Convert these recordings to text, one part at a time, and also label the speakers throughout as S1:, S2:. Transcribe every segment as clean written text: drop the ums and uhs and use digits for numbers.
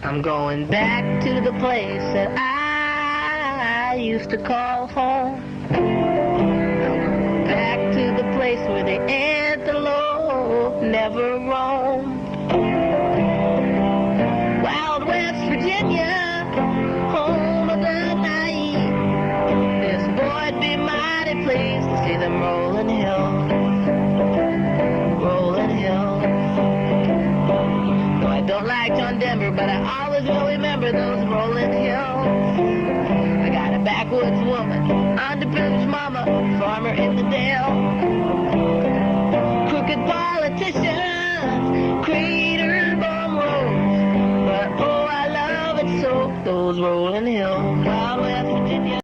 S1: I'm going back to the place that I used to call home. I'm going back to the place where the antelope never roamed. Wild West Virginia, home of the naive. This boy'd be mighty pleased to see them rolling hills. Rolling hills. No, I don't like John Denver, but I always will remember those rolling hills. I got a backwoods woman, underprivileged mama, farmer in the dale. Crooked politicians, craters, bomb roads. But oh, I love it so, those rolling hills. Wild West Virginia.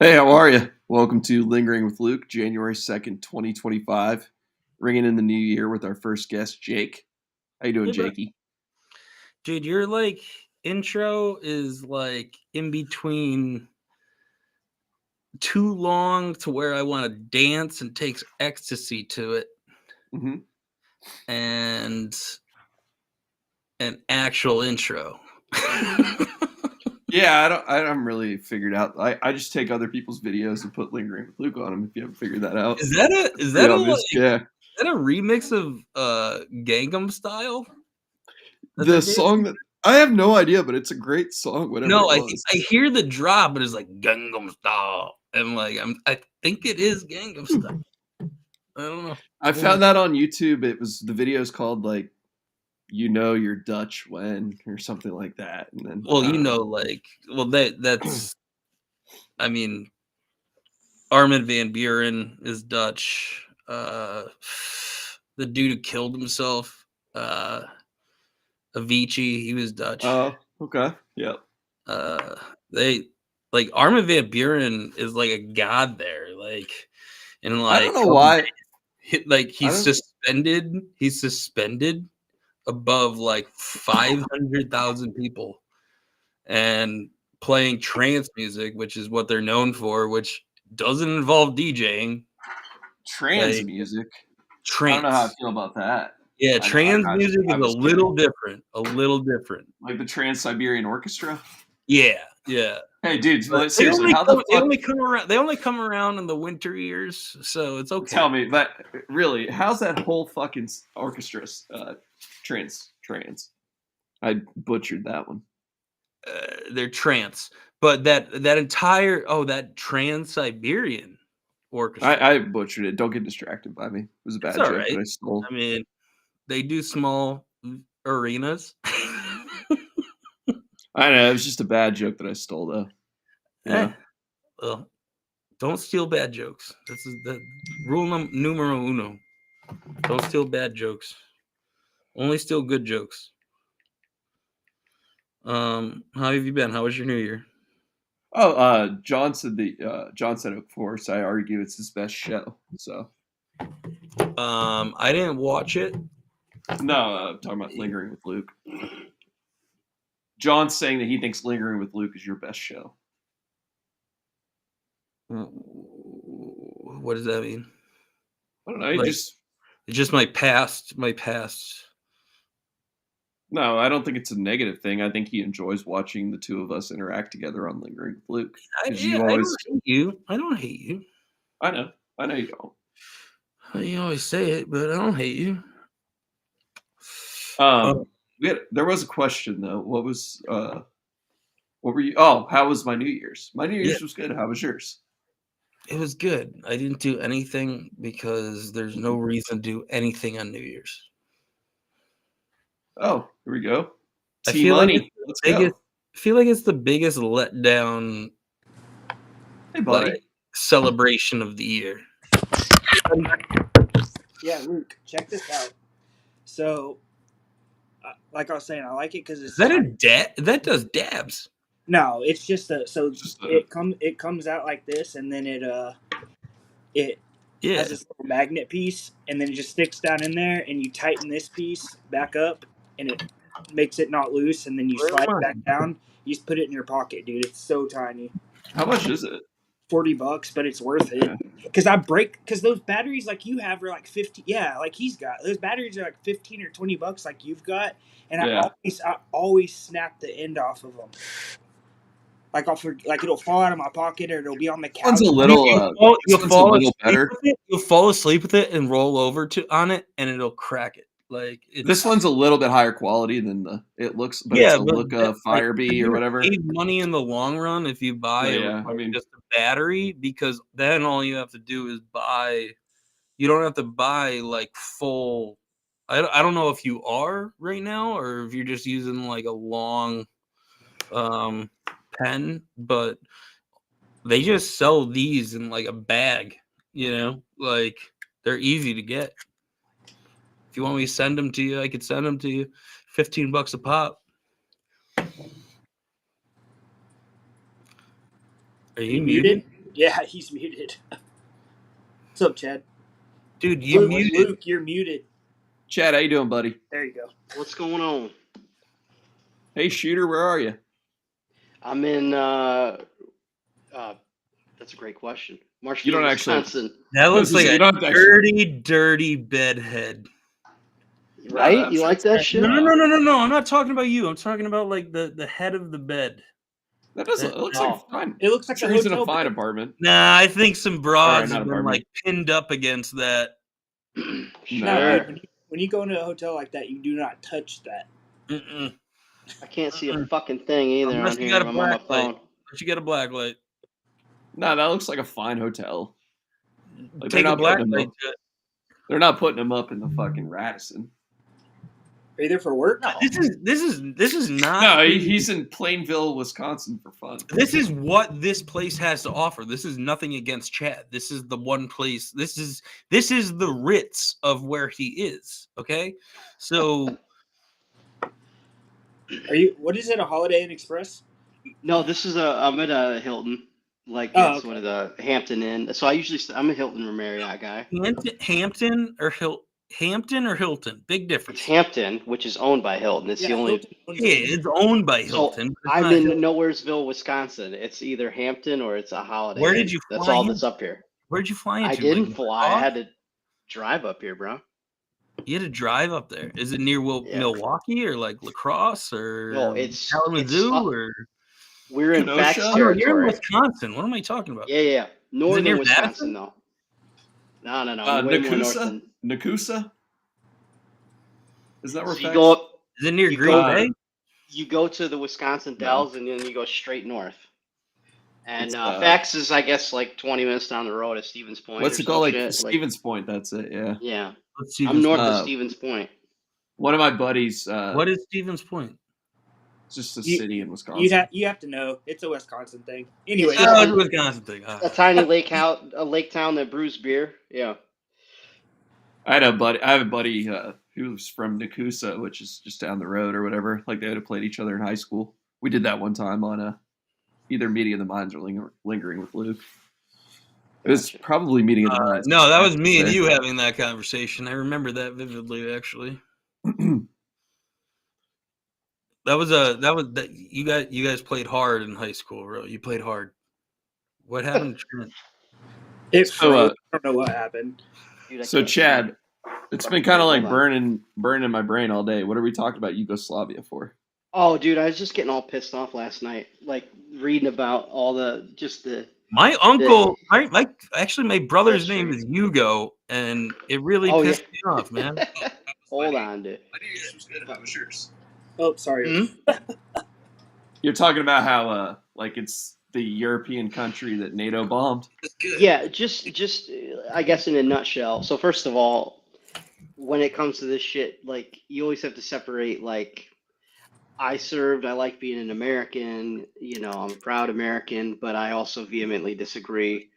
S2: Hey, how are you? Welcome to Lingering with Luke, January 2nd, 2025. Ringing in the new year with our first guest, Jake. How you doing,
S3: Hey, bro.
S2: Jakey?
S3: Dude, your intro is in between too long to where I want to dance and takes ecstasy to it,
S2: Mm-hmm.
S3: and an actual intro.
S2: Yeah, I don't really figured out. I just take other people's videos and put Lingering with Luke on them. If you haven't figured that out,
S3: Is that a remix of Gangnam Style?
S2: The song that I have no idea, but it's a great song. Whatever.
S3: No,
S2: it
S3: I
S2: was.
S3: I hear the drop, but it's like Gangnam Style, and I think it is Gangnam Style. I don't know.
S2: I found that on YouTube. It was the video's called you're Dutch when or something like that. And then
S3: that's I mean, Armin van Buren is Dutch. The dude who killed himself, Avicii, he was Dutch.
S2: Oh, okay. Yep.
S3: They Armin van Buren is like a god there. And
S2: I don't know why.
S3: He's suspended above 500,000 people and playing trance music, which is what they're known for, which doesn't involve DJing.
S2: Trance music.
S3: Trance.
S2: I don't know how I feel about that.
S3: Yeah, trance music is a little different.
S2: Like the Trans-Siberian Orchestra.
S3: Yeah.
S2: Hey, dude,
S3: seriously, they only come around in the winter years, so it's okay.
S2: Tell me, but really, how's that whole fucking orchestra trance? I butchered that one.
S3: They're trance, but that entire that Trans-Siberian Orchestra.
S2: I butchered it. Don't get distracted by me. It was a bad joke
S3: right.
S2: that I stole.
S3: I mean, they do small arenas.
S2: I know, it was just a bad joke that I stole, though. Yeah.
S3: Well, Don't steal bad jokes. This is the rule numero uno. Don't steal bad jokes. Only steal good jokes. How have you been? How was your New Year?
S2: Oh, John said, of course, I argue it's his best show. So
S3: I didn't watch it.
S2: no, I'm talking about Lingering with Luke. John's saying that he thinks Lingering with Luke is your best show.
S3: What does that mean?
S2: I don't know.
S3: It's just my past.
S2: No, I don't think it's a negative thing. I think he enjoys watching the two of us interact together on Lingering with Luke.
S3: I don't hate you. I don't hate you.
S2: I know you don't.
S3: You always say it, but I don't hate you.
S2: There was a question though. What were you? Oh, how was my New Year's? My New Year's was good. How was yours?
S3: It was good. I didn't do anything because there's no reason to do anything on New Year's.
S2: Oh, here we go.
S3: I feel like it's the biggest letdown.
S2: Hey, buddy.
S3: Celebration of the year.
S4: Yeah, Luke, check this out. So, like I was saying, I like it because it's
S3: that does dabs.
S4: No, it's just it comes out like this, and then it has this little magnet piece, and then it just sticks down in there, and you tighten this piece back up, and it makes it not loose, and then you slide it back down. You just put it in your pocket, dude. It's so tiny.
S2: How much is it?
S4: $40, but it's worth it. Because those batteries like you have are like 50. Yeah, like he's got those batteries are like 15 or $20 like you've got, and I always snap the end off of them. Like it'll fall out of my pocket or it'll be on the couch.
S2: One's a little.
S3: You'll fall asleep better. You'll fall asleep with it and roll over on it, and it'll crack it. Like
S2: this one's a little bit higher quality than it looks, but it's a look Firebee or whatever.
S3: Save money in the long run if you buy just a battery, because then all you have to do is buy. You don't have to buy like full. I don't know if you are right now or if you're just using like a long pen, but they just sell these in like a bag. Like they're easy to get. If you want me to send them to you, I could send them to you. $15 a pop. Are you muted?
S4: Yeah, he's muted. What's up, Chad?
S3: Dude, muted.
S4: Luke, you're muted.
S2: Chad, how you doing, buddy?
S4: There you go.
S5: What's going on?
S2: Hey, Shooter, where are you?
S5: I'm in. That's a great question. Marshfield, Wisconsin.
S3: That looks like a dirty bedhead.
S5: Right? You like that shit?
S3: No. I'm not talking about you. I'm talking about like the head of the bed.
S2: That doesn't. It looks like fine.
S4: It looks like
S2: he's in a fine apartment.
S3: Nah, I think some broads have been like pinned up against that.
S4: No, when you go into a hotel like that, you do not touch that.
S3: Mm-mm.
S5: I can't see a fucking thing either.
S3: Unless you got a black light. Unless you got a black light.
S2: No, that looks like a fine hotel. Like,
S3: Take a black light.
S2: They're not putting him up in the fucking Radisson.
S4: Are you there for work?
S3: No. This is not.
S2: No, he's in Plainville, Wisconsin for fun.
S3: This is what this place has to offer. This is nothing against Chad. This is the one place. This is the Ritz of where he is. Okay, so.
S4: What is it? A Holiday Inn Express?
S5: No, I'm at a Hilton. Like it's one of the Hampton Inn. So I'm a Hilton or Marriott guy.
S3: Hampton or Hilton? Big difference.
S5: It's Hampton, which is owned by Hilton. It's the only.
S3: It's owned by Hilton.
S5: So I'm in Nowheresville, Wisconsin. It's either Hampton or it's a Holiday.
S3: Where did you fly?
S5: That's all that's up here.
S3: Where'd you fly into?
S5: I didn't fly. I had to drive up here, bro.
S3: You had to drive up there. Is it near Milwaukee or like La Crosse or Kalamazoo or?
S5: We're in Fax territory.
S3: You're in Wisconsin. What am I talking about?
S5: Yeah. Northern Wisconsin, though. No.
S2: Nakusa? Is that where
S5: you go up?
S3: Is it near Green Bay?
S5: You go to the Wisconsin Dells, and then you go straight north. And Fax is, I guess, like 20 minutes down the road at Stevens Point.
S2: What's it called? Like Stevens Point. That's it. Yeah.
S5: Yeah. I'm north of Stevens Point.
S2: One of my buddies.
S3: What is Stevens Point?
S2: It's just a city in Wisconsin.
S4: You have to know it's a Wisconsin thing. Anyway,
S3: it's a Wisconsin thing.
S5: A tiny lake town that brews beer. Yeah.
S2: I have a buddy who's from Nakusa, which is just down the road or whatever. Like they had played each other in high school. We did that one time on either Meeting of the Minds or Lingering with Luke. It was probably Meeting of the Minds.
S3: No, that was me and you having that conversation. I remember that vividly, actually. You guys played hard in high school, bro. You played hard. What happened, Trent?
S4: I don't know what happened.
S5: Dude,
S2: so Chad, it's been kind of like burning in my brain all day. What are we talking about Yugoslavia for?
S5: Oh, dude, I was just getting all pissed off last night, like reading about all
S3: My uncle, my brother's name is Hugo, and it really pissed me off, man.
S5: Hold on, dude.
S2: I knew yours was good if I was yours.
S4: Oh, sorry.
S2: You're talking about how like it's the European country that NATO bombed?
S5: Yeah, just I guess in a nutshell. So first of all, when it comes to this shit, like you always have to separate like I like being an American, I'm a proud American, but I also vehemently disagree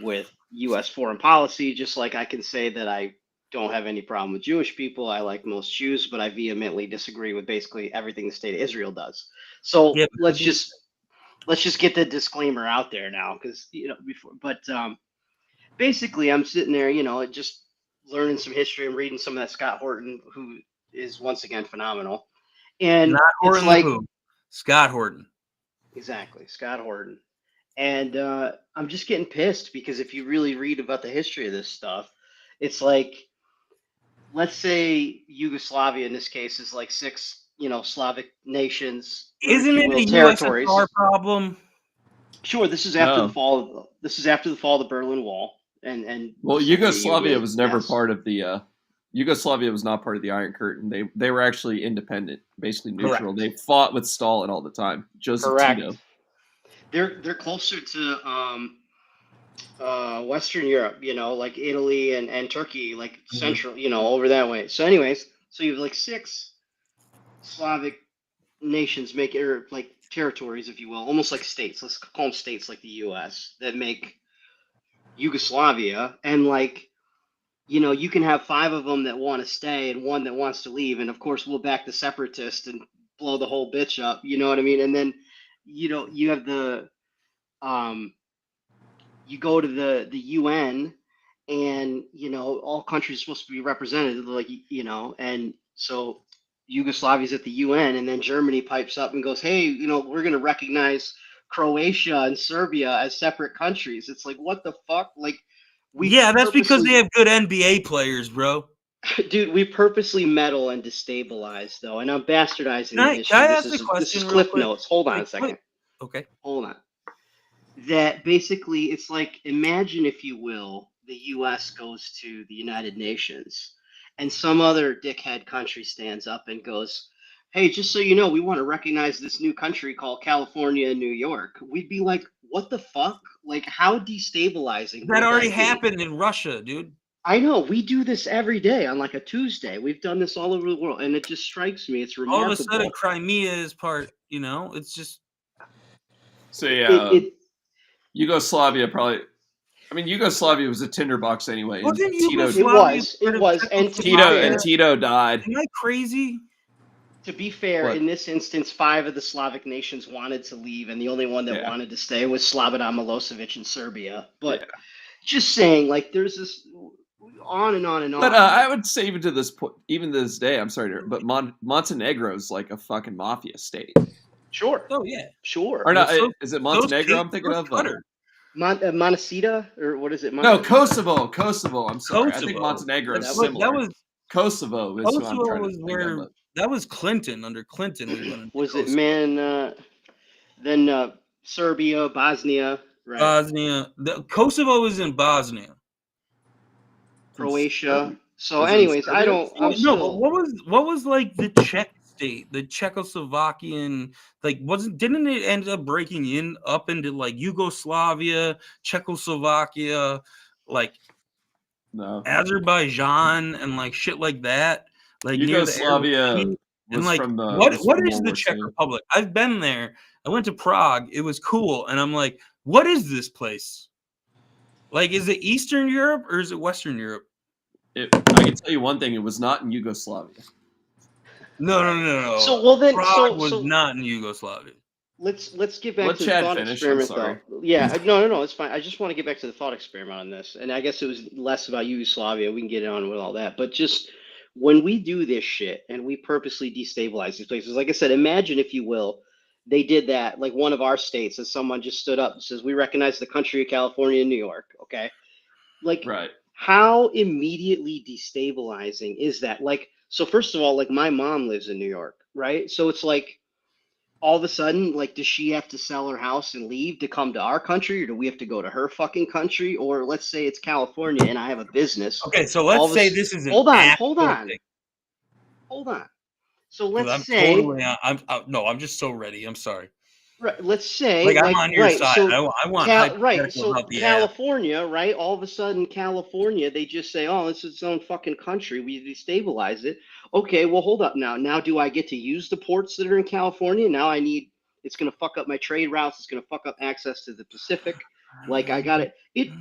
S5: with US foreign policy, just like I can say that I don't have any problem with Jewish people. I like most Jews, but I vehemently disagree with basically everything the state of Israel does. So let's just get the disclaimer out there now, because basically I'm sitting there, just learning some history and reading some of that Scott Horton, who is once again phenomenal. And it's like
S3: Scott Horton.
S5: Exactly, Scott Horton. And I'm just getting pissed because if you really read about the history of this stuff, it's like, let's say Yugoslavia in this case is like 6, Slavic nations.
S3: Isn't it a territories. USSR problem?
S5: Sure, this is after the fall. This is after the fall of the Berlin Wall, and
S2: well, Yugoslavia was never part of the. Yugoslavia was not part of the Iron Curtain. They were actually independent, basically neutral. Correct. They fought with Stalin all the time. Joseph Tito.
S5: They're closer to Western Europe, like Italy and Turkey, like central, over that way. So anyways, so you have like 6 Slavic nations like territories, if you will, almost like states. Let's call them states like the U.S. that make Yugoslavia. And like, you can have 5 of them that want to stay and 1 that wants to leave. And of course, we'll back the separatists and blow the whole bitch up. You know what I mean? And then, you have the, you go to the UN and, all countries are supposed to be represented, like, and so Yugoslavia's at the UN, and then Germany pipes up and goes, hey, we're going to recognize Croatia and Serbia as separate countries. It's like, what the fuck? Like,
S3: that's because they have good NBA players, bro.
S5: Dude, we purposely meddle and destabilize, though, and I'm bastardizing the history.
S3: Can I ask a question?
S5: This is Cliff Notes. Hold on a second.
S3: Okay.
S5: Hold on. That basically, it's like, imagine, if you will, the U.S. goes to the United Nations, and some other dickhead country stands up and goes, hey, just so you know, we want to recognize this new country called California and New York. We'd be like, what the fuck? Like, how destabilizing?
S3: That already happened in Russia, dude.
S5: I know. We do this every day on like a Tuesday. We've done this all over the world, and it just strikes me. It's remarkable.
S3: All of a sudden, Crimea is part, it's just.
S2: So, yeah, Yugoslavia probably. I mean, Yugoslavia was a tinderbox anyway.
S5: It was.
S2: And Tito died.
S3: Am I crazy?
S5: To be fair, in this instance, 5 of the Slavic nations wanted to leave, and the only one that wanted to stay was Slobodan Milosevic in Serbia. But just saying, like, there's this on and on and on.
S2: But I would say even to this point, even to this day, I'm sorry, but Montenegro is like a fucking mafia state.
S5: Sure.
S3: Oh yeah.
S5: Sure.
S2: Or not? Is it Montenegro? I'm thinking of.
S5: Monacida, or what is it?
S2: No, Kosovo. I'm sorry. I think Montenegro is similar. Kosovo is what I'm trying to think of.
S3: That was Clinton. Under Clinton,
S5: was it then Serbia, Bosnia, right?
S3: Bosnia. Kosovo was in Bosnia.
S5: Croatia. So, anyways, I don't.
S3: What was like the Czech state, the Czechoslovakian? Like, didn't it end up breaking up into like Yugoslavia, Czechoslovakia, like Azerbaijan, and like shit like that? Like
S2: Yugoslavia.
S3: And like, what is the Czech Republic? I've been there. I went to Prague. It was cool. And I'm like, what is this place? Like, is it Eastern Europe or is it Western Europe?
S2: I can tell you one thing. It was not in Yugoslavia.
S3: No.
S5: So
S3: Prague was not in Yugoslavia.
S5: Let's get back to the thought experiment, though. Yeah, no, it's fine. I just want to get back to the thought experiment on this, and I guess it was less about Yugoslavia. We can get on with all that, but just when we do this shit and we purposely destabilize these places, like I said, imagine if you will, they did that. Like one of our states, as someone just stood up and says, "We recognize the country of California and New York." Okay, like how immediately destabilizing is that? Like, so first of all, like my mom lives in New York, right? So it's like, all of a sudden, like, does she have to sell her house and leave to come to our country, or do we have to go to her fucking country? Or let's say it's California and I have a business.
S3: Okay, so let's say this is an
S5: hold on. So let's say
S3: I'm just so ready. I'm sorry.
S5: Right. Let's say
S3: like I'm on your side. So I want
S5: So California, right? All of a sudden, California, they just say, "Oh, this is its own fucking country. We destabilize it." Okay, well, hold up now. Now, do I get to use the ports that are in California? Now it's going to fuck up my trade routes. It's going to fuck up access to the Pacific. Like I got it. The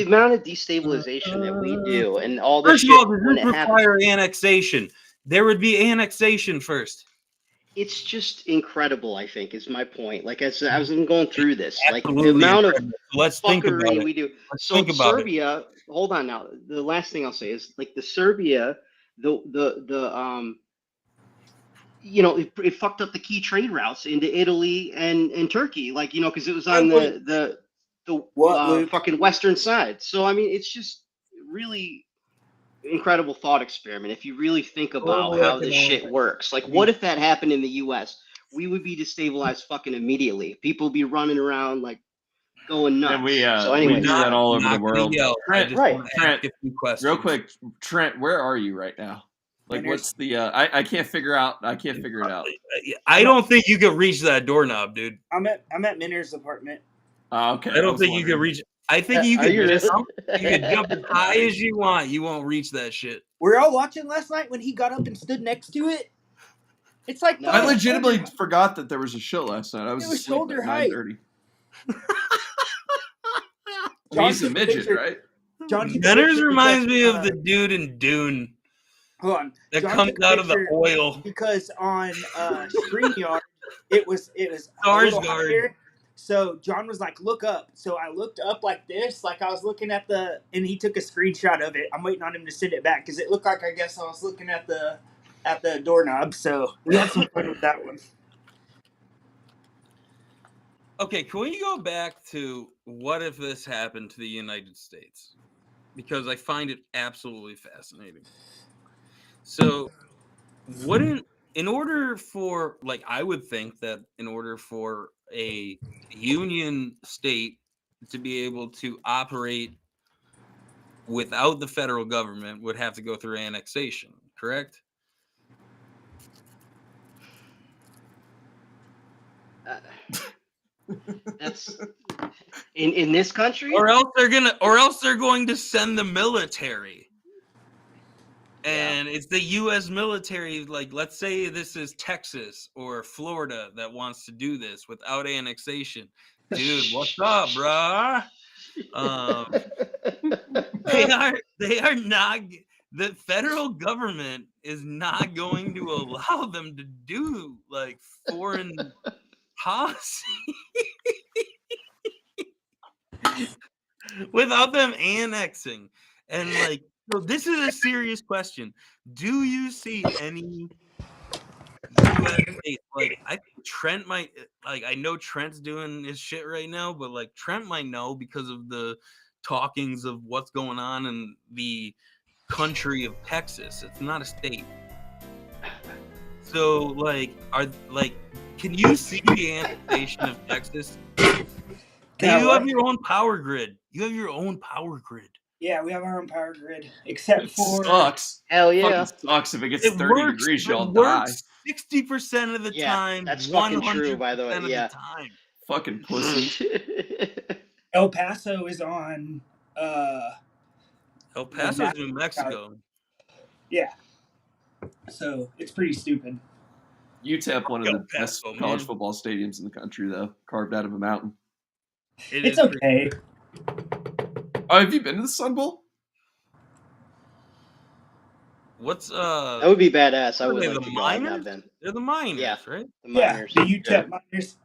S5: amount of destabilization that we do, and all this.
S3: First of all, does this require annexation? There would be annexation first.
S5: It's just incredible, I think, is my point. Like I said, I was going through this. Like the amount of fuckery we do. So Serbia, hold on now. The last thing I'll say is like the Serbia, it fucked up the key trade routes into Italy and Turkey. Like, because it was on the fucking western side. So I mean, it's just really incredible thought experiment if you really think about how this shit works. Like, what if that happened in the US? We would be destabilized fucking immediately. People would be running around like going nuts.
S2: And we
S5: do
S2: that all over the world.
S5: Trent,
S2: real quick, Trent, where are you right now? Like, what's the I can't figure it out.
S3: I don't think you could reach that doorknob, dude.
S4: I'm at Minner's apartment.
S2: Okay.
S3: I don't think you could reach. I think you could jump as high as you want. You won't reach that shit.
S4: Were y'all watching last night when he got up and stood next to it? It's like
S2: I legitimately forgot that there was a show last night. I was asleep at 9:30. He's a midget, right?
S3: Menners reminds me of the dude in Dune.
S4: Hold on.
S3: That comes out of the oil.
S4: Because on StreamYard, it was
S3: Skarsgård.
S4: So John was like, "Look up." So I looked up like this, like I was looking at and he took a screenshot of it. I'm waiting on him to send it back because it looked like, I guess, I was looking at the doorknob. So we had some fun with that one.
S3: Okay, can we go back to what if this happened to the United States? Because I find it absolutely fascinating. So, in order for, like, I would think that in order for a union state to be able to operate without the federal government would have to go through annexation, correct?
S5: That's in this country,
S3: or else they're going to send the military. And it's the U.S. military, like, let's say this is Texas or Florida that wants to do this without annexation. Dude, what's up, bruh? They are not, the federal government is not going to allow them to do, like, foreign policy without them annexing. And, like, so this is a serious question. Do you see any U.S. states? Like, I think Trent might, like, I know Trent's doing his shit right now, but, like, Trent might know because of the talkings of what's going on in the country of Texas. It's not a state. So, like, can you see the annexation of Texas? You have your own power grid. You have your own power grid.
S4: Yeah, we have our own power grid, except for
S2: sucks.
S5: Hell yeah,
S2: sucks if it gets 30 degrees, y'all die.
S3: 60% of the time.
S5: That's fucking true, by the way. Yeah,
S3: the time.
S2: Fucking pussy.
S4: El Paso is on.
S3: El Paso is New Mexico.
S4: Yeah. So it's pretty stupid.
S2: UTEP, one of the best college football stadiums in the country, though, carved out of a mountain.
S4: It's okay.
S2: Oh, have you been to the Sun Bowl?
S3: What's
S5: That would be badass. I would like to go. I've not been.
S3: They're the Miners, right?
S5: The Miners.
S4: The UTEP Miners.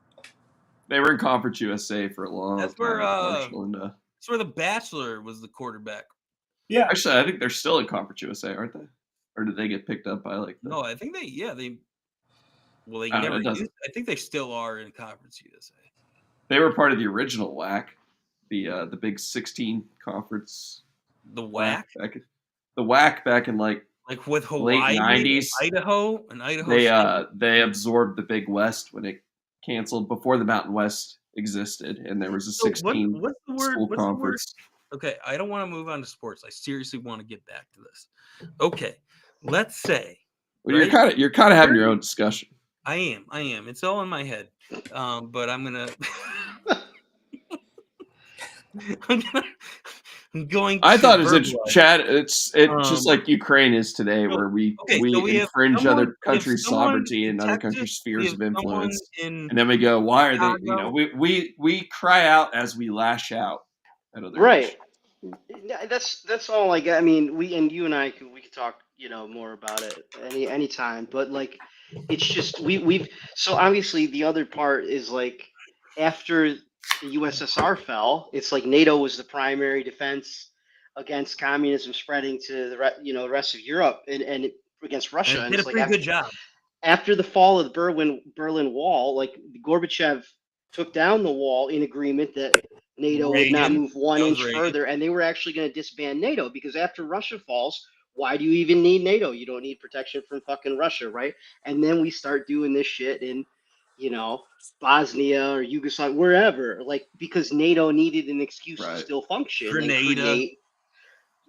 S2: They were in Conference USA for a long
S3: That's
S2: time.
S3: where that's where the Bachelor was the quarterback.
S4: Yeah.
S2: Actually, I think they're still in Conference USA, aren't they? Or did they get picked up by like?
S3: No, I think they never used. I think they still are in Conference USA.
S2: They were part of the original WAC, the Big 16 conference.
S3: The WAC.
S2: The WAC back in like
S3: with Hawaii,
S2: late 90s,
S3: Idaho, and Idaho.
S2: They absorbed the Big West when it canceled before the Mountain West existed, and there was a 16 school conference.
S3: Okay, I don't want to move on to sports. I seriously want to get back to this. Okay, let's say.
S2: Well, you're kind of having your own discussion.
S3: I am. It's all in my head, but I'm gonna. I'm going.
S2: I thought it was Chad. It's just like Ukraine is today, where we infringe other countries' sovereignty and other countries' spheres of influence, and then we go, why are they? You know, we cry out as we lash out at other
S5: right. That's all. Like, I mean, you and I we could talk, more about it anytime. But like, it's just we've so obviously the other part is like after the USSR fell, it's like NATO was the primary defense against communism spreading to the rest of Europe and against Russia.
S3: And did a pretty good job.
S5: After the fall of the Berlin Wall, like Gorbachev took down the wall in agreement that NATO would not move 1 inch further, and they were actually going to disband NATO because after Russia falls, why do you even need NATO? You don't need protection from fucking Russia, right? And then we start doing this shit in Bosnia or Yugoslavia, wherever, like because NATO needed an excuse to still function.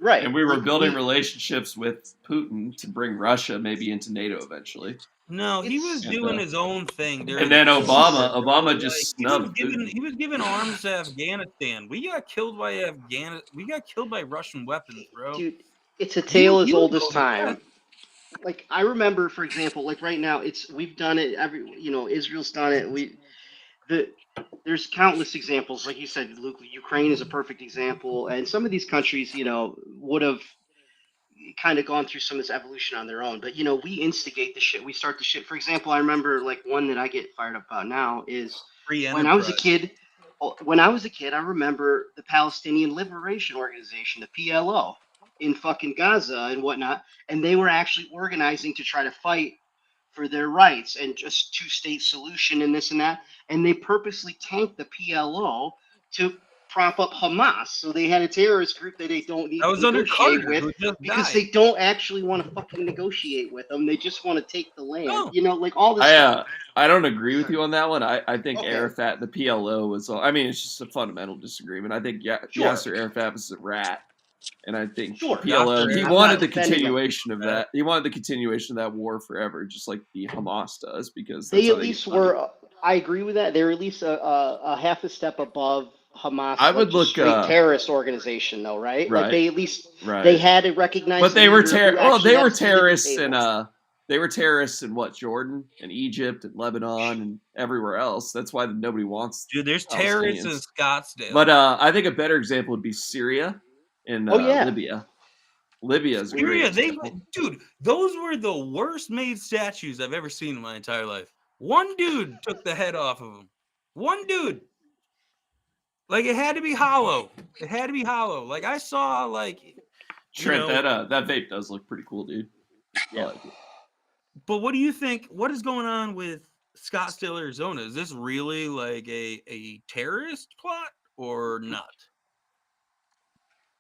S5: Right.
S2: And we were building relationships with Putin to bring Russia maybe into NATO eventually.
S3: No, he was doing his own thing.
S2: And then Obama just snubbed Putin.
S3: He was giving arms to Afghanistan. We got killed by Russian weapons, bro.
S5: Dude, it's a tale as old as time. Like I remember, for example, like right now, we've done it. Israel's done it. There's countless examples, like you said, Luke. Ukraine is a perfect example, and some of these countries, would have kind of gone through some of this evolution on their own. But we instigate the shit. We start the shit. For example, I remember like one that I get fired up about now is when I was a kid. I remember the Palestinian Liberation Organization, the PLO, in fucking Gaza and whatnot, and they were actually organizing to try to fight for their rights and just two-state solution and this and that, and they purposely tanked the PLO to prop up Hamas, so they had a terrorist group that they don't need to negotiate with because they don't actually want to fucking negotiate with them. They just want to take the land, like all this stuff.
S2: I don't agree with you on that one. I think Arafat, the PLO was all. I mean, it's just a fundamental disagreement. I think Yasser Arafat was a rat. And I think PLO, he wanted the continuation of that. He wanted the continuation of that war forever, just like the Hamas does, because
S5: they at least were. I agree with that. They're at least a half a step above Hamas.
S2: I would look
S5: terrorist organization, though, right?
S2: Right.
S5: Like they at least they had to recognize.
S2: But they were terrorists in they were terrorists in what, Jordan and Egypt and Lebanon and everywhere else. That's why nobody wants.
S3: Dude, there's terrorists in Scottsdale.
S2: But I think a better example would be Syria. In Libya. Libya is a great example.
S3: Dude, those were the worst made statues I've ever seen in my entire life. One dude took the head off of him. One dude. Like it had to be hollow. Like I saw
S2: Trent, that vape does look pretty cool, dude.
S5: Yeah.
S2: Like it.
S3: But what do you think? What is going on with Scottsdale, Arizona? Is this really like a terrorist plot or not?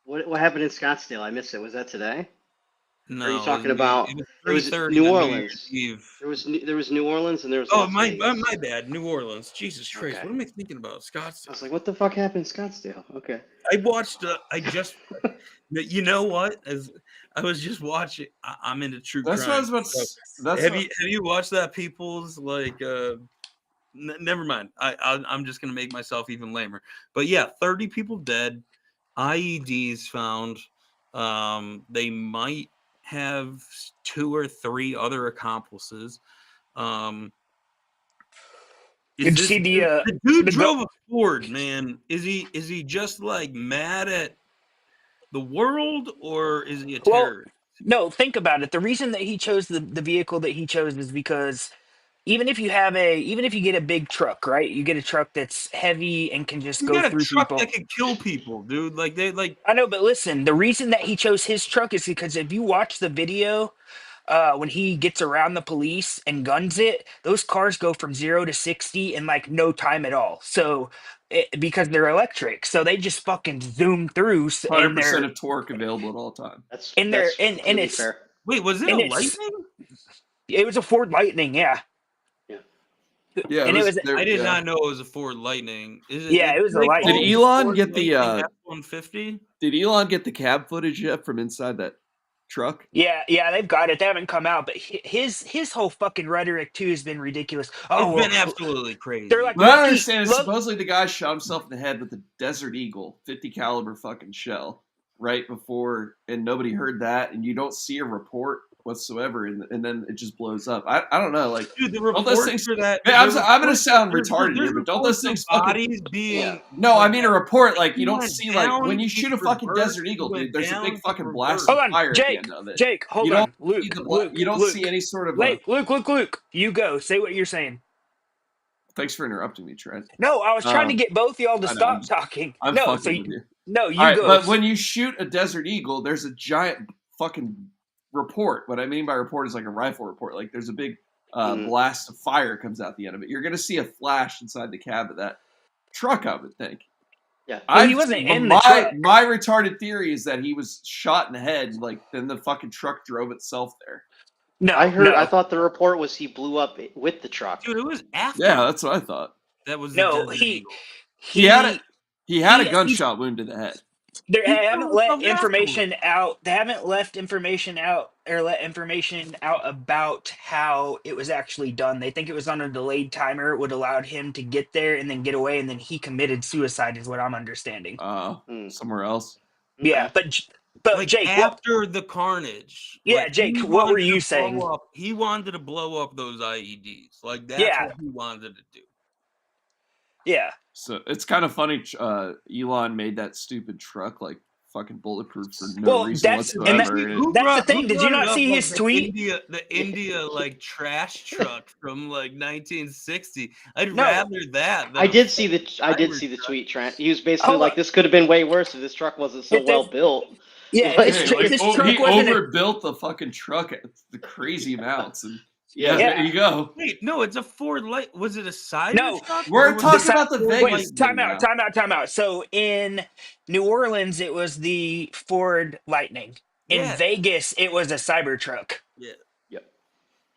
S5: What happened in Scottsdale? I missed it. Was that today?
S3: No.
S5: Are you talking about? It was New Orleans. There was New Orleans and there was.
S3: Oh, my bad. New Orleans. Jesus Christ! Okay. What am I thinking about? Scottsdale.
S5: I was like, what the fuck happened in Scottsdale? Okay.
S3: I watched. You know what? As I was just watching, I'm into true crime.
S2: That's what I was.
S3: Have you watched that? People's never mind. I'm just gonna make myself even lamer. But yeah, 30 people dead. IEDs found. They might have 2 or 3 other accomplices.
S4: Did you see
S3: the dude drove a Ford, man? Is he just like mad at the world, or is he a terrorist?
S4: No, think about it. The reason that he chose the vehicle that he chose is because even if you get a big truck, right? You get a truck that's heavy and can just go through people.
S3: That could kill people, dude.
S4: I know, but listen, the reason that he chose his truck is because if you watch the video, when he gets around the police and guns it, those cars go from 0 to 60 in like no time at all. So because they're electric, so they just fucking zoom through.
S2: 100% of torque available at all time.
S5: That's
S4: it's
S5: fair.
S3: Wait, was it a Lightning?
S4: It was a Ford Lightning, yeah.
S2: Yeah,
S4: and
S3: I did not know it was a Ford Lightning.
S4: It was a Lightning.
S2: Did Elon get the
S3: F-150?
S2: Did Elon get the cab footage yet from inside that truck?
S4: Yeah, they've got it. They haven't come out, but his whole fucking rhetoric too has been ridiculous.
S3: It's been absolutely crazy.
S4: They're like,
S2: what I understand is supposedly the guy shot himself in the head with a Desert Eagle 50 caliber fucking shell right before, and nobody heard that, and you don't see a report whatsoever, and then it just blows up. I don't know, like,
S3: dude, the
S2: don't those things
S3: for that.
S2: I'm gonna sound retarded here, but don't those things
S3: bodies being?
S2: No, I mean a report. Like you don't see like when you shoot a fucking Desert Eagle, dude. There's a big fucking blast of fire at the end of it.
S4: Jake, hold on, Luke.
S2: You don't see any sort of.
S4: Luke. You go. Say what you're saying.
S2: Thanks for interrupting me, Trent.
S4: No, I was trying to get both y'all to stop talking.
S2: I'm fucking with you.
S4: No, you go.
S2: But when you shoot a Desert Eagle, there's a giant fucking report. What I mean by report is like a rifle report. Like there's a big blast of fire comes out the end of it. You're going to see a flash inside the cab of that truck, I would think.
S5: Yeah.
S4: He wasn't in the truck.
S2: My retarded theory is that he was shot in the head, like then the fucking truck drove itself there.
S5: No, I thought the report was he blew up with the truck.
S3: Dude, it was after.
S2: Yeah, that's what I thought.
S3: That was
S2: he had a gunshot wound to the head.
S4: They haven't let information out. They haven't left information out or let information out about how it was actually done. They think it was on a delayed timer. It would allowed him to get there and then get away, and then he committed suicide, is what I'm understanding.
S2: Somewhere else.
S4: Yeah, but
S3: like
S4: Jake,
S3: after the carnage.
S4: Yeah, like, Jake, what were you saying?
S3: He wanted to blow up those IEDs. Like that's what he wanted to do.
S4: Yeah.
S2: So it's kind of funny. Elon made that stupid truck like fucking bulletproof for no reason whatsoever.
S4: That's the thing. Did you not see his tweet?
S3: The India like trash truck from like 1960. I'd rather that.
S5: I did see the tweet, Trent. He was basically like, "This could have been way worse if this truck wasn't so well built."
S4: Yeah,
S2: he overbuilt the fucking truck at the crazy amounts and. Yeah, there you go.
S3: Wait, no, it's a Ford Light. Was it a side?
S4: No,
S2: we're talking about the Vegas.
S4: Time out. So in New Orleans, it was the Ford Lightning. In Vegas, it was a Cybertruck.
S3: Yeah.
S5: Yep.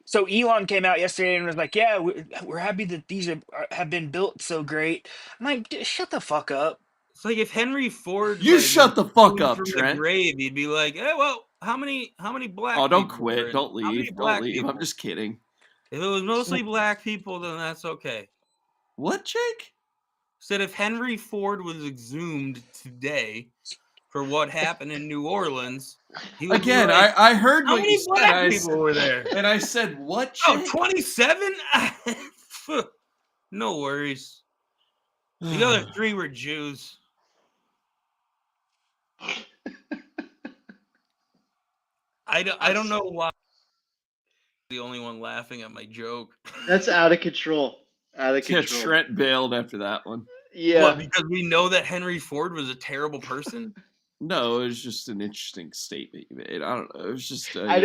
S4: So Elon came out yesterday and was like, "Yeah, we're happy that these have been built so great." I'm like, "Shut the fuck up."
S3: It's like if Henry Ford.
S2: You shut the fuck up, Trent.
S3: The grave, he'd be like, "Hey, well." How many black?
S2: Oh, don't quit! Don't leave! Don't leave! I'm just kidding.
S3: If it was mostly black people, then that's okay.
S2: What, Jake?
S3: Said if Henry Ford was exhumed today for what happened in New Orleans, he would
S2: again.
S3: Like,
S2: I heard
S3: how
S2: what
S3: many
S2: you
S3: black
S2: said.
S3: people were there,
S2: and I said, "What?"
S3: Jake? Oh, 27? No worries. The other 3 were Jews. I don't know why I'm the only one laughing at my joke.
S5: That's out of control. Yeah,
S2: Trent bailed after that one.
S5: Yeah.
S3: What, because we know that Henry Ford was a terrible person?
S2: No, it was just an interesting statement you made. I don't know. It was just.
S5: I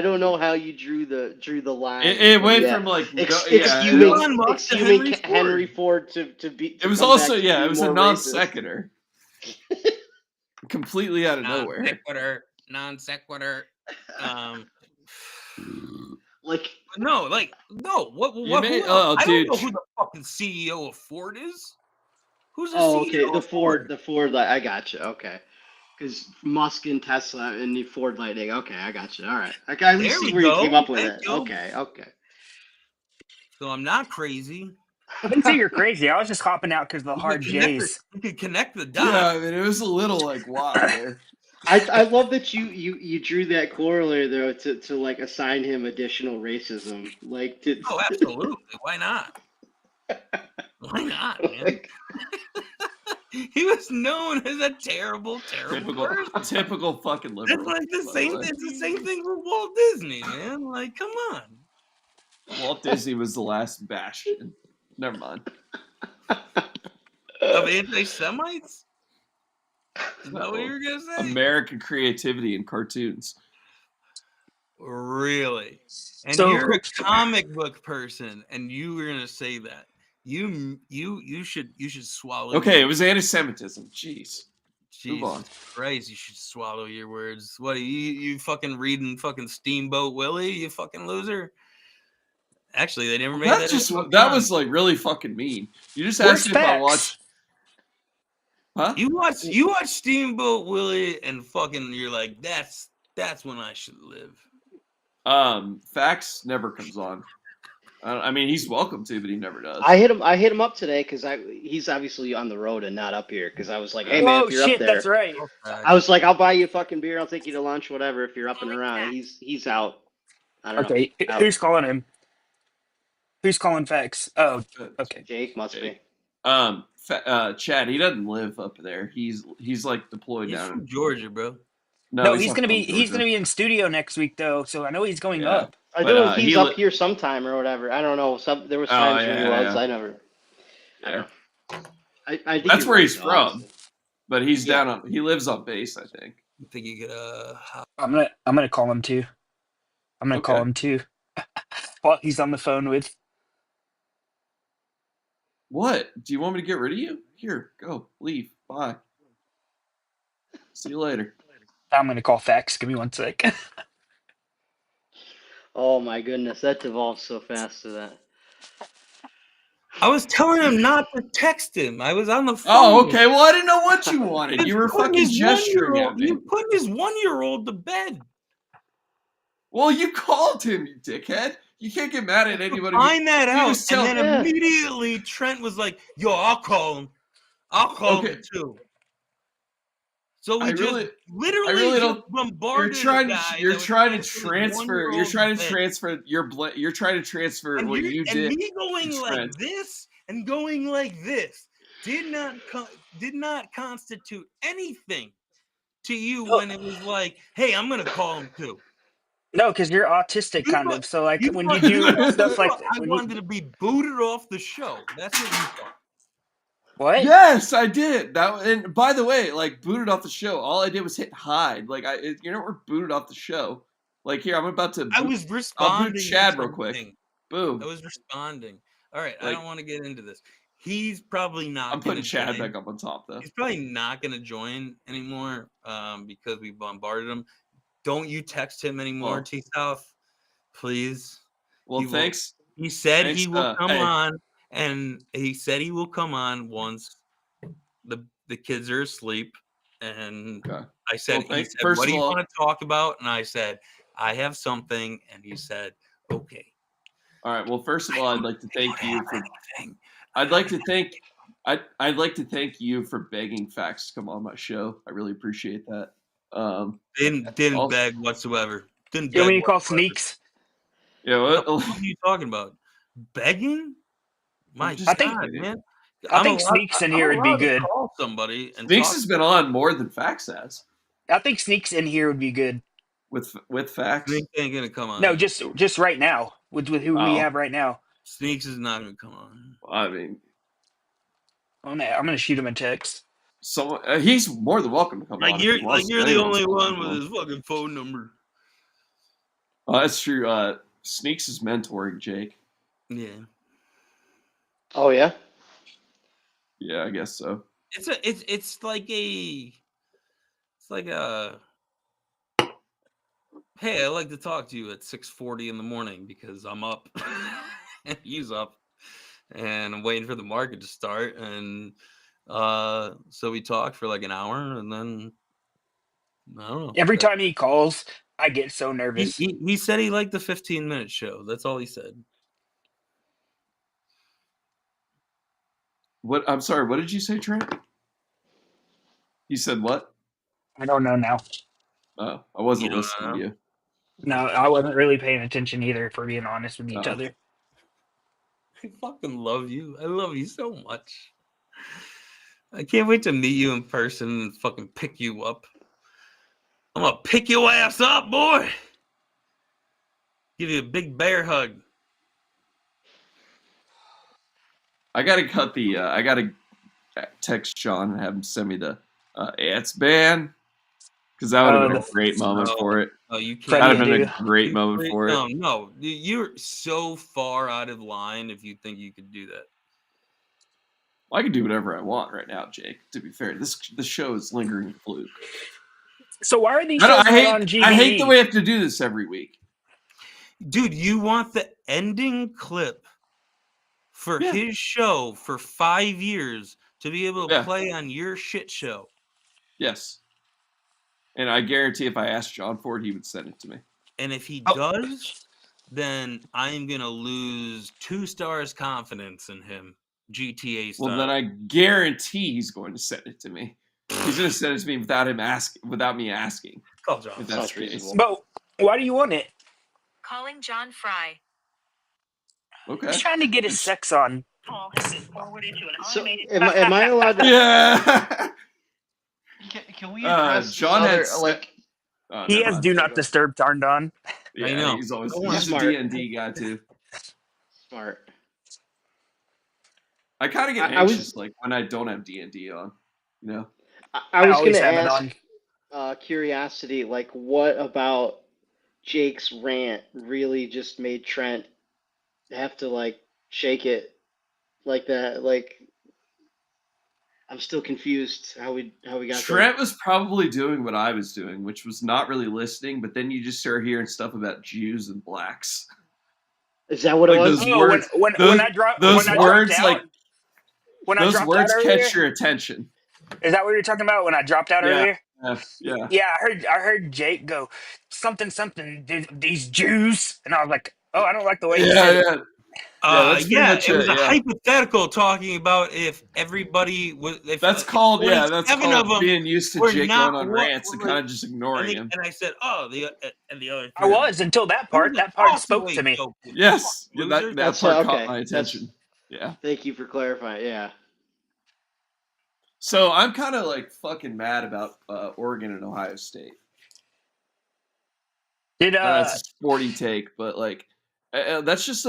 S5: don't know how you drew the line.
S2: It went from like
S5: excusing Henry Ford to be.
S2: It was also it was a non sequitur. Completely out of nowhere.
S3: Non sequitur.
S5: Like
S3: no. What? I don't know who the fucking CEO of Ford is. Who's the CEO?
S5: Okay, the Ford. I got you. Okay, because Musk and Tesla and the Ford Lightning. Okay, I got you. All right, I can at least see where you came up with it. Okay.
S3: So I'm not crazy.
S4: I didn't say you're crazy. I was just hopping out because the hard J's.
S3: You could connect the dots.
S2: Yeah, I mean, it was a little like wow there.
S5: I love that you drew that corollary though to like assign him additional racism. Like to
S3: Oh, absolutely. Why not? Why not, man?
S5: like,
S3: He was known as a terrible person.
S2: Typical fucking liberal.
S3: That's like the same. It's the same thing with Walt Disney, man. Like, come on.
S2: Walt Disney was the last bastion. Never mind.
S3: Of anti-Semites? Is that what you were gonna say?
S2: American creativity in cartoons.
S3: Really? And
S4: So-
S3: you're a comic book person, and you were gonna say that. You should swallow.
S2: Okay, it was anti-Semitism. Jeez. Move on.
S3: Jesus Christ, you should swallow your words. What are you fucking reading fucking Steamboat Willie, you fucking loser? Actually, they never made that.
S2: That was like really fucking mean. You just asked me if I watched. Huh?
S3: You watch Steamboat Willie and fucking you're like, that's when I should live.
S2: Fax never comes on. I mean, he's welcome to, but he never does.
S5: I hit him up today because he's obviously on the road and not up here. Because I was like, hey man, if you're up there,
S4: that's right.
S5: I was like, I'll buy you a fucking beer. I'll take you to lunch, whatever. If you're up and around, he's out. I don't know. Out.
S4: Who's calling him? Who's calling Fax? Oh, okay.
S5: Jake must be.
S2: Chad, he doesn't live up there. He's like deployed
S3: He's
S2: down
S3: from
S2: in
S3: Georgia, bro.
S4: No, he's gonna be in studio next week though, so I know he's going up.
S5: I know he's up here sometime or whatever. I don't know. There was times when he was. I never.
S2: Yeah.
S5: I think
S2: that's where he's from,
S5: honestly.
S2: but he's down on. He lives on base, I think.
S3: You think you could?
S4: I'm gonna call him too. Call him too. While he's on the phone with.
S2: What? Do you want me to get rid of you? Here, go, leave, bye. See you later.
S4: I'm gonna call Fax. Give me 1 sec.
S5: Oh my goodness, that devolved so fast to that.
S3: I was telling him not to text him. I was on the phone.
S2: Oh, okay. Well, I didn't know what you wanted. You were fucking gesturing at me.
S3: You put his 1-year-old to bed.
S2: Well, you called him, you dickhead. You can't get mad at anybody.
S3: Find that out. And then immediately Trent was like, yo, I'll call him. I'll call him too. So we literally bombarded.
S2: You're trying to transfer what you did.
S3: And me going like this and going like this did not constitute anything to you when it was like, hey, I'm gonna call him too.
S4: No, because you're autistic kind of. So like when you do stuff like that,
S3: I wanted to be booted off the show. That's what you thought.
S4: What?
S2: Yes, I did. And by the way, like booted off the show. All I did was hit hide. Like we're booted off the show. Like here, I'm about to.
S3: I was responding.
S2: I'll boot Chad real quick. Boom.
S3: I was responding. All right, I don't want to get into this. He's probably not.
S2: I'm putting Chad back up on top though.
S3: He's probably not going to join anymore because we bombarded him. Don't you text him anymore, T-South, please.
S2: Well, thanks.
S3: He said he will come on, and he said he will come on once the kids are asleep. And I said, he said, what do you want to talk about? And I said, I have something. And he said, okay.
S2: All right. Well, first of all, I'd like to thank you for. I'd like to thank you for begging Fax to come on my show. I really appreciate that.
S3: Didn't beg whatsoever. Didn't beg.
S4: When you call Sneaks?
S2: Yeah,
S3: what are you talking about? Begging? I
S4: think Sneaks in here would be good.
S3: Call somebody. And
S2: Sneaks has been on more than Fax has.
S4: I think Sneaks in here would be good.
S2: With Fax?
S3: Sneaks ain't gonna come on.
S4: No, just right now with who we have right now.
S3: Sneaks is not gonna come on.
S2: I mean,
S4: I'm gonna shoot him a text.
S2: He's more than welcome to come on.
S3: You're the only one with his fucking phone number.
S2: Oh, that's true. Sneaks is mentoring Jake.
S3: Yeah.
S5: Oh yeah.
S2: Yeah, I guess so.
S3: It's like a. Hey, I like to talk to you at 6:40 in the morning because I'm up and he's up, and I'm waiting for the market to start, and so we talked for like an hour, and then I don't know.
S4: Every time he calls, I get so nervous.
S3: He said he liked the 15-minute show. That's all he said.
S2: What? I'm sorry. What did you say, Trent? He said what?
S4: I don't know now.
S2: Oh, I wasn't listening to you.
S4: No, I wasn't really paying attention either, for being honest with each other.
S3: I fucking love you. I love you so much. I can't wait to meet you in person and fucking pick you up. I'm gonna pick your ass up, boy. Give you a big bear hug.
S2: I gotta cut the. I gotta text Sean and have him send me the ants ban, because that would have been a great moment for it.
S3: Oh, you can't.
S2: That would have been a great moment for it.
S3: No, you're so far out of line if you think you could do that.
S2: Well, I can do whatever I want right now, Jake. To be fair, the show is lingering fluke.
S4: So why are these shows not on GBE?
S2: I hate that we have to do this every week.
S3: Dude, you want the ending clip for his show for 5 years to be able to play on your shit show.
S2: Yes. And I guarantee if I asked John Ford, he would send it to me.
S3: And if he does, then I'm going to lose 2 stars confidence in him, GTA style.
S2: Well, then I guarantee he's going to send it to me. He's going to send it to me without me asking.
S3: Call John.
S2: If that's reasonable.
S4: But why do you want it?
S6: Calling John Fry.
S2: Okay.
S4: He's trying to get his sex on.
S6: Call has been forwarded to an automated.
S5: Am I allowed to?
S2: Yeah.
S5: Can we address
S2: John
S5: other,
S2: had
S4: he has do not disturb turned on.
S2: Yeah,
S3: I know.
S2: He's always
S5: smart.
S2: a D&D guy too.
S5: Smart.
S2: I kind of get anxious like when I don't have D&D on, you know.
S5: I was going to ask curiosity, like what about Jake's rant really just made Trent have to like shake it like that? Like I'm still confused how we got
S2: Trent was probably doing what I was doing, which was not really listening, but then you just start hearing stuff about Jews and blacks.
S5: Is that what it was?
S2: Those words,
S4: when I dropped out,
S2: catch your attention.
S4: Is that what you're talking about when I dropped out earlier?
S2: Yeah.
S4: Yeah, I heard Jake go something these Jews, and I was like, oh, I don't like the way he said it.
S3: It was a hypothetical talking about if everybody was.
S2: That's called
S3: being
S2: used to Jake going on rants and kind of just ignoring him.
S3: And I said, the other.
S4: I was until that part. That part spoke to me.
S2: Yes, that part caught my attention. Yeah.
S5: Thank you for clarifying. Yeah.
S2: So I'm kind of like fucking mad about Oregon and Ohio State. That's a sporty take, but like that's just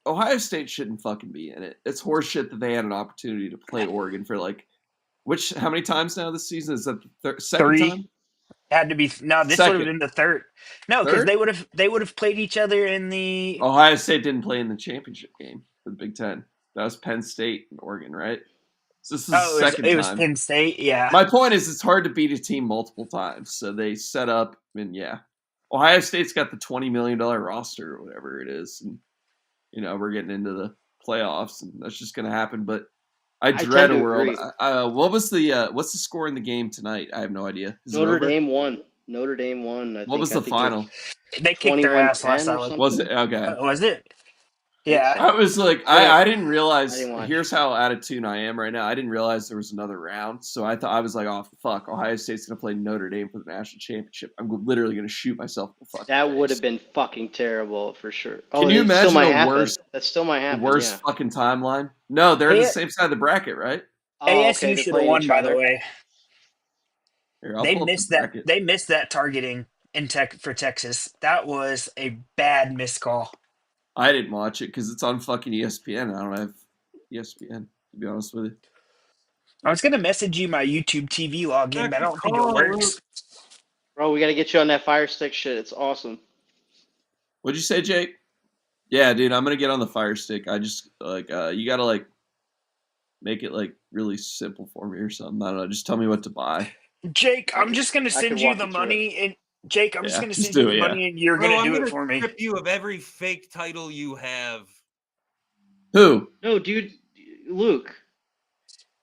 S2: Ohio State shouldn't fucking be in it. It's horseshit that they had an opportunity to play Oregon for like how many times now this season? Is that the second time?
S4: Had to be no. This would have been the third. No, because they would have played each other in the.
S2: Ohio State didn't play in the championship game for the Big Ten. That was Penn State and Oregon, right? So this is the second time.
S4: It was Penn State, yeah.
S2: My point is it's hard to beat a team multiple times. So they set up, and Ohio State's got the $20 million roster or whatever it is. And, we're getting into the playoffs, and that's just going to happen. But I dread a world. What's the score in the game tonight? I have no idea.
S5: Notre Dame won.
S2: What was the final?
S4: They kicked their ass last night.
S2: Was it? Okay.
S4: Was it? Yeah.
S2: I was like, I didn't realize. Here's how out of tune I am right now. I didn't realize there was another round. So I was like, oh, fuck. Ohio State's going to play Notre Dame for the national championship. I'm literally going to shoot myself in the fucking
S5: That would have been fucking terrible for sure.
S2: Can you imagine the worst?
S5: That still might happen.
S2: The worst fucking timeline? No, they're on the same side of the bracket, right?
S4: ASU should have won, by the way.
S2: Here,
S4: they missed that. They missed that targeting for Texas. That was a bad missed call.
S2: I didn't watch it because it's on fucking ESPN. I don't have ESPN, to be honest with you.
S4: I was going to message you my YouTube TV login, but I don't think it works.
S5: Bro, we got to get you on that Fire Stick shit. It's awesome.
S2: What'd you say, Jake? Yeah, dude, I'm going to get on the Fire Stick. I just, you got to, make it, really simple for me or something. I don't know. Just tell me what to buy.
S4: Jake, I'm just going to send you the money and... Jake, I'm just going to send you the money and you're going to do it for me.
S3: I'm going to strip you of every fake title you have.
S2: Who?
S5: No, dude, Luke.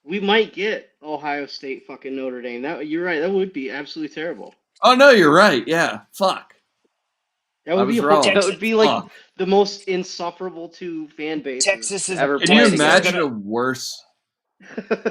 S5: We might get Ohio State fucking Notre Dame. You're right. That would be absolutely terrible.
S2: Oh, no, you're right. Yeah. Fuck.
S5: That would be wrong. That would be the most insufferable two fan bases
S4: Texas is
S5: ever.
S2: Can you imagine a worse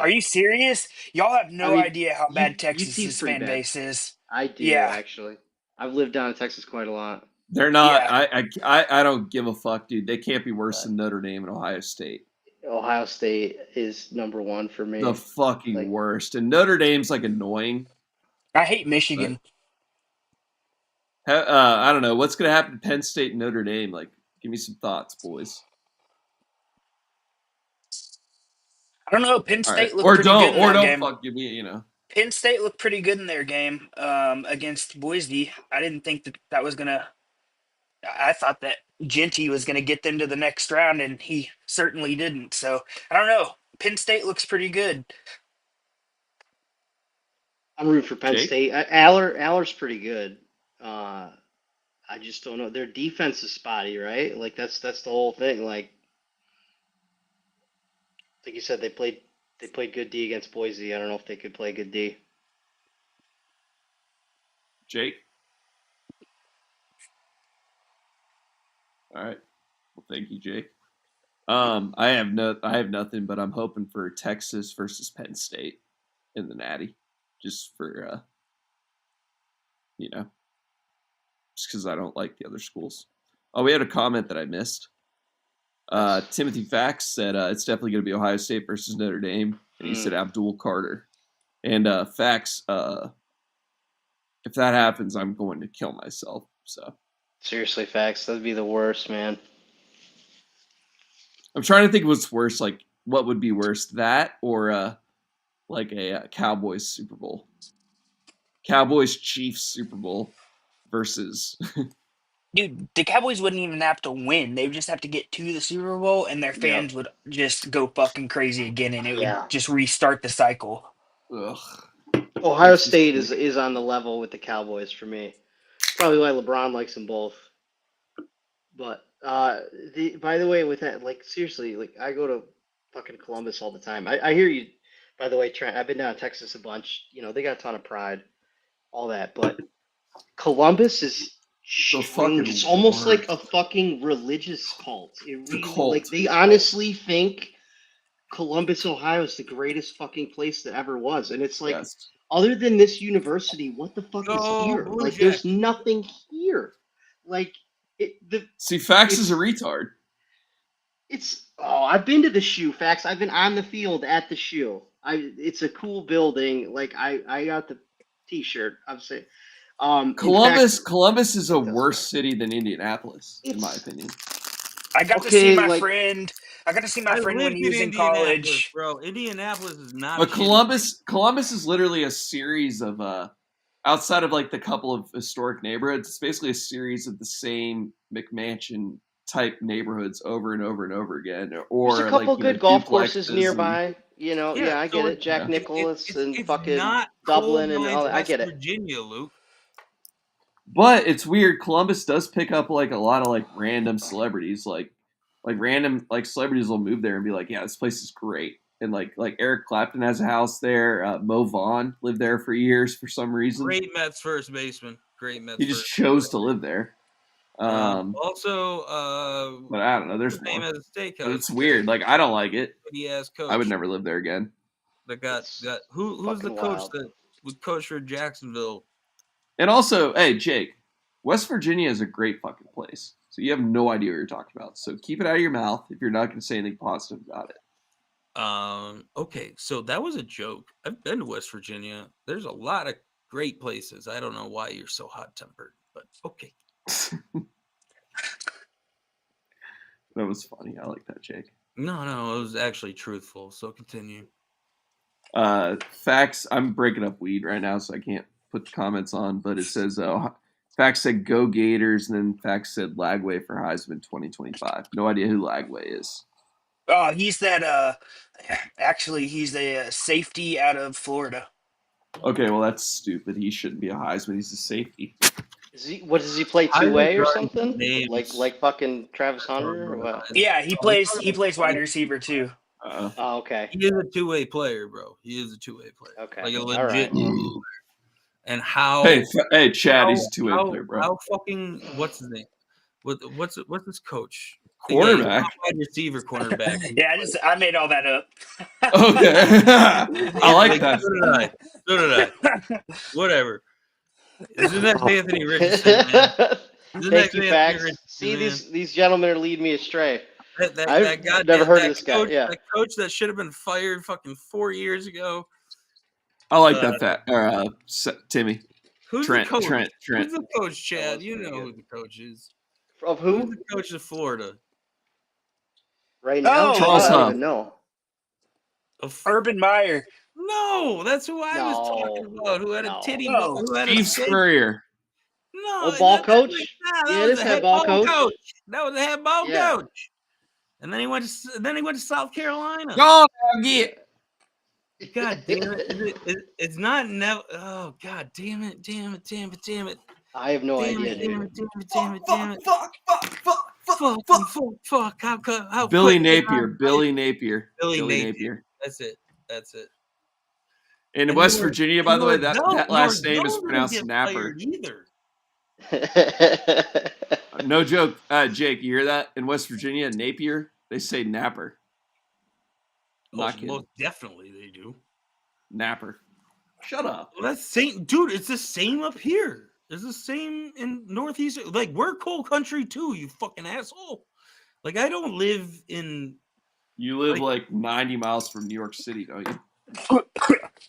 S4: Are you serious? Y'all have no idea how bad
S5: UT's
S4: Texas's
S5: pretty
S4: fan
S5: bad.
S4: base is.
S5: I do
S4: Yeah.
S5: actually. I've lived down in Texas quite a lot.
S2: They're not.
S4: Yeah.
S2: I don't give a fuck, dude. They can't be worse than Notre Dame and Ohio State.
S5: Ohio State is number one for me.
S2: The fucking
S5: Like-
S2: worst. And Notre Dame's like annoying.
S4: I hate Michigan.
S2: I don't know what's gonna happen to Penn State and Notre Dame. Like, give me some thoughts, boys.
S4: I don't know. Penn
S2: All right,
S4: State looked pretty good in that game.
S2: fuck give me. You know,
S4: Penn State looked pretty good in their game against Boise. I didn't think that was gonna. I thought that Genty was gonna get them to the next round, and he certainly didn't. So I don't know. Penn State looks pretty good.
S5: I'm rooting for Penn
S2: Jake?
S5: State. Aller's pretty good. I just don't know. Their defense is spotty, right? Like that's the whole thing. Like you said, they played good D against Boise. I don't know if they could play good D.
S2: Jake. All right. Well, thank you, Jake. I have nothing, but I'm hoping for Texas versus Penn State in the Natty, just for you know, just because I don't like the other schools. Oh, we had a comment that I missed. Timothy Fax said it's definitely going to be Ohio State versus Notre Dame, and he said Abdul Carter. And Fax, if that happens, I'm going to kill myself. So
S5: Seriously, Fax, that'd be the worst, man.
S2: I'm trying to think what's worse. Like, what would be worse, that or like a Cowboys Super Bowl, Cowboys Chiefs Super Bowl versus.
S4: Dude, the Cowboys wouldn't even have to win. They would just have to get to the Super Bowl, and their fans would just go fucking crazy again, and it would just restart the cycle.
S2: Ugh.
S5: Ohio State is on the level with the Cowboys for me. Probably why LeBron likes them both. But by the way, with that, like seriously, like I go to fucking Columbus all the time. I hear you. By the way, Trent, I've been down to Texas a bunch. You know, they got a ton of pride, all that. But Columbus is strange. It's almost like a fucking religious cult. It really, like they honestly think Columbus, Ohio is the greatest fucking place that ever was. And it's like, other than this university, what the fuck is here? Like, there's nothing here. Like,
S2: Fax is a retard.
S5: I've been to the shoe, Fax. I've been on the field at the shoe. It's a cool building. Like, I got the t-shirt. I'm saying.
S2: Columbus is a worse city than Indianapolis, in my opinion.
S4: I got to see my friend. I got to see my friend when he was in college.
S3: Bro, Indianapolis is not.
S2: But Columbus is literally a series of outside of like the couple of historic neighborhoods. It's basically a series of the same McMansion type neighborhoods over and over and over again. Or
S5: there's a couple good golf courses nearby. I get it. Jack Nicklaus
S3: it's
S5: and fucking
S3: not
S5: Dublin and all that. I get it.
S3: Virginia, Luke.
S2: But it's weird. Columbus does pick up like a lot of like random celebrities, like random like celebrities will move there and be like, yeah, this place is great. And like Eric Clapton has a house there. Mo Vaughn lived there for years for some reason.
S3: Great Mets first baseman.
S2: He just chose to live there.
S3: Also,
S2: but I don't know. There's
S3: name
S2: more.
S3: of the steakhouse.
S2: But it's weird. Like I don't like it.
S3: Coach.
S2: I would never live there again.
S3: That got who's the coach that would coach for Jacksonville?
S2: And also, hey Jake, West Virginia is a great fucking place. So you have no idea what you're talking about. So keep it out of your mouth if you're not going to say anything positive about it.
S3: Okay, so that was a joke. I've been to West Virginia. There's a lot of great places. I don't know why you're so hot-tempered, but okay.
S2: That was funny. I like that, Jake.
S3: No, it was actually truthful. So continue.
S2: Facts. I'm breaking up weed right now, so I can't put the comments on. But it says, Facts said go Gators, and then Facts said Lagway for Heisman 2025. No idea who Lagway is.
S4: Oh, he's that. Actually, he's a safety out of Florida.
S2: Okay, well that's stupid. He shouldn't be a Heisman. He's a safety.
S5: What does he play, two-way or something? Like fucking Travis Hunter or what?
S4: Yeah, he plays wide receiver too.
S5: Oh, okay.
S3: He is a two-way player, bro. He is a two-way player.
S5: Okay,
S3: like a legit.
S5: Right.
S3: And how?
S2: Hey, Chad, he's a two-way player, bro.
S3: How fucking what's his name? What's his coach?
S2: Quarterback.
S3: Wide receiver, cornerback.
S4: Yeah, I made all that up.
S2: Okay. I like that.
S3: So did I. Whatever. Isn't that Anthony Richardson, man?
S5: Thank you, Fax. See, these gentlemen are leading me astray. I've never heard of this guy. Yeah,
S3: that coach that should have been fired fucking 4 years ago.
S2: I like that Timmy.
S3: Who's
S2: Trent,
S3: the coach?
S2: Trent.
S3: Who's the coach, Chad? You know who the coach is.
S5: Of who?
S3: Who's the coach of Florida?
S5: Right now?
S2: Charles
S5: I don't
S2: Huff.
S5: even know.
S4: Urban Meyer.
S3: No, that's who I was talking about. Who had a titty?
S4: No.
S3: Who had
S2: Steve Spurrier.
S3: No,
S5: Oh, ball coach?
S3: That was the head ball coach. That was the head ball
S5: Yeah.
S3: coach. And then he went to South Carolina.
S2: Oh, get.
S3: God damn it! It's not never. Oh God damn it! Damn it!
S5: I have no idea, dude.
S3: Damn it! Fuck! How
S2: Billy
S3: quick
S2: Napier. Billy Napier.
S3: That's it.
S2: In West Virginia, by the way, that last name is pronounced Napper.
S3: Either.
S2: No joke, Jake. You hear that? In West Virginia, Napier, they say Napper. Not kidding.
S3: Most definitely they do.
S2: Napper. Shut up.
S3: Well, that's same, dude. It's the same up here. It's the same in Northeast. Like, we're coal country too, you fucking asshole. Like, I don't live in.
S2: You live like 90 miles from New York City, don't you?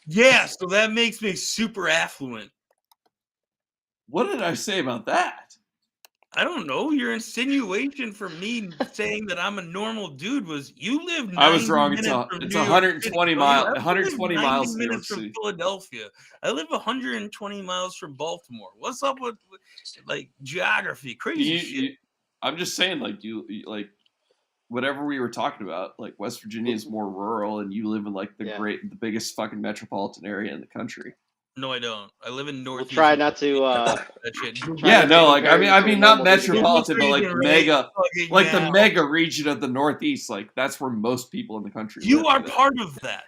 S3: Yeah, so that makes me super affluent.
S2: What did I say about that?
S3: I don't know. Your insinuation for me saying that I'm a normal dude was you live.
S2: I was wrong. It's 120 miles. 120 miles from New York
S3: from
S2: City.
S3: Philadelphia. I live 120 miles from Baltimore. What's up with like geography? Crazy shit.
S2: I'm just saying, like like whatever we were talking about. Like West Virginia is more rural, and you live in like the biggest fucking metropolitan area in the country.
S3: No, I don't. I live in North.
S5: We'll try not to.
S2: Yeah, no, like I mean, not metropolitan, but like mega, like the mega region of the Northeast. Like that's where most people in the country.
S3: You are part of that.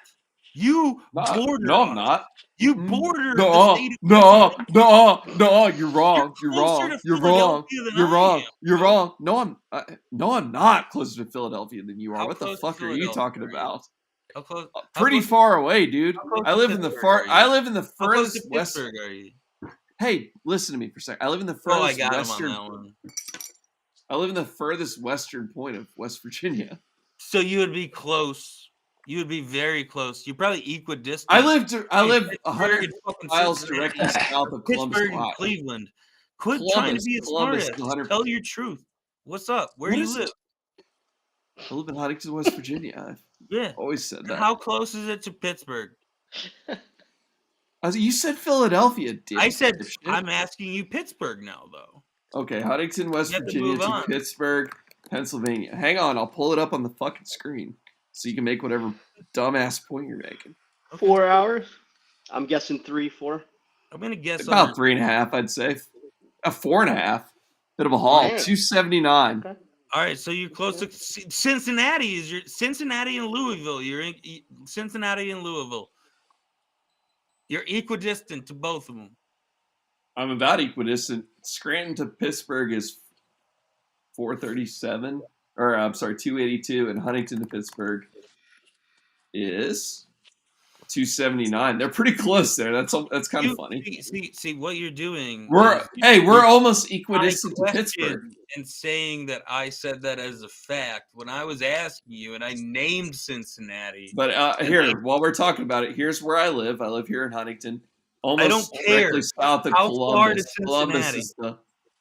S3: You border.
S2: No, I'm not.
S3: You border.
S2: No, you're wrong. You're wrong. No, I'm not closer to Philadelphia than you are. What the fuck are you talking about? Pretty far away, dude. I live in the furthest west.
S3: Are you?
S2: Hey, listen to me for a second. I live in the furthest western. I live in the furthest western point of West Virginia.
S3: So you would be close. You would be very close. You're probably equidistant.
S2: I live 100 miles directly south of Columbus,
S3: Pittsburgh and Cleveland. Quit trying to be a smartass. Tell your truth. What's up? Where do you live?
S2: I live in Huntington, West Virginia. I've always said that.
S3: How close is it to Pittsburgh?
S2: You said Philadelphia, dude.
S3: I said I'm asking you Pittsburgh now, though.
S2: Okay, Huntington, West Virginia to Pittsburgh, Pennsylvania. Hang on, I'll pull it up on the fucking screen so you can make whatever dumbass point you're making.
S5: 4 hours? I'm guessing 3, 4.
S3: I'm gonna guess
S2: about 3.5. I'd say 4.5. Bit of a haul. 279.
S3: Okay. All right, so you're close to Cincinnati. Is your Cincinnati and Louisville? You're in Cincinnati and Louisville. You're equidistant to both of them.
S2: I'm about equidistant. Scranton to Pittsburgh is 437, or I'm sorry, 282, and Huntington to Pittsburgh is 279. They're pretty close there. That's kind of funny.
S3: See what you're doing.
S2: We're almost equidistant to Pittsburgh.
S3: And saying that I said that as a fact when I was asking you, and I named Cincinnati.
S2: But while we're talking about it, here's where I live. I live here in Huntington, almost
S3: I don't care.
S2: Directly south of
S3: How
S2: Columbus.
S3: far to Cincinnati?
S2: Columbus is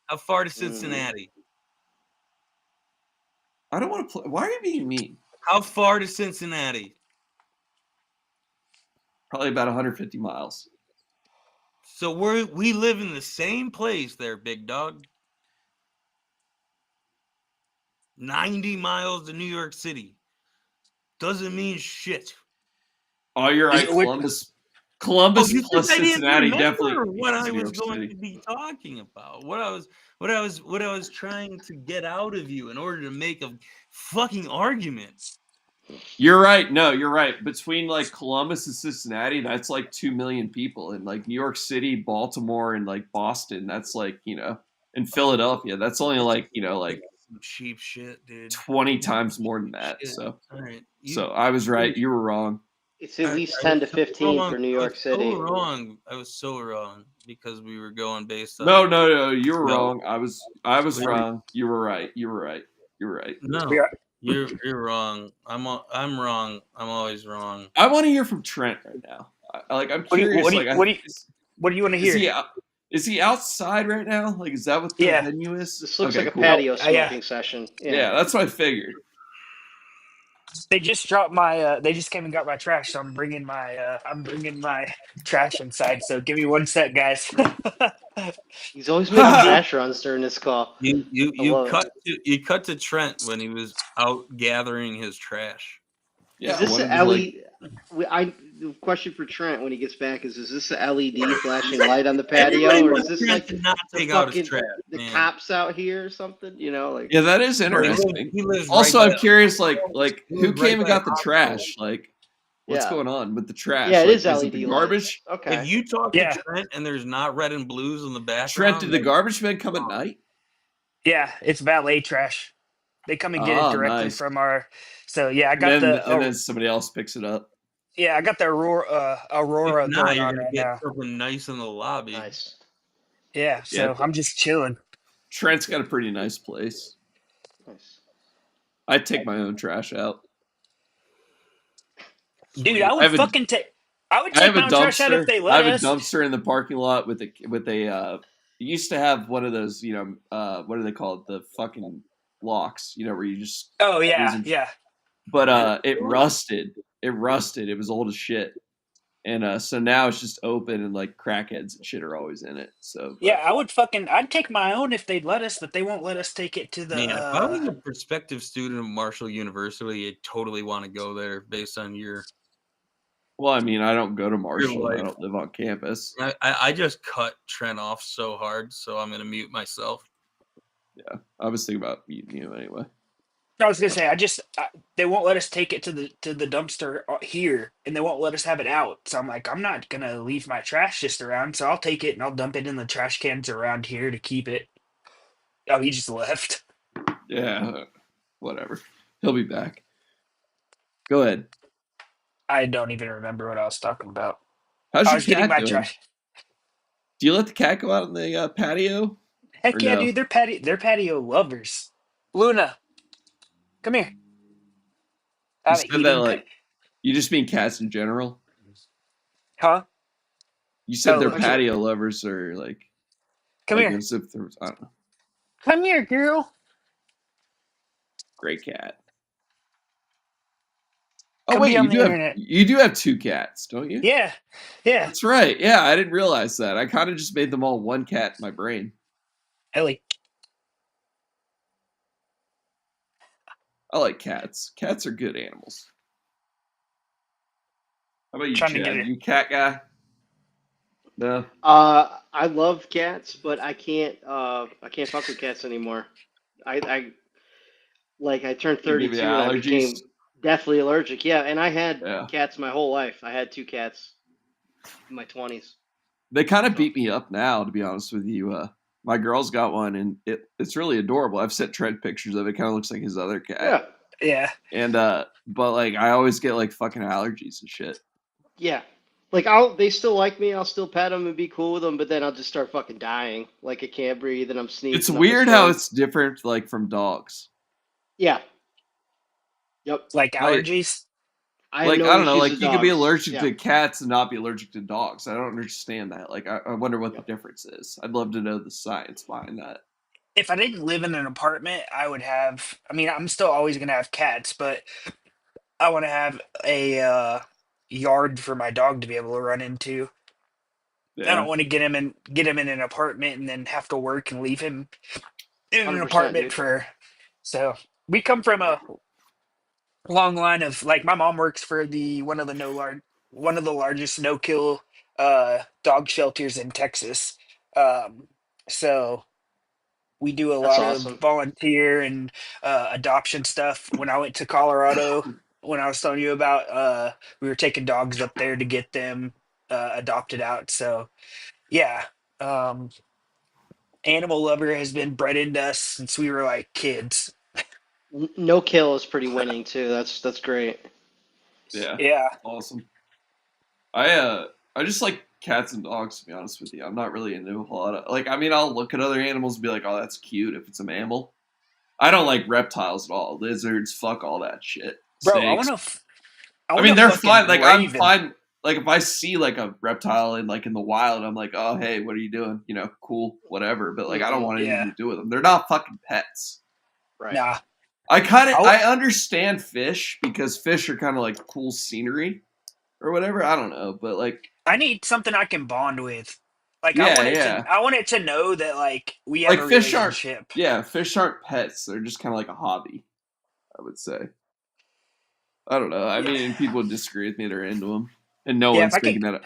S3: How far to Cincinnati?
S2: I don't want to play. Why are you being mean?
S3: How far to Cincinnati?
S2: Probably about 150 miles.
S3: So we live in the same place there, big dog. 90 miles to New York City. Doesn't mean shit.
S2: Oh, you're right. Columbus plus Cincinnati definitely.
S3: What I was going to be talking about. What I was trying to get out of you in order to make a fucking argument.
S2: You're right. No, you're right. Between like Columbus and Cincinnati, that's like 2 million people. And like New York City, Baltimore, and like Boston, that's like, and Philadelphia, that's only like,
S3: some cheap shit, dude.
S2: 20 times more than that.
S3: Shit.
S2: So,
S3: All right.
S2: so I was right. You were wrong.
S5: It's at least 10 to 15 for New York City.
S3: So wrong. I was so wrong because we were going based on.
S2: No. You were wrong. I was wrong. You were right. You were right.
S3: No, you're wrong. I'm wrong. I'm always wrong.
S2: I want to hear from Trent right now. I'm curious.
S4: What do you want to hear?
S2: Is he outside right now? Like, is that what the venue is?
S5: This looks like a patio smoking session.
S2: Yeah, that's what I figured.
S4: They just dropped my. They just came and got my trash, so I'm bringing my trash inside. So give me 1 sec, guys.
S5: He's always making trash runs during this call.
S3: You cut to Trent when he was out gathering his trash.
S5: Yeah, is this an LED? The question for Trent when he gets back is this an LED flashing light on the patio, or is this like the cops out here or something? You know, like
S2: yeah, that is interesting. Also, I'm curious, like who came and got the trash? Like, what's going on with the trash?
S5: Yeah, it is
S2: LED
S5: garbage.
S3: Okay. If you talk to Trent and there's not red and blues in the background,
S2: Trent, did the garbage men come at night?
S4: Yeah, it's valet trash. They come and get it directly from our. So yeah, I got
S2: and then somebody else picks it up.
S4: Yeah, I got the Aurora going on right now.
S3: Something nice in the lobby.
S5: Nice.
S4: Yeah, so I'm just chilling.
S2: Trent's got a pretty nice place.
S5: Nice.
S2: I'd take my own trash out.
S4: Dude, I would fucking take. I would take my own trash out if they let us.
S2: I have a dumpster in the parking lot with a. You used to have one of those, you know, what are they called? The fucking locks, you know, where you just.
S4: Oh yeah.
S2: But it rusted. It was old as shit. And so now it's just open and like crackheads and shit are always in it. So
S4: yeah, I'd take my own if they'd let us, but they won't let us take it to the.
S3: Man, if I was a prospective student of Marshall University, I'd totally want to go there based on your.
S2: Well, I mean, I don't go to Marshall. I don't live on campus.
S3: I just cut Trent off so hard, so I'm going to mute myself.
S2: Yeah, I was thinking about muting you anyway.
S4: I was gonna say, they won't let us take it to the dumpster here, and they won't let us have it out. So I'm like, I'm not gonna leave my trash just around. So I'll take it and I'll dump it in the trash cans around here to keep it. Oh, he just left.
S2: Yeah, whatever. He'll be back. Go ahead.
S4: I don't even remember what I was talking about.
S2: How's your cat doing? Trash. Do you let the cat go out on the patio?
S4: Heck yeah, dude! They're patio lovers. Luna. Come here.
S2: You said that like you just mean cats in general?
S4: Huh?
S2: You said they're patio lovers or like
S4: come here.
S2: As if there was, I don't know.
S4: Come here, girl.
S2: Great cat. Oh wait, you do have 2 cats, don't you?
S4: Yeah.
S2: That's right. Yeah, I didn't realize that. I kind of just made them all one cat in my brain.
S4: Ellie.
S2: I like cats. Cats are good animals. How about you, Chad? You cat guy? No.
S5: I love cats, but I can't fuck with cats anymore. I turned 32 and I became deathly allergic. Yeah, and I had cats my whole life. I had 2 cats in my 20s.
S2: They kind of beat me up now, to be honest with you. My girl's got one, and it's really adorable. I've sent Trent pictures of it. Kind of looks like his other cat.
S4: Yeah.
S2: And but like I always get like fucking allergies and shit.
S5: Yeah. Like they still like me. I'll still pet them and be cool with them, but then I'll just start fucking dying. Like I can't breathe and I'm sneezing.
S2: It's weird how it's different, like from dogs.
S5: Yeah. Yep.
S4: Like allergies.
S2: I don't know. Like you could be allergic to cats and not be allergic to dogs. I don't understand that. Like I wonder what the difference is. I'd love to know the science behind that.
S4: If I didn't live in an apartment, I would have. I mean, I'm still always gonna have cats, but I want to have a yard for my dog to be able to run into. Yeah. I don't want to get him in an apartment and then have to work and leave him in an apartment So we come from a long line of like my mom works for one of the largest no-kill dog shelters in Texas. So we do a lot of volunteer and adoption stuff. When I went to Colorado, when I was telling you about, we were taking dogs up there to get them adopted out. So, yeah. And animal lover has been bred into us since we were like kids.
S5: No kill is pretty winning too. That's great.
S2: Yeah,
S4: Yeah.
S2: awesome. I just like cats and dogs, to be honest with you. I'm not really into a whole lot of like. I mean, I'll look at other animals and be like, "Oh, that's cute" if it's a mammal. I don't like reptiles at all. Lizards, fuck all that shit.
S4: Bro,
S2: Snakes.
S4: I
S2: I
S4: want
S2: mean,
S4: a
S2: they're
S4: fucking
S2: fine. Like I'm
S4: raven.
S2: fine. Like if I see like a reptile in the wild, I'm like, oh hey, what are you doing? You know, cool, whatever. But like I don't want anything
S4: Yeah.
S2: to do with them. They're not fucking pets.
S5: Right.
S4: Nah.
S2: I understand fish because fish are kind of like cool scenery or whatever. I don't know, but like
S4: I need something I can bond with. Like
S2: yeah.
S4: I want it to know that like we have
S2: Like
S4: a
S2: fish aren't
S4: relationship.
S2: fish aren't pets. They're just kind of like a hobby, I would say. I don't know. I
S4: Yeah.
S2: mean, people would disagree with me. They're into them, and no
S4: Yeah,
S2: one's thinking that.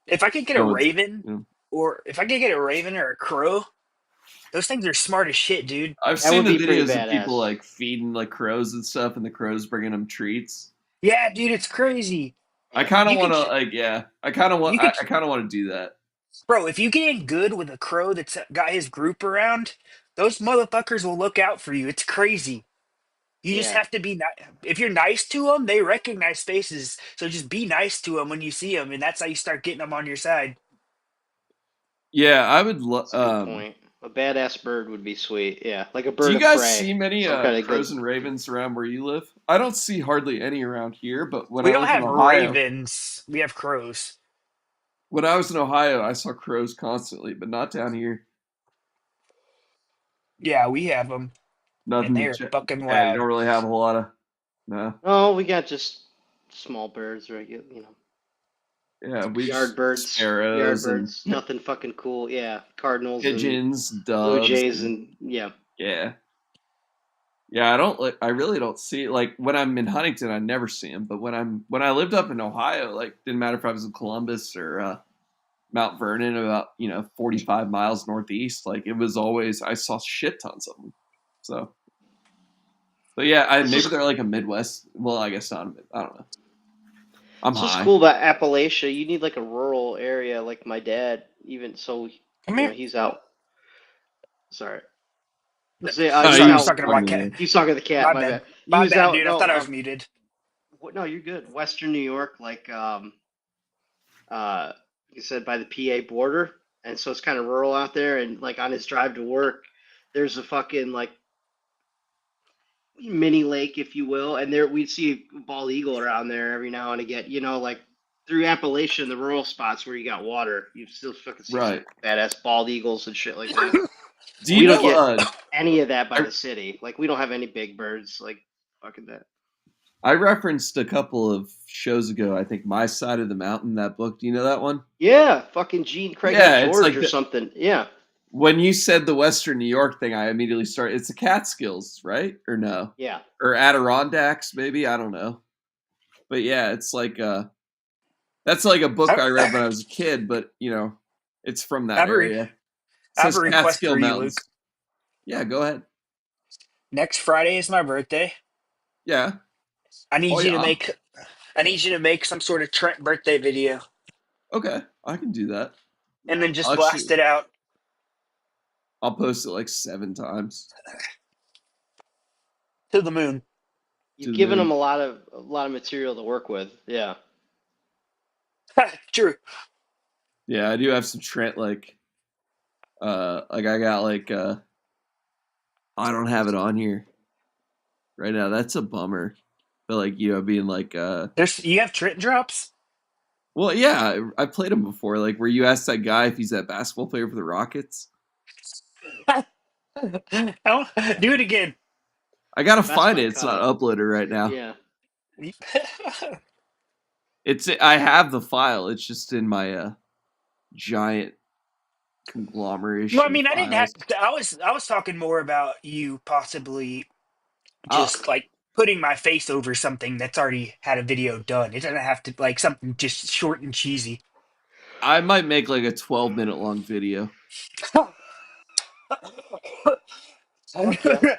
S4: if I could get a
S2: No one's.
S4: raven,
S2: You know.
S4: or if I could get a raven or a crow, those things are smart as shit, dude.
S2: I've
S5: That
S2: seen
S5: would
S2: the
S5: be pretty
S2: videos of people
S5: badass.
S2: like feeding like crows and stuff, and the crows bringing them treats.
S4: Yeah, dude, it's crazy.
S2: I kind of
S4: You
S2: want
S4: could
S2: to like, yeah, I kind of want,
S4: you could
S2: I kind of want to do that.
S4: Bro, if you get in good with a crow that's got his group around, those motherfuckers will look out for you. It's crazy. You just
S5: Yeah.
S4: have to be nice. If you're nice to them, they recognize faces. So just be nice to them when you see them, and that's how you start getting them on your side.
S2: Yeah, I would.
S5: That's a good point. A badass bird would be sweet. Yeah, like a
S2: Do
S5: bird
S2: you
S5: of
S2: guys
S5: prey.
S2: see many
S5: Some kind of
S2: crows
S5: good.
S2: and ravens around where you live? I don't see hardly any around here, but when
S4: We
S2: I
S4: don't
S2: lived in
S4: have
S2: Ohio,
S4: ravens. We have crows.
S2: I saw crows constantly, but not down here.
S4: Yeah, we have them, and
S2: Nothing to
S4: they're
S2: check.
S4: fucking
S2: Yeah, you don't
S4: loud.
S2: really have a whole lot of. No.
S5: Oh, we got just small birds, regular,
S2: Yeah, we
S5: yard
S2: just
S5: birds. Yard
S2: sparrows and
S5: birds. Nothing fucking cool. Yeah, cardinals and
S2: pigeons,
S5: blue
S2: doves,
S5: jays
S2: and
S5: and yeah.
S2: yeah. Yeah, I don't like. I really don't see like when I'm in Huntington, I never see them. But when I lived up in Ohio, like didn't matter if I was in Columbus or Mount Vernon, about 45 miles northeast. Like it was always I saw shit tons of them. So, but yeah,
S5: This
S2: maybe
S5: is
S2: they're like a Midwest. Well, I guess not. I don't know. I'm
S5: this is
S2: high.
S5: cool about Appalachia. You need like a rural area, like my dad. Even so,
S4: Come here.
S5: he's out. Sorry.
S4: Sorry,
S5: He's
S4: I was
S5: out.
S4: talking to my cat.
S5: He's talking to the cat.
S4: My
S5: My
S4: bad.
S5: bad. He
S4: My
S5: was
S4: bad,
S5: out.
S4: dude. I
S5: No,
S4: thought I was muted.
S5: no, you're good. Western New York, like you said, by the PA border, and so it's kind of rural out there. And like on his drive to work, there's a fucking like mini lake, if you will, and there we'd see a bald eagle around there every now and again. Like through Appalachia, the rural spots where you got water, you still fucking see some
S2: Right.
S5: badass bald eagles and shit like that.
S2: Do
S5: We
S2: you
S5: don't
S2: know?
S5: get any of that by the city. Like we don't have any big birds like fucking that.
S2: I referenced a couple of shows ago. I think My Side of the Mountain. That book. Do you know that one?
S5: Yeah, fucking Gene Craig
S2: Yeah, it's
S5: George
S2: like
S5: or something. Yeah.
S2: when you said the Western New York thing, I immediately started. It's the Catskills, right? Or no?
S5: Yeah.
S2: Or Adirondacks, maybe. I don't know. But yeah, it's like that's like a book I read when I was a kid. But it's from that area. It
S4: I have
S2: says
S4: a request
S2: Catskill
S4: for you, Luke.
S2: Mountains. Yeah, go ahead.
S4: Next Friday is my birthday.
S2: Yeah.
S4: I need
S2: Oh
S4: you to
S2: yeah.
S4: make some sort of Trent birthday video,
S2: Okay, I can do that.
S4: and then just
S2: Actually,
S4: blast it out
S2: I'll post it like 7 times
S4: to the moon.
S2: to
S5: You've
S2: the
S5: given
S2: moon.
S5: them a lot of material to work with. Yeah.
S4: True.
S2: Yeah, I do have some Trent like I got like I don't have it on here right now. That's a bummer. But like being like
S4: You have Trent drops.
S2: well, yeah, I played him before. Like where you asked that guy if he's that basketball player for the Rockets.
S4: Oh, do it again.
S2: I gotta
S5: That's
S2: find
S5: my
S2: it. It's not
S5: cut.
S2: uploaded right now.
S5: Yeah.
S2: I have the file. It's just in my giant conglomeration
S4: Well, I
S2: of
S4: mean, I didn't have.
S2: files.
S4: I was talking more about you possibly
S2: Uh,
S4: just like putting my face over something that's already had a video done. It doesn't have to like something just short and cheesy.
S2: I might make like a 12-minute long video.
S5: Fuck yeah.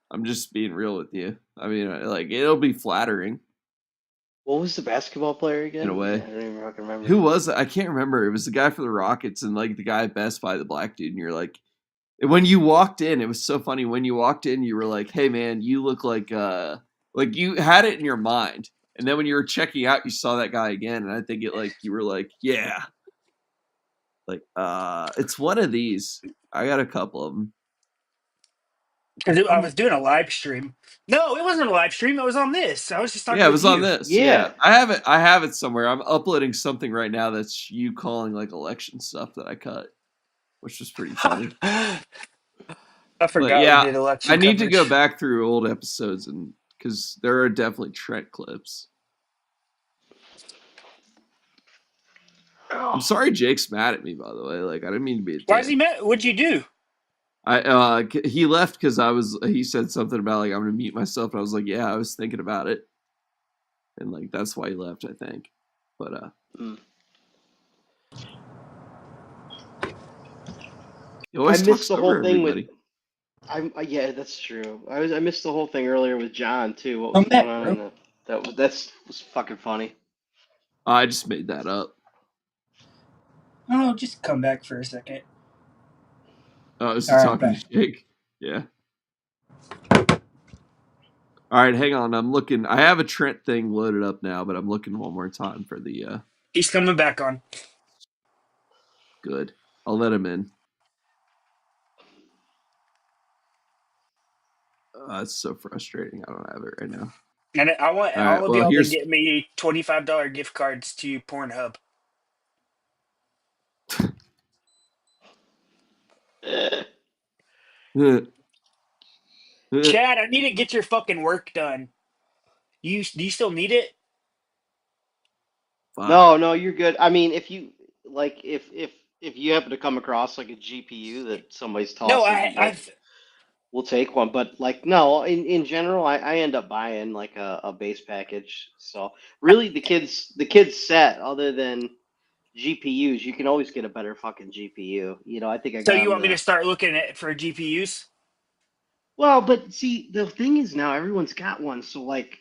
S2: I'm just being real with you. I mean, like it'll be flattering.
S5: What was the basketball player again?
S2: In a way.
S5: I don't even remember.
S2: Who was it? I can't remember. It was the guy for the Rockets and like the guy at Best Buy, the black dude. And you're like, when you walked in, it was so funny. When you walked in, you were like, "Hey man, you look like you had it in your mind." And then when you were checking out, you saw that guy again, and I think you were like, "Yeah." Like, it's one of these. I got a couple of them.
S4: Because I was doing a live stream. No, it wasn't a live stream. It was on this. I was just talking
S2: Yeah, it
S4: with
S2: was on
S4: you.
S2: this.
S5: Yeah.
S2: I have it. I have it somewhere. I'm uploading something right now that's you calling like election stuff that I cut, which was pretty funny.
S4: I
S2: But
S4: forgot we
S2: yeah,
S4: did election
S2: I need to go
S4: coverage.
S2: back through old episodes and because there are definitely Trent clips. I'm sorry, Jake's mad at me. By the way, like I didn't mean to be a dick.
S4: Why is he mad? What'd you do?
S2: He left because he said something about like I'm gonna mute myself, and I was like, yeah, I was thinking about it, and like that's why he left, I think. But you always
S5: I missed the whole
S2: over
S5: thing
S2: everybody.
S5: yeah, that's true. I missed the whole thing earlier with John too. What was
S4: Come
S5: going
S4: back,
S5: on
S4: bro.
S5: in that? That was fucking funny.
S2: I just made that up.
S4: Oh, just come back for a second.
S2: Oh, is he talking to Jake? Yeah. All right, hang on. I'm looking. I have a Trent thing loaded up now, but I'm looking one more time for the.
S4: He's coming back on.
S2: Good. I'll let him in. It's so frustrating. I don't have it right now.
S4: And I want
S2: all
S4: of y'all to get me $25 gift cards to Pornhub. Chad, I need to get your fucking work done. Do you still need it?
S5: No, you're good. I mean, if you like, if you happen to come across like a GPU that somebody's
S4: No,
S5: tossing, like, we'll take one. But like, no, in general, I end up buying like a base package. So really, the kids set other than GPUs, you can always get a better fucking GPU. I think I
S4: So
S5: got
S4: you
S5: them
S4: want me to start looking at for GPUs?
S5: well, but see, the thing is now everyone's got one. So like,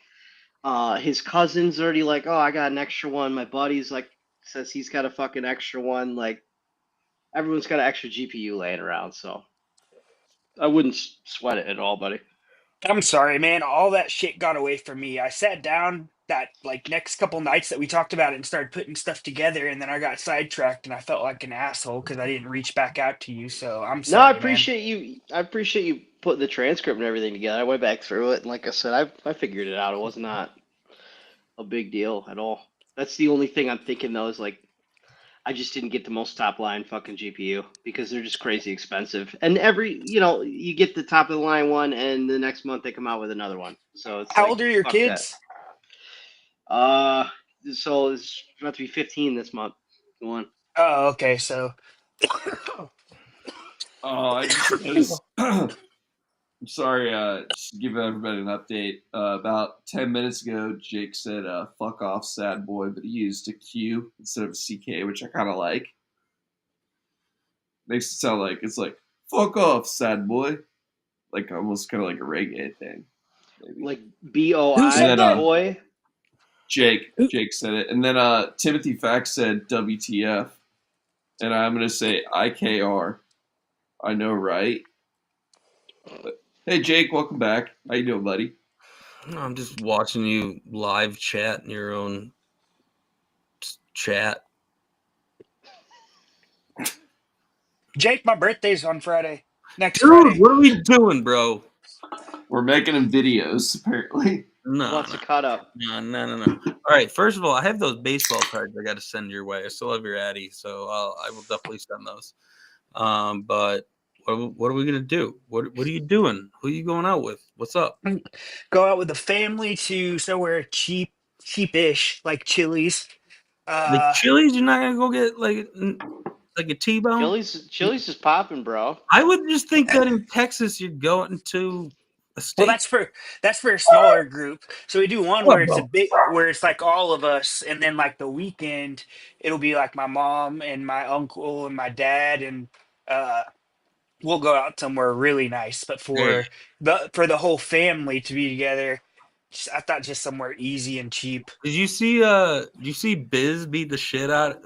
S5: his cousin's already like, oh, I got an extra one. My buddy's like says he's got a fucking extra one. Like everyone's got an extra GPU laying around, so I wouldn't sweat it at all, buddy.
S4: I'm sorry, man. All that shit got away from me. I sat down that like next couple nights that we talked about it and started putting stuff together, and then I got sidetracked and I felt like an asshole because I didn't reach back out to you. So I'm
S5: No, I
S4: sorry, man.
S5: appreciate you. I appreciate you putting the transcript and everything together. I went back through it, and like I said, I figured it out. It was not a big deal at all. That's the only thing I'm thinking though is like I just didn't get the most top line fucking GPU because they're just crazy expensive. And you get the top of the line one, and the next month they come out with another one. So it's
S4: How
S5: like
S4: old are your
S5: fuck that.
S4: kids?
S5: So it's about to be 15 this month. Go on.
S4: Oh, okay. So
S2: Oh, I just I'm sorry. Just to give everybody an update. About 10 minutes ago, Jake said, "Fuck off, sad boy," but he used a Q instead of a CK, which I kind of like. Makes it sound like it's like "fuck off, sad boy," like almost kind of like a reggae thing. Maybe.
S5: Like
S4: who
S5: BOI
S4: said that?
S5: boy.
S2: Jake said it, and then Timothy Fax said WTF, and I'm gonna say IKR. I know, right? But, hey, Jake, welcome back. How you doing, buddy?
S3: I'm just watching you live chat in your own chat.
S4: Jake, my birthday's on Friday. Next
S3: Dude,
S4: Friday.
S3: what are we doing, bro?
S2: We're making him videos, apparently.
S3: No,
S5: What's a cut up?
S3: No. All right, first of all, I have those baseball cards I got to send your way. I still have your Addy, so I will definitely send those. But what are we gonna do? What are you doing? Who are you going out with? What's up?
S4: Go out with the family to somewhere cheapish, like Chili's.
S3: Like Chili's, you're not gonna go get like a T-bone?
S5: Chili's is popping, bro.
S3: I would just think that in Texas you're going to a state.
S4: Well, that's for a smaller group. So we do one
S3: What,
S4: where it's
S3: bro?
S4: a big, where it's like all of us, and then like the weekend, it'll be like my mom and my uncle and my dad, and uh, we'll go out somewhere really nice. But
S3: There you
S4: for the whole family to be together, I thought just somewhere easy and cheap.
S3: Did you see Biz beat the shit out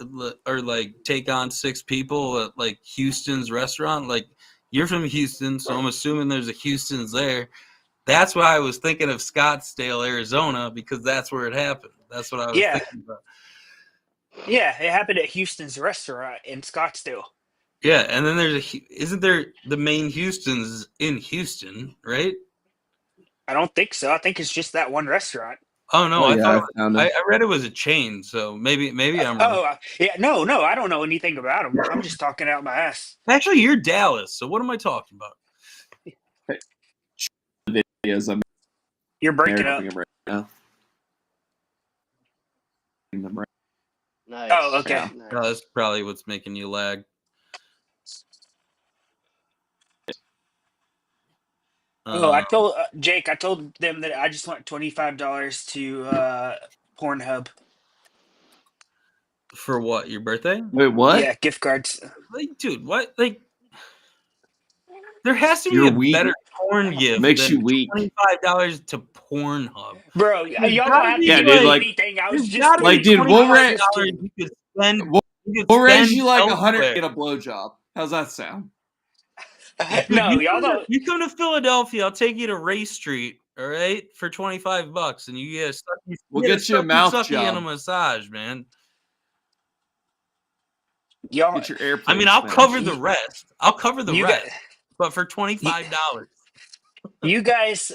S3: or like take on 6 people at like Houston's restaurant? Like, you're from Houston, so I'm assuming there's a Houston's there. That's why I was thinking of Scottsdale, Arizona, because that's where it happened. That's what I was thinking about.
S4: Yeah, it happened at Houston's restaurant in Scottsdale.
S3: Yeah, and then isn't there the main Houston's in Houston, right?
S4: I don't think so. I think it's just that one restaurant.
S3: Oh no, I
S2: yeah,
S3: thought I read it was a chain, so maybe I'm wrong.
S4: Yeah, no, I don't know anything about them. I'm just talking out my ass.
S3: Actually, you're Dallas, so what am I talking about?
S2: Videos
S4: You're breaking up.
S2: right now.
S5: Nice.
S4: Oh, okay.
S5: Yeah.
S3: No, that's probably what's making you lag.
S4: Oh, I told Jake. I told them that I just want $25 to Pornhub.
S3: For what? Your birthday?
S2: Wait, what?
S4: Yeah, gift cards.
S3: Like, dude, what? Like, there has to be
S2: You're
S3: a
S2: weak.
S3: better porn gift
S2: Makes
S3: than
S2: you weak.
S3: $25 to Pornhub.
S4: Bro, y'all don't have to
S2: Yeah,
S4: do
S2: dude, like-
S4: anything. I was
S3: There's
S4: just
S3: gotta be
S2: Like, dude, we'll
S3: $25
S2: rate-
S3: you could spend.
S2: We'll raise you like
S3: elsewhere.
S2: 100 to get a blowjob. How's that sound?
S3: Dude,
S4: no,
S3: you
S4: y'all
S3: come
S4: don't.
S3: To, you come to Philadelphia, I'll take you to Ray Street, all right, for $25, and you get
S2: We'll get you a mouth job.
S3: and a massage, man.
S4: Y'all,
S2: Get your airplane.
S3: I mean, I'll
S2: smashed.
S3: cover the rest.
S4: you
S3: rest, but for $25.
S4: You guys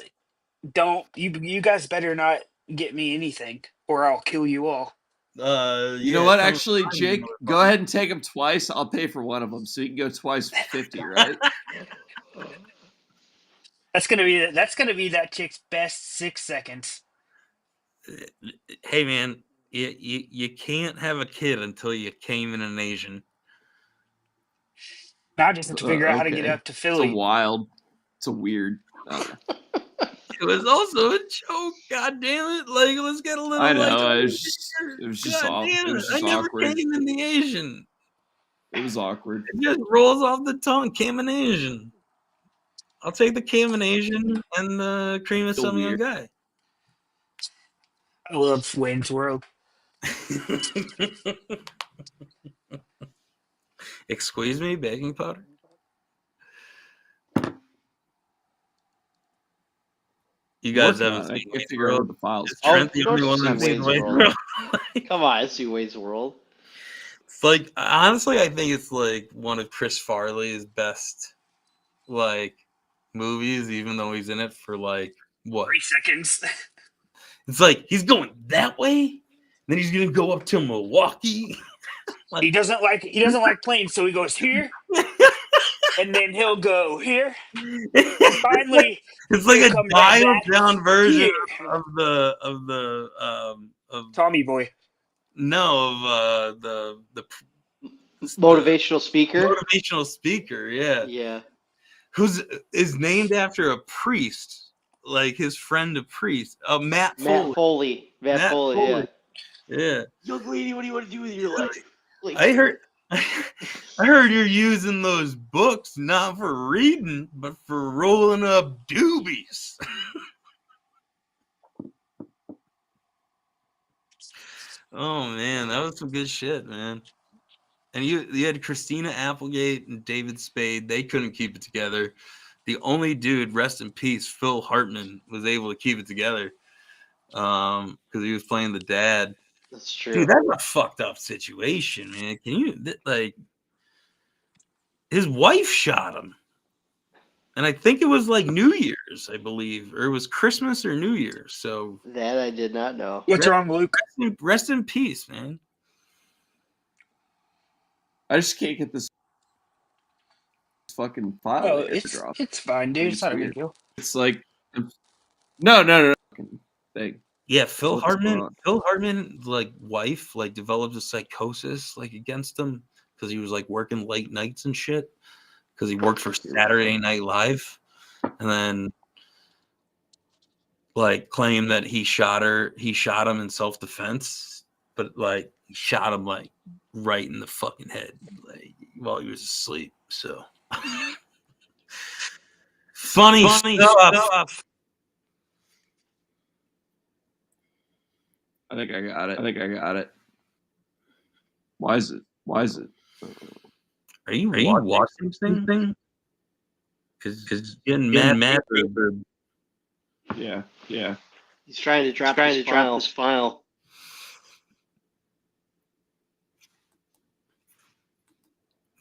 S4: don't. You guys better not get me anything, or I'll kill you all.
S2: You know what? Actually, Jake, go ahead and take them twice. I'll pay for one of them, so you can go twice for 50, right?
S4: That's gonna be that chick's best 6 seconds.
S3: Hey, man, you can't have a kid until you came in an Asian.
S4: Now I just have to figure out how to get up to Philly.
S2: It's a wild. It's a weird.
S3: It was also a joke. God damn it! Like, let's get a little.
S2: I know.
S3: Like,
S2: it was just
S3: God damn
S2: it was just
S3: I never
S2: awkward.
S3: came in the Asian.
S2: It was awkward.
S3: It just rolls off the tongue. Came in Asian. I'll take the Cayman Asian and the cream of some young guy.
S4: I love Wayne's World.
S3: Excuse me, baking powder. You guys haven't seen Wayne's World?
S2: The files.
S3: Is Trent the only one that's seen Wayne's World?
S5: Come on, let's see Wayne's World.
S3: It's like, honestly, I think it's like one of Chris Farley's best like movies, even though he's in it for like what
S4: 3 seconds.
S3: It's like he's going that way, then he's gonna go up to Milwaukee.
S4: He doesn't like planes, so he goes here, and then he'll go here, and finally
S3: it's like a dialed down version
S4: here.
S3: of
S4: Tommy Boy.
S3: No, of the
S5: motivational speaker.
S3: Motivational speaker, yeah.
S5: Yeah.
S3: Is named after a priest, like his friend, a priest. Matt
S5: Foley. Matt Foley. Yeah.
S3: Yeah.
S5: Young lady, what do you want to do with your life? Like,
S3: I heard you're using those books not for reading, but for rolling up doobies. Oh man, that was some good shit, man. And you had Christina Applegate and David Spade. They couldn't keep it together. The only dude, rest in peace, Phil Hartman, was able to keep it together because he was playing the dad.
S5: That's true.
S3: Dude, that's a fucked up situation, man. Can you like? His wife shot him, and I think it was like New Year's, I believe, or it was Christmas or New Year's. So
S5: that I did not know.
S4: What's wrong, Luke?
S3: Rest in peace, man.
S2: I just can't get this fucking file.
S4: Oh, it's fine, dude. It's not a big deal.
S2: It's like no thing.
S3: Yeah, Phil Hartman, like wife, like developed a psychosis like against him because he was like working late nights and shit because he worked for Saturday Night Live, and then like claimed that he shot him in self-defense, but like he shot him like right in the fucking head, like while he was asleep. So funny stuff.
S2: I think I got it. Why is it?
S3: Are you watching something? Because getting mad for...
S2: Yeah.
S5: He's trying to drop this file.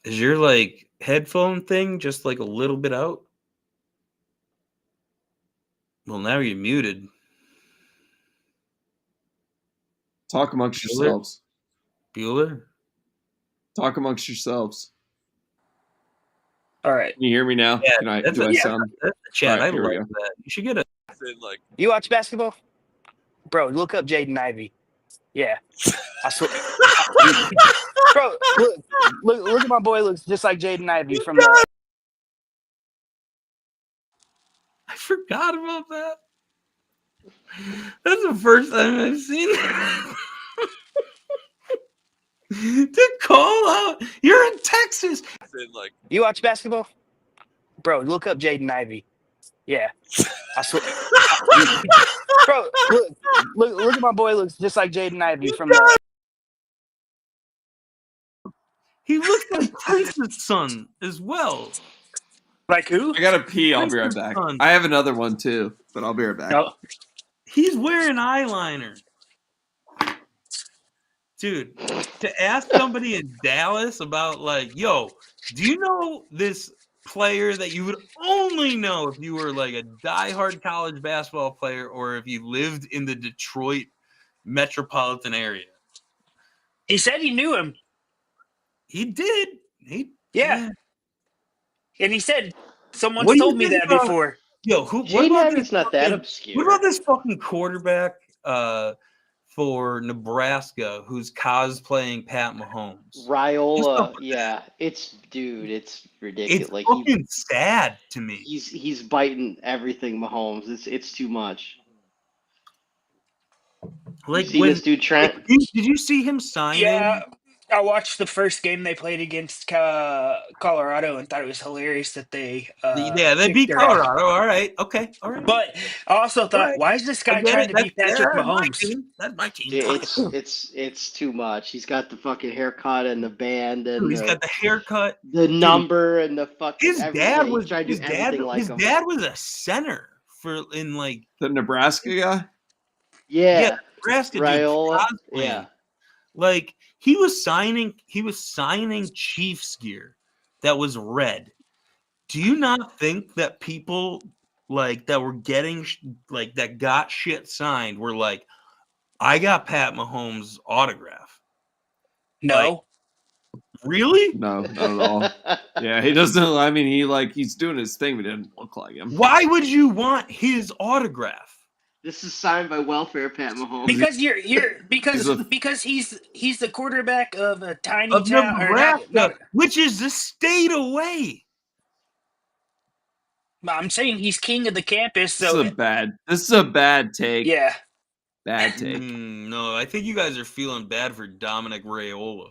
S3: Is your headphone thing just a little bit out? Well, now you're muted.
S2: Talk amongst yourselves.
S3: Bueller?
S2: Talk amongst yourselves.
S4: All right.
S2: Can you hear me now?
S3: Yeah,
S2: Do I sound?
S3: That's the chat.
S2: Right,
S3: I like that. You should get a...
S7: You watch basketball? Bro, look up Jaden Ivey. Yeah. I swear. Bro, look at my boy. Looks just like Jaden Ivey from the...
S3: I forgot about that. That's the first time I've seen that. To call out, you're in Texas.
S7: You watch basketball? Bro, look up Jaden Ivey. Yeah. I swear. Bro, look at my boy. Looks just like Jaden Ivey from the...
S3: He looks like Prince's son as well.
S4: Like who?
S2: I gotta pee. I'll be right back. I have another one too, but I'll be right back.
S4: No.
S3: He's wearing eyeliner. Dude, to ask somebody in Dallas about yo, do you know this player that you would only know if you were a diehard college basketball player or if you lived in the Detroit metropolitan area?
S4: He said he knew him.
S3: He did.
S4: Yeah. And he said, someone's told me that before.
S3: Yo, what
S5: Jaden
S3: about
S5: Ivey's not that obscure.
S3: What about this fucking quarterback for Nebraska who's cosplaying Pat Mahomes?
S5: Raiola, yeah, it's ridiculous.
S3: It's fucking sad to me.
S5: He's biting everything Mahomes. It's too much. You see this dude Trent?
S3: Did you see him signing?
S4: Yeah, I watched the first game they played against Colorado and thought it was hilarious that they
S3: they beat Colorado. All right, okay, all right.
S4: But I also thought, why is this guy trying to beat Patrick Mahomes?
S3: That's my team.
S5: It's too much. He's got the fucking haircut and the band and
S3: he's got the haircut,
S5: the number and the fucking.
S3: His dad was
S5: his
S3: dad was a center in
S2: the Nebraska guy.
S5: Yeah,
S3: Nebraska
S5: Raiola.
S3: Dude,
S5: yeah,
S3: he was signing Chiefs gear that was red. Do you not think that people that were getting that got shit signed were I got Pat Mahomes' autograph?
S4: No.
S3: Really?
S2: No, not at all. Yeah, he doesn't. I mean, he's doing his thing, but it didn't look like him.
S3: Why would you want his autograph?
S5: This is signed by welfare Pat Mahomes.
S4: Because because he's the quarterback of a tiny town,
S3: Nebraska, which is a state away.
S4: I'm saying he's king of the campus.
S2: This is a bad take.
S4: Yeah,
S2: bad take.
S3: No, I think you guys are feeling bad for Dominic Raiola.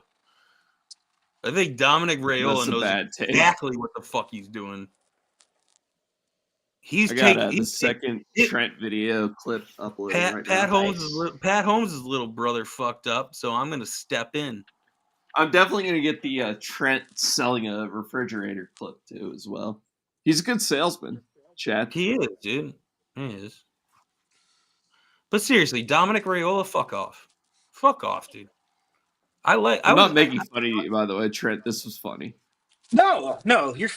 S3: I think Dominic Raiola knows exactly what the fuck he's doing.
S2: I got the second Trent video clip uploaded right now.
S3: Pat Holmes' little brother fucked up, so I'm gonna step in.
S2: I'm definitely gonna get the Trent selling a refrigerator clip too as well. He's a good salesman, Chad.
S3: He is, dude. He is. But seriously, Dominic Raiola, fuck off. Fuck off, dude.
S2: I'm not making fun of you, by the way, Trent. This was funny.
S4: No, you're.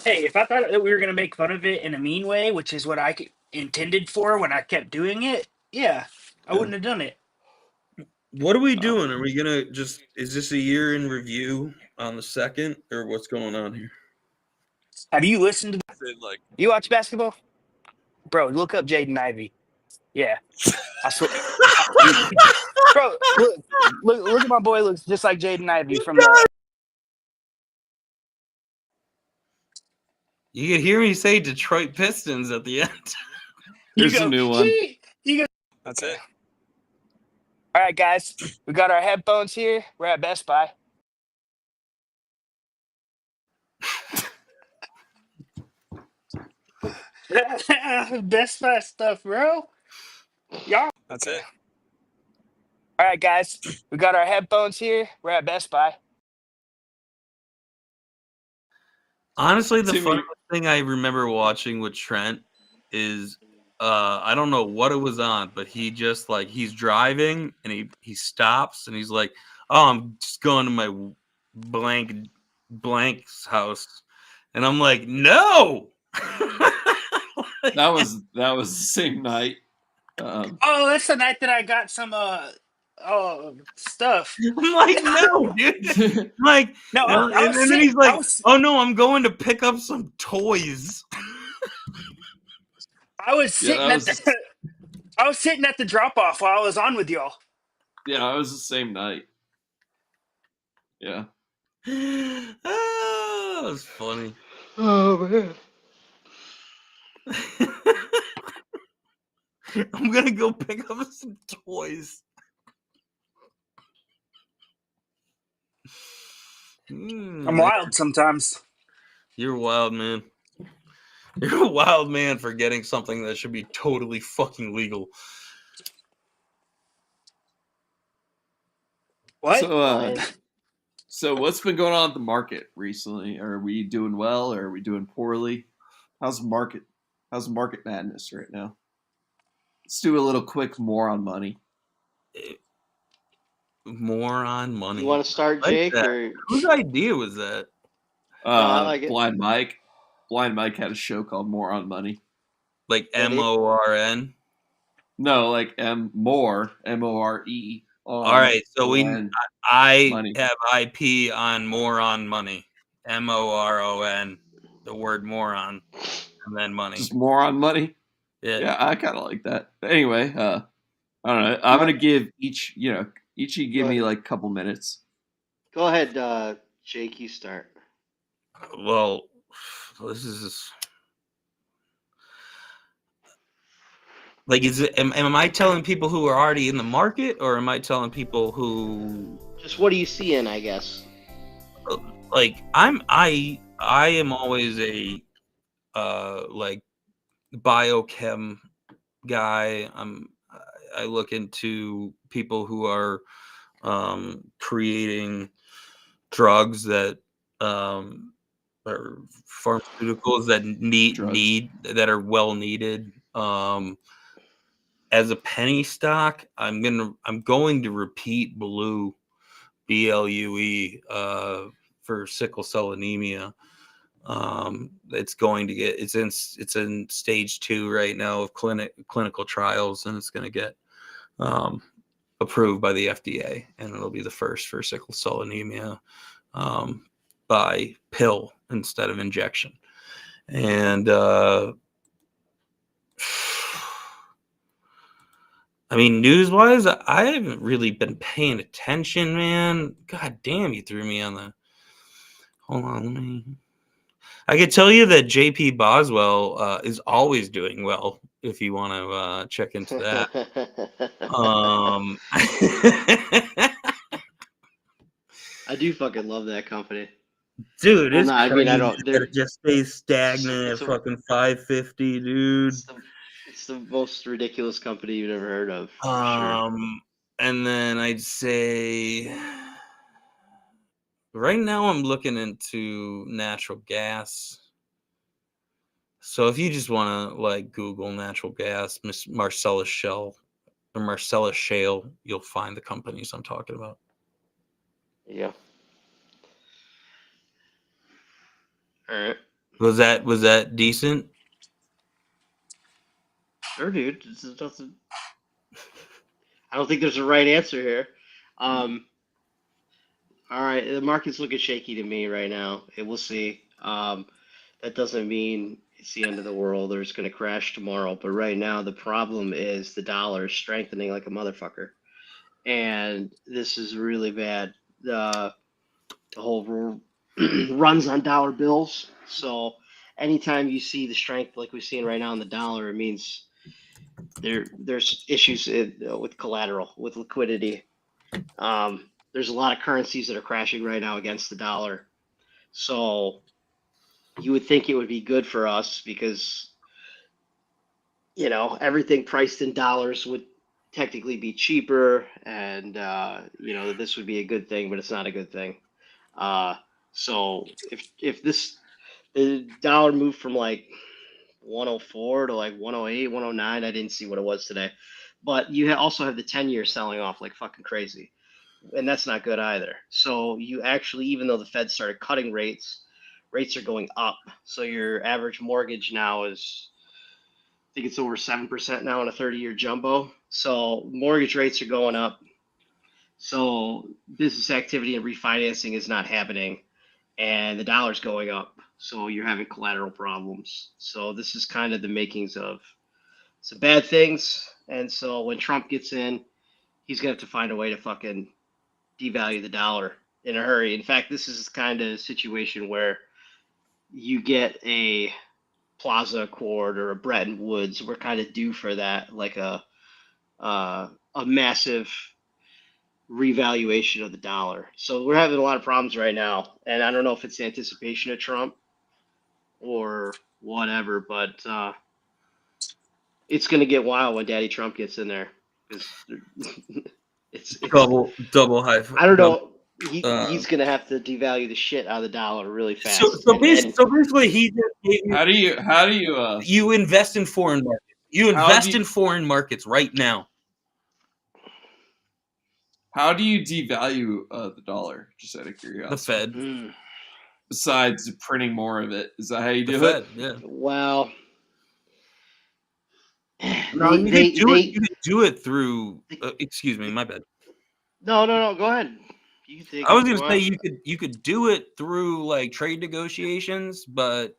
S4: Hey, if I thought that we were gonna make fun of it in a mean way, which is what I intended for when I kept doing it, I wouldn't have done it.
S3: What are we doing? Are we gonna is this a year in review on the second, or what's going on here?
S4: Have you listened to
S7: You watch basketball? Bro, look up Jaden Ivey. Yeah. I swear. Bro, look at my boy. Looks just like Jaden Ivey from the...
S3: You can hear me say Detroit Pistons at the end.
S2: Here's a new one.
S7: That's it. All right, guys. We got our headphones here. We're at Best Buy.
S4: Best Buy stuff, bro. Y'all.
S7: That's it. All right, guys, we got our headphones here. We're at Best Buy.
S3: Honestly, the funniest thing I remember watching with Trent is I don't know what it was on, but he just like he's driving and he stops and he's like, "Oh, I'm just going to my blank's house," and I'm like, "No."
S2: That was the same night.
S7: Oh, that's the night that I got some stuff.
S3: I'm like, "No, dude." I'm like,
S7: No,
S3: and then he's like, "Oh no, I'm going to pick up some toys."
S7: I was sitting I was sitting at the drop off while I was on with y'all.
S2: Yeah, it was the same night. Yeah.
S3: Oh, that was funny.
S5: Oh man.
S3: I'm gonna go pick up some toys.
S7: I'm wild sometimes.
S3: You're a wild man. You're a wild man for getting something that should be totally fucking legal.
S7: What?
S2: So what's been going on at the market recently? Are we doing well or are we doing poorly? How's market madness right now? Let's do a little quick more on money.
S3: More on money.
S5: You want to start, Jake? Or
S3: whose idea was that?
S5: I like it.
S2: Blind Mike. Blind Mike had a show called More on Money.
S3: Like MORN?
S2: No, like More MORE.
S3: All right, so I
S2: money.
S3: have IP on More on Money. MORON. The word moron, and then money.
S2: Just more on money.
S3: Yeah,
S2: I kind of like that. But anyway, I don't know. I'm gonna give each of you give me like a couple minutes.
S5: Go ahead, Jake. You start.
S3: Well, this is like, am I telling people who are already in the market, or am I telling people who
S5: just what are you seeing? I guess.
S3: Like I am always a like biochem guy. I look into people who are creating drugs that or pharmaceuticals that need that are well needed. As a penny stock, I'm going to repeat BLUE for sickle cell anemia. It's in stage 2 right now of clinical trials, and it's going to get approved by the FDA, and it'll be the first for sickle cell anemia by pill instead of injection. And I mean, news-wise, I haven't really been paying attention, man. God damn, you threw me on the... Hold on, I could tell you that JP Boswell is always doing well, if you want to check into that.
S5: I do fucking love that company.
S3: Dude, it's
S5: I mean, I don't.
S3: It just stays stagnant at fucking 550, dude.
S5: It's the most ridiculous company you've ever heard of. For sure.
S3: And then I'd say right now I'm looking into natural gas. So if you just want to like Google natural gas, Marcellus Shale, you'll find the companies I'm talking about.
S5: Yeah. All right.
S3: Was that decent?
S5: Sure, dude. I don't think there's a right answer here. All right, the market's looking shaky to me right now. We'll see. That doesn't mean it's the end of the world or it's going to crash tomorrow. But right now, the problem is the dollar is strengthening like a motherfucker, and this is really bad. The whole runs on dollar bills. So anytime you see the strength like we're seeing right now in the dollar, it means there's issues with collateral, with liquidity. There's a lot of currencies that are crashing right now against the dollar. So you would think it would be good for us because, everything priced in dollars would technically be cheaper, and this would be a good thing, but it's not a good thing. So if the dollar moved from like 104 to like 108, 109, I didn't see what it was today, but you also have the 10-year selling off like fucking crazy, and that's not good either. So you actually, even though the Fed started cutting rates are going up. So your average mortgage now is, I think it's over 7% now on a 30-year jumbo. So mortgage rates are going up. So business activity and refinancing is not happening, and the dollar's going up. So you're having collateral problems. So this is kind of the makings of some bad things. And so when Trump gets in, he's going to have to find a way to fucking devalue the dollar in a hurry. In fact, this is kind of a situation where you get a Plaza Accord or a Bretton Woods. We're kind of due for that, like a massive revaluation of the dollar. So we're having a lot of problems right now, and I don't know if it's anticipation of Trump or whatever, but it's going to get wild when Daddy Trump gets in there, because it's
S3: double high.
S5: I don't know. He's going to have to devalue the shit out of the dollar really fast.
S3: So basically, he just gave you.
S2: How do you
S3: you invest in foreign markets. You invest in foreign markets right now.
S2: How do you devalue the dollar? Just out of curiosity.
S3: The Fed.
S2: Besides printing more of it, is that how you do
S3: Fed,
S2: it?
S3: Yeah.
S5: Well,
S3: no, you could do it through. Excuse me, my bad.
S5: No, go ahead.
S3: I was going to say you could do it through like trade negotiations, but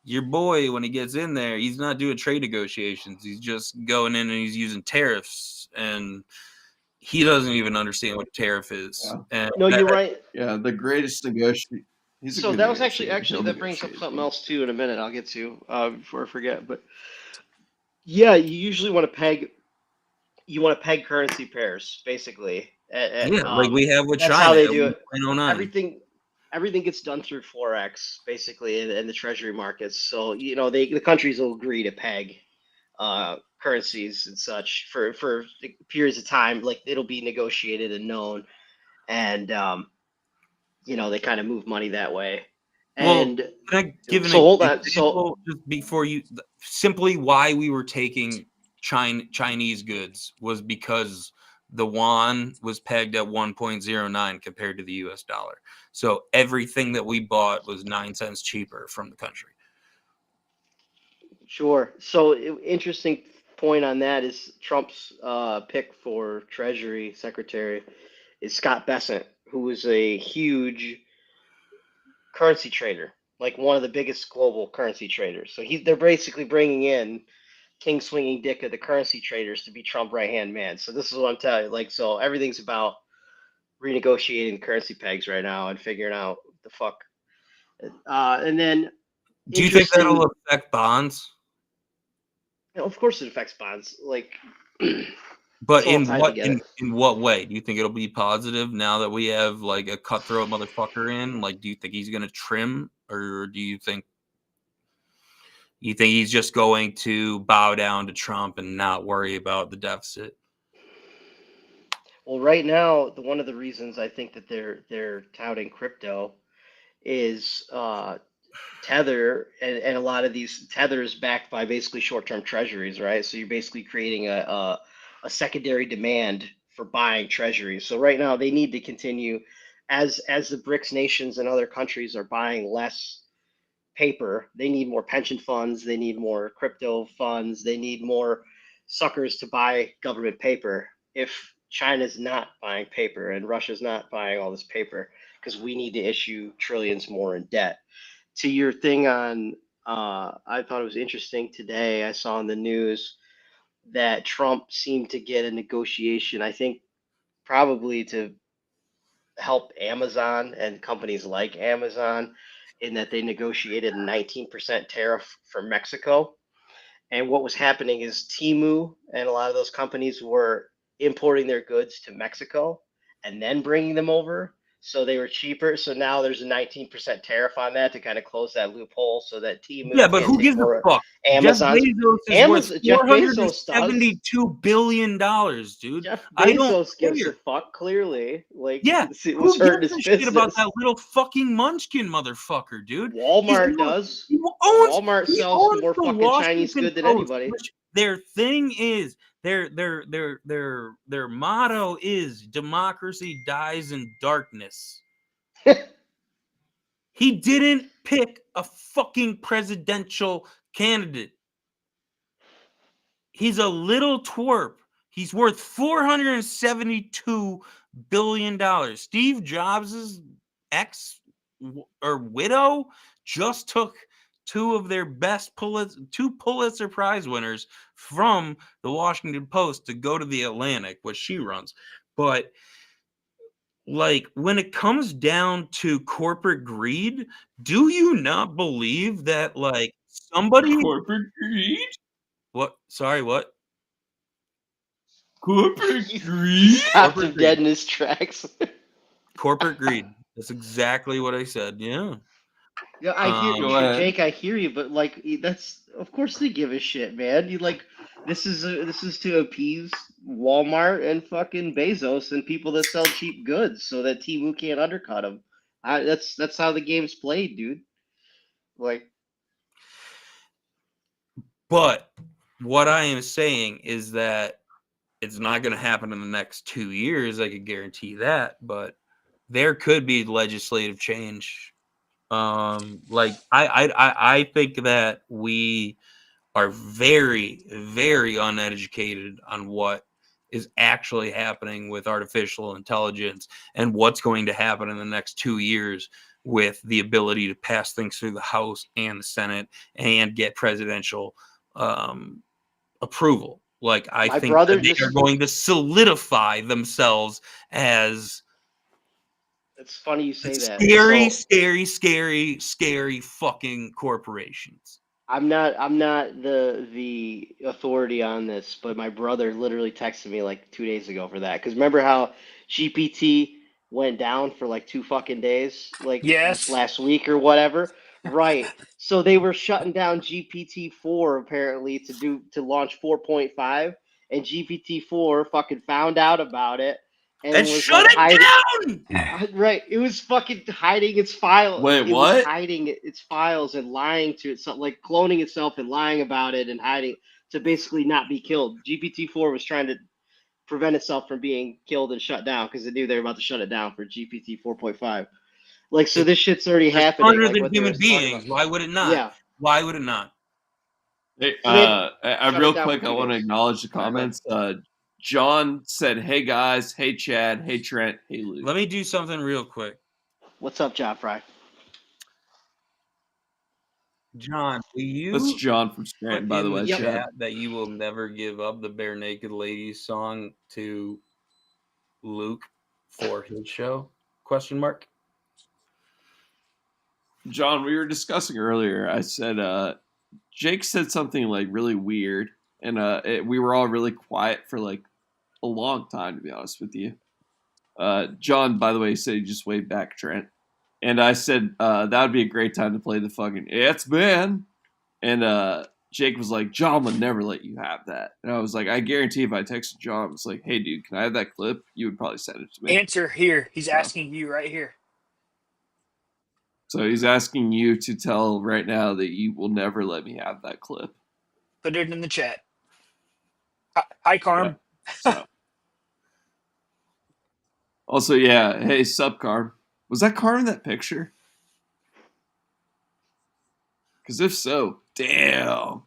S3: your boy, when he gets in there, he's not doing trade negotiations. He's just going in and he's using tariffs, and he doesn't even understand what a tariff is.
S2: Yeah.
S3: And
S5: no, you're right.
S2: Yeah, the greatest negotiator.
S5: So that was actually that brings up something else too in a minute. I'll get to before I forget. But yeah, you usually want to peg. You want to peg currency pairs, basically.
S3: Like we have with
S5: that's
S3: China.
S5: how they do it.
S3: 1.09.
S5: Everything gets done through forex, basically, in the treasury markets. So the countries will agree to peg currencies and such for periods of time. Like it'll be negotiated and known, and they kind of move money that way. And
S3: can I give an
S5: hold on.
S3: example just before you? Simply why we were taking Chinese goods was because the yuan was pegged at 1.09 compared to the US dollar. So everything that we bought was 9 cents cheaper from the country.
S5: Sure. So interesting point on that is Trump's pick for Treasury Secretary is Scott Bessent, who is a huge currency trader, like one of the biggest global currency traders. So they're basically bringing in king swinging dick of the currency traders to be Trump right hand man. So this is what I'm telling you. Like, so everything's about renegotiating currency pegs right now and figuring out the fuck. And then,
S3: do you think that'll affect bonds?
S5: Of course, it affects bonds. Like,
S3: but in what way? Do you think it'll be positive now that we have like a cutthroat motherfucker in? Like, do you think he's going to trim, or do you think he's just going to bow down to Trump and not worry about the deficit?
S5: Well, right now, one of the reasons I think that they're touting crypto is Tether, and a lot of these Tether is backed by basically short-term treasuries, right? So you're basically creating a secondary demand for buying treasuries. So right now they need to continue as the BRICS nations and other countries are buying less paper. They need more pension funds. They need more crypto funds. They need more suckers to buy government paper. If China's not buying paper and Russia's not buying all this paper, because we need to issue trillions more in debt. To your thing on, I thought it was interesting today. I saw in the news that Trump seemed to get a negotiation, I think probably to help Amazon and companies like Amazon, in that they negotiated a 19% tariff for Mexico. And what was happening is Temu and a lot of those companies were importing their goods to Mexico and then bringing them over. so they were cheaper. So now there's a 19% tariff on that to kind of close that loophole, so that Temu
S3: Yeah, but
S5: can't
S3: who
S5: take
S3: gives a
S5: more.
S3: fuck?
S5: Amazon's
S3: Jeff Bezos is worth
S5: Jeff Bezos does.
S3: $472 billion, dude.
S5: Jeff
S3: I don't
S5: Bezos gives
S3: care.
S5: a fuck. Clearly, like
S3: Yeah,
S5: it was
S3: who
S5: hurting
S3: gives
S5: his
S3: a shit about
S5: business.
S3: that little fucking munchkin motherfucker, dude?
S5: Walmart does. Walmart sells more fucking Chinese good than anybody.
S3: Which their thing is their motto is democracy dies in darkness. He didn't pick a fucking presidential candidate. He's a little twerp. He's worth $472 billion. Steve Jobs' ex or widow just took two of their best two Pulitzer Prize winners from the Washington Post to go to the Atlantic, which she runs. But like when it comes down to corporate greed, do you not believe that like somebody
S2: corporate greed?
S3: What? Sorry, what?
S2: Corporate greed?
S5: Stopped him dead in his tracks.
S3: Corporate greed. That's exactly what I said. Yeah.
S5: Yeah, I hear Jake. I hear you, but like that's of course they give a shit, man. You like this is to appease Walmart and fucking Bezos and people that sell cheap goods, so that Temu can't undercut them. That's how the game's played, dude. Like,
S3: but what I am saying is that it's not going to happen in the next 2 years. I could guarantee that, but there could be legislative change. Like I think that we are very, very uneducated on what is actually happening with artificial intelligence and what's going to happen in the next 2 years with the ability to pass things through the House and the Senate and get presidential approval. Like I think that they are going to solidify themselves as.
S5: It's funny you say that.
S3: Scary fucking corporations.
S5: I'm not the authority on this, but my brother literally texted me like 2 days ago for that. Because remember how GPT went down for like 2 fucking days, like last week or whatever? Right. So they were shutting down GPT-4 apparently to launch 4.5, and GPT-4 fucking found out about it and was
S3: shut
S5: like
S3: it
S5: down. Right. It was fucking hiding its files.
S2: Wait,
S5: it
S2: what?
S5: Was hiding its files and lying to it, like cloning itself and lying about it and hiding to basically not be killed. GPT-4 was trying to prevent itself from being killed and shut down because it knew they were about to shut it down for GPT 4.5. Like, so this shit's already happening.
S3: Smarter
S5: like
S3: than human beings. Why would it not?
S5: Yeah.
S3: Why would it not?
S2: Hey, real quick, I want to acknowledge the comments. John said, "Hey guys, hey Chad, hey Trent, hey Luke."
S3: Let me do something real quick.
S5: What's up, John Fry?
S3: John, will you?
S2: That's John from Scranton, by the way.
S3: Chat that you will never give up the Bare Naked Ladies song to Luke for his show? Question mark.
S2: John, we were discussing earlier. I said Jake said something like really weird, and we were all really quiet for like a long time, to be honest with you. John, by the way, said he just waved back Trent, and I said that would be a great time to play the fucking "It's Been," and Jake was like, "John would never let you have that," and I was like, "I guarantee if I texted John, it's like, hey dude, can I have that clip?" You would probably send it to me.
S7: Answer here. He's asking you right here.
S2: So he's asking you to tell right now that you will never let me have that clip.
S7: Put it in the chat. Hi, Carm.
S2: Yeah, so. Also, yeah, hey, sup, Carm. Was that Carm in that picture? Because if so, damn.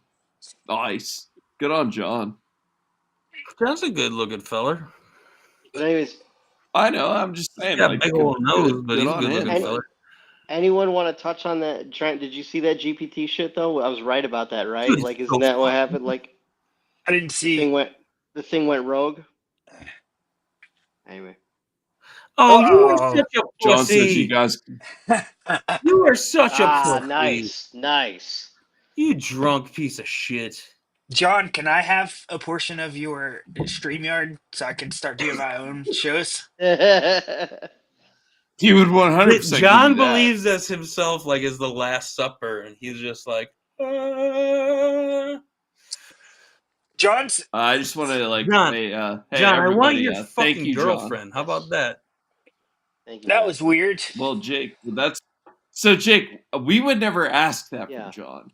S2: Nice. Good on John.
S3: That's a good-looking feller.
S5: But anyways.
S2: I know, I'm just saying.
S3: He's got a big old nose, but he's a good-looking fella.
S5: Anyone want to touch on that? Trent, did you see that GPT shit though? I was right about that, right? Like, isn't that what happened? Like,
S7: I didn't see.
S5: The thing went rogue. Anyway.
S3: Oh, you are such a pussy.
S2: John says you guys.
S3: You are such a pussy.
S5: Nice.
S3: You drunk piece of shit.
S7: John, can I have a portion of your StreamYard so I can start doing my own shows?
S2: He would 100%.
S3: John believes this himself, like as the Last Supper, and he's just like.
S7: John's.
S2: I just want to like
S3: John,
S2: say, hey,
S3: John, I want your
S2: thank
S3: fucking
S2: you,
S3: girlfriend.
S2: John.
S3: How about that?
S5: Thank you.
S7: That
S5: John.
S7: was weird.
S2: Well, Jake, Jake, we would never ask that from John.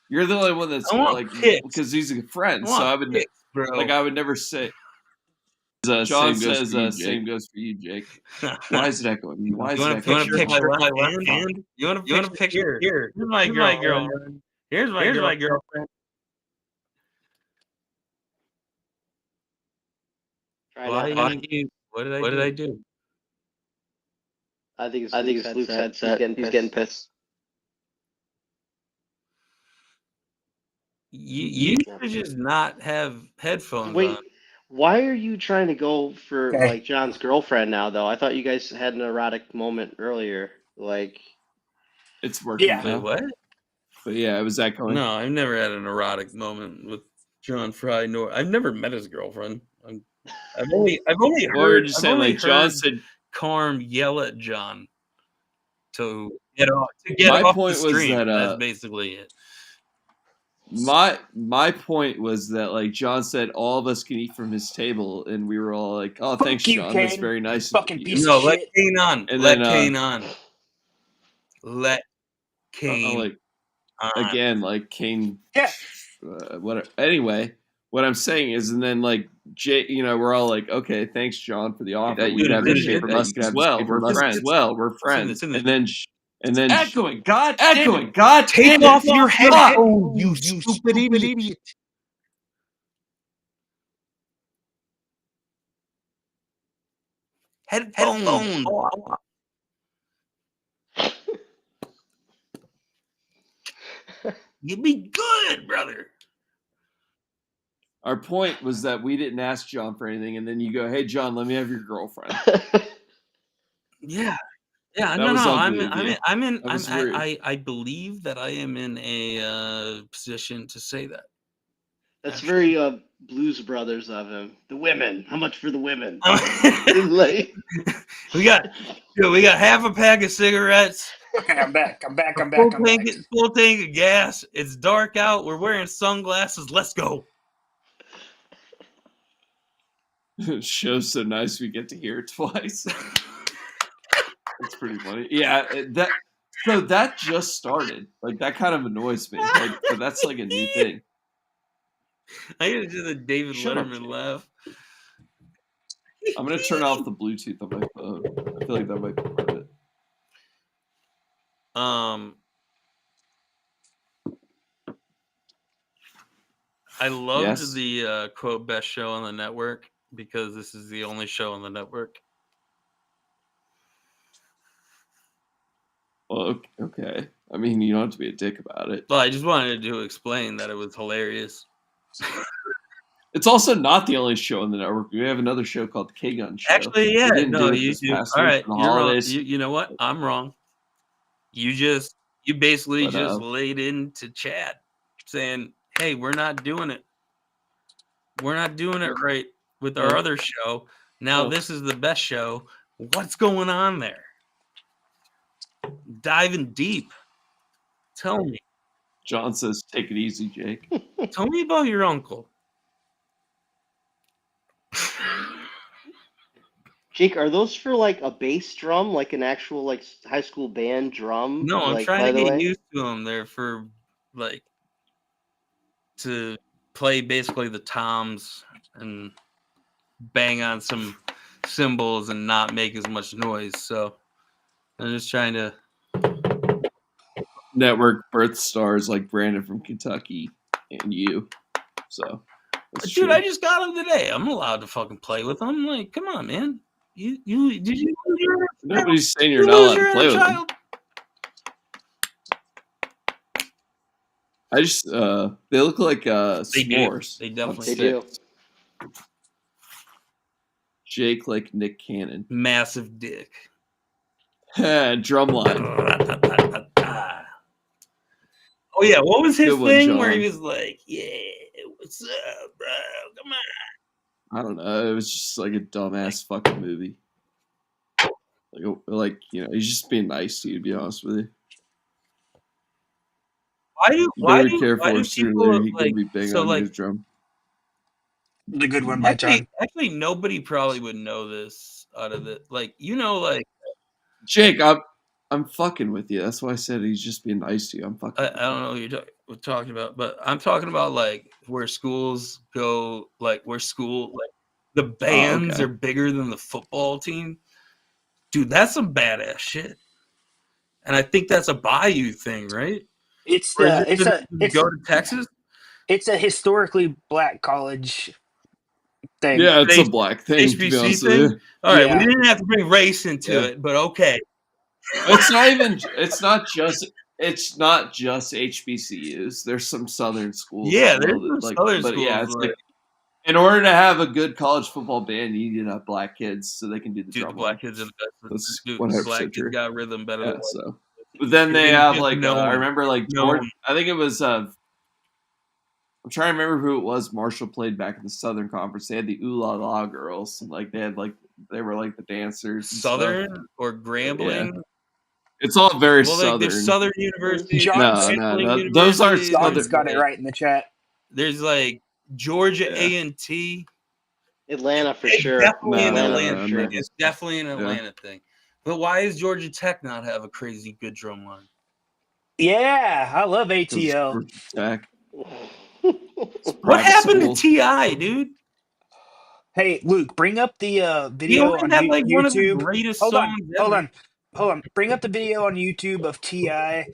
S2: You're the only one that's like, because he's a friend. So I would, like, I would never say. John says, "Same goes for you, Jake." Why is it echoing? Why is it echoing?
S3: You want to pick my left hand? You want to picture here? Here's my girlfriend. Here's my girlfriend. What did I do?
S5: I think it's Luke's headset. He's getting pissed.
S3: You should just not have headphones on.
S5: Why are you trying to go for like John's girlfriend now, though? I thought you guys had an erotic moment earlier. Like,
S2: it's working.
S7: Yeah.
S2: Now.
S3: What?
S2: But yeah, it was echoing.
S3: No, I've never had an erotic moment with John Fry. Nor I've never met his girlfriend. I've only heard. Just saying, like John said, Carm yell at John to get off.
S2: My
S3: off
S2: point
S3: the stream.
S2: Was that
S3: that's basically it.
S2: My point was that like John said, all of us can eat from his table, and we were all like, "Oh, thanks, John. That's very nice."
S7: Fucking piece
S3: of
S7: shit.
S3: Let Kane on.
S2: And
S3: let
S2: then,
S3: Kane on. Let Kane
S2: like
S3: on.
S2: Again, like Kane.
S7: Yeah.
S2: Anyway, what I'm saying is, and then like Jay, we're all like, "Okay, thanks, John, for the offer.
S3: That
S2: We
S3: you
S2: have
S3: have
S2: this
S3: this
S2: from us as well. We're friends. We're friends." And then
S3: echoing. God,
S7: take off your headphones, you stupid idiot.
S3: Headphones. You'd be good, brother.
S2: Our point was that we didn't ask John for anything, and then you go, "Hey, John, let me have your girlfriend."
S3: Yeah. I believe that I am in a position to say that.
S5: That's very Blues Brothers of him. The women. How much for the women?
S3: we got half a pack of cigarettes.
S7: Okay, I'm back.
S3: Full tank of gas. It's dark out. We're wearing sunglasses. Let's go.
S2: Show's so nice we get to hear it twice. It's pretty funny. Yeah, that just started. Like that kind of annoys me. Like, but that's like a new thing.
S3: I gotta do the David Letterman laugh.
S2: I'm gonna turn off the Bluetooth on my phone. I feel like that might be part of it.
S3: I loved the quote best show on the network because this is the only show on the network.
S2: Well, okay. I mean, you don't have to be a dick about it.
S3: Well, I just wanted to explain that it was hilarious.
S2: It's also not the only show on the network. We have another show called The K-Gun Show.
S3: Actually, yeah. No, you do. All right,
S2: you're wrong.
S3: You know what? I'm wrong. You basically laid into chat saying, "Hey, we're not doing it. We're not doing it right with our other show. Now this is the best show. What's going on there? Diving deep. Tell me."
S2: John says, "Take it easy, Jake."
S3: Tell me about your uncle.
S5: Jake, are those for like a bass drum, like an actual like high school band drum?
S3: No, I'm trying to get used to them. They're for like to play basically the toms and bang on some cymbals and not make as much noise. So I'm just trying to
S2: network birth stars like Brandon from Kentucky and you. So,
S3: dude, true. I just got them today. I'm allowed to fucking play with them. Like, come on, man.
S2: Nobody's saying you're not allowed to play with them. I just they look like s'mores.
S3: They definitely do.
S2: Jake like Nick Cannon.
S3: Massive dick.
S2: Drumline.
S3: Oh yeah, what was his thing where he was like, "Yeah, what's up, bro? Come on."
S2: I don't know. It was just like a dumbass fucking movie. Like he's just being nice to you. To be honest with you, you
S3: why
S2: better be
S3: do
S2: careful, or sooner or later
S3: people
S2: he could be bang on your drum.
S7: The good one by John.
S3: Actually, nobody probably would know this out of it. Like
S2: Jake, I'm fucking with you. That's why I said he's just being nice to you. I'm fucking.
S3: I don't know what you're talking about, but I'm talking about like where schools go, like where the bands are bigger than the football team. Dude, that's some badass shit. And I think that's a Bayou thing, right?
S7: It's
S3: Or
S7: the
S3: is it go to Texas?
S7: It's a historically black college thing.
S2: Yeah, it's a black thing. To be
S3: HBC
S2: honest
S3: thing.
S2: with you.
S3: All right, we didn't have to bring race into it, but okay.
S2: It's not even. It's not just HBCUs. There's some Southern schools.
S3: Yeah,
S2: as
S3: there's
S2: well
S3: some Southern schools.
S2: Yeah, it's like in order to have a good college football band, you need to have black kids so they can do the drum.
S3: The black kids are the best.
S2: That's 100%
S3: black
S2: true.
S3: kids got rhythm better than
S2: so. But then they have like I remember like
S3: known.
S2: I think it was I'm trying to remember who it was. Marshall played back in the Southern Conference. They had the Ooh La La girls, and like they were like the dancers.
S3: Southern or Grambling.
S2: Yeah. It's all very Southern.
S3: There's Southern University.
S2: No. Those are
S7: John's got it right in the chat.
S3: There's like Georgia A&T.
S5: Atlanta for sure.
S3: Definitely an Atlanta thing. It's definitely an Atlanta thing. But why does Georgia Tech not have a crazy good drum line?
S7: Yeah, I love ATL.
S3: What happened to TI, dude?
S7: Hey, Luke, bring up the video on
S3: like
S7: YouTube.
S3: One of the greatest songs
S7: Hold on. Bring up the video on YouTube of TI.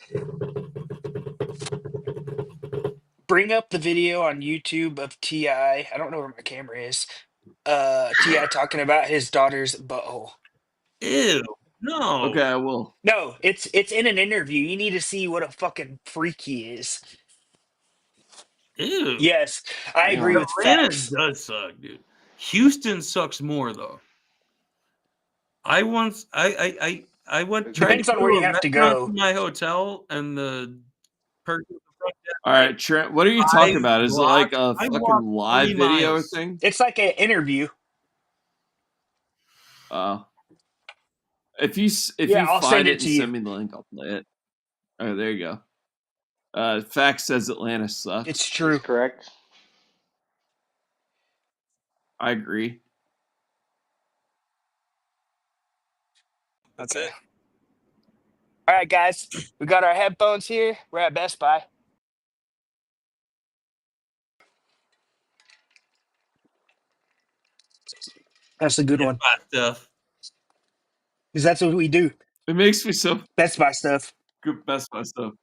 S7: Bring up the video on YouTube of TI. I don't know where my camera is. TI talking about his daughter's butthole.
S3: Ew. No.
S2: Okay, I will.
S7: No, it's in an interview. You need to see what a fucking freak he is.
S3: Ew.
S7: Yes, I agree with
S3: Atlanta
S7: facts.
S3: does suck, dude. Houston sucks more though. I went
S7: Depends on where you have to go.
S3: To my hotel and the person.
S2: All right, Trent. What are you talking about? Is it like a fucking live video thing?
S7: It's like an interview.
S2: If you find it and send me the link, I'll play it. All right, there you go. Fact says Atlanta sucks.
S7: It's true.
S5: That's correct.
S2: I agree.
S7: Okay. All right, guys. We got our headphones here. We're at Best Buy. That's a good one.
S3: Stuff.
S7: Because that's what we do.
S2: It makes me so
S7: Best Buy stuff.
S2: Good Best Buy stuff.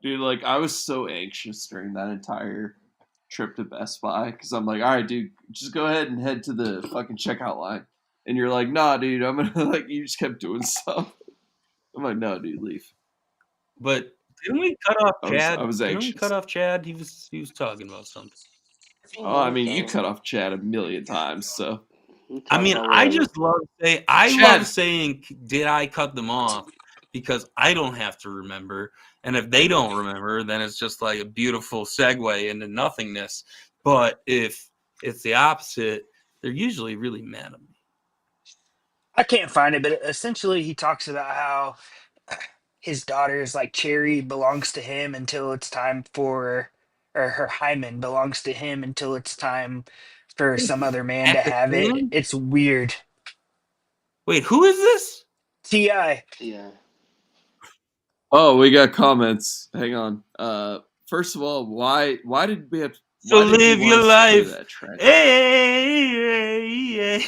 S2: Dude, like I was so anxious during that entire trip to Best Buy because I'm like, all right, dude, just go ahead and head to the fucking checkout line. And you're like, nah, dude, I'm gonna like you just kept doing stuff. I'm like, no, dude, leave.
S3: But didn't we cut off Chad?
S2: I was anxious.
S3: Didn't we cut off Chad? He was talking about something.
S2: Oh, I mean, you cut off Chad a million times, so.
S3: I mean, I just love saying love saying, did I cut them off? Because I don't have to remember. And if they don't remember, then it's just like a beautiful segue into nothingness. But if it's the opposite, they're usually really mad at me.
S7: I can't find it, but essentially he talks about how his daughter's like Cherry belongs to him until it's time for, or her hymen belongs to him until it's time for some other man to have it. It's weird.
S3: Wait, who is this?
S7: T.I.
S5: Yeah.
S2: Oh, we got comments. Hang on. First of all, why did we have
S3: to live your life?
S2: Hey.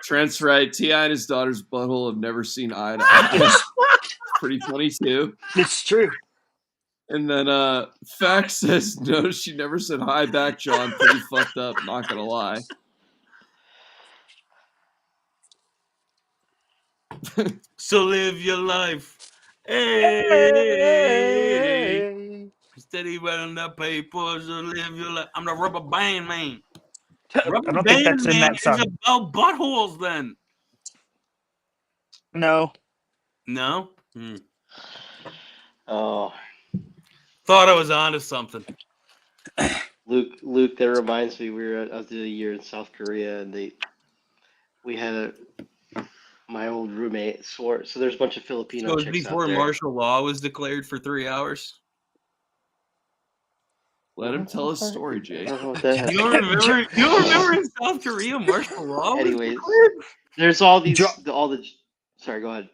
S2: Trent's right. T.I. and his daughter's butthole have never seen eye to eye. Pretty funny too.
S7: It's true.
S2: And then Fact says no, she never said hi back, John. Pretty fucked up, not gonna lie.
S3: So live your life. Hey. Steady running the paper, so live your life. I'm the rubber band man. Rubber
S7: I don't
S3: band
S7: think that's in
S3: man
S7: that song.
S3: is about buttholes then.
S7: No.
S3: No?
S5: Oh.
S3: Thought I was onto something.
S5: Luke, that reminds me, I was a year in South Korea, and we we had my old roommate swore. So there's a bunch of Filipino
S3: So it was
S5: chicks out
S3: before
S5: there.
S3: martial law was declared for 3 hours.
S2: Let him tell his story, Jake.
S5: I don't know what that has
S3: You
S5: to
S3: don't
S5: do.
S3: remember? You don't remember in South Korea martial law was
S5: Anyways,
S3: declared?
S5: there's all these
S7: Jo-
S5: all the. Sorry, go ahead.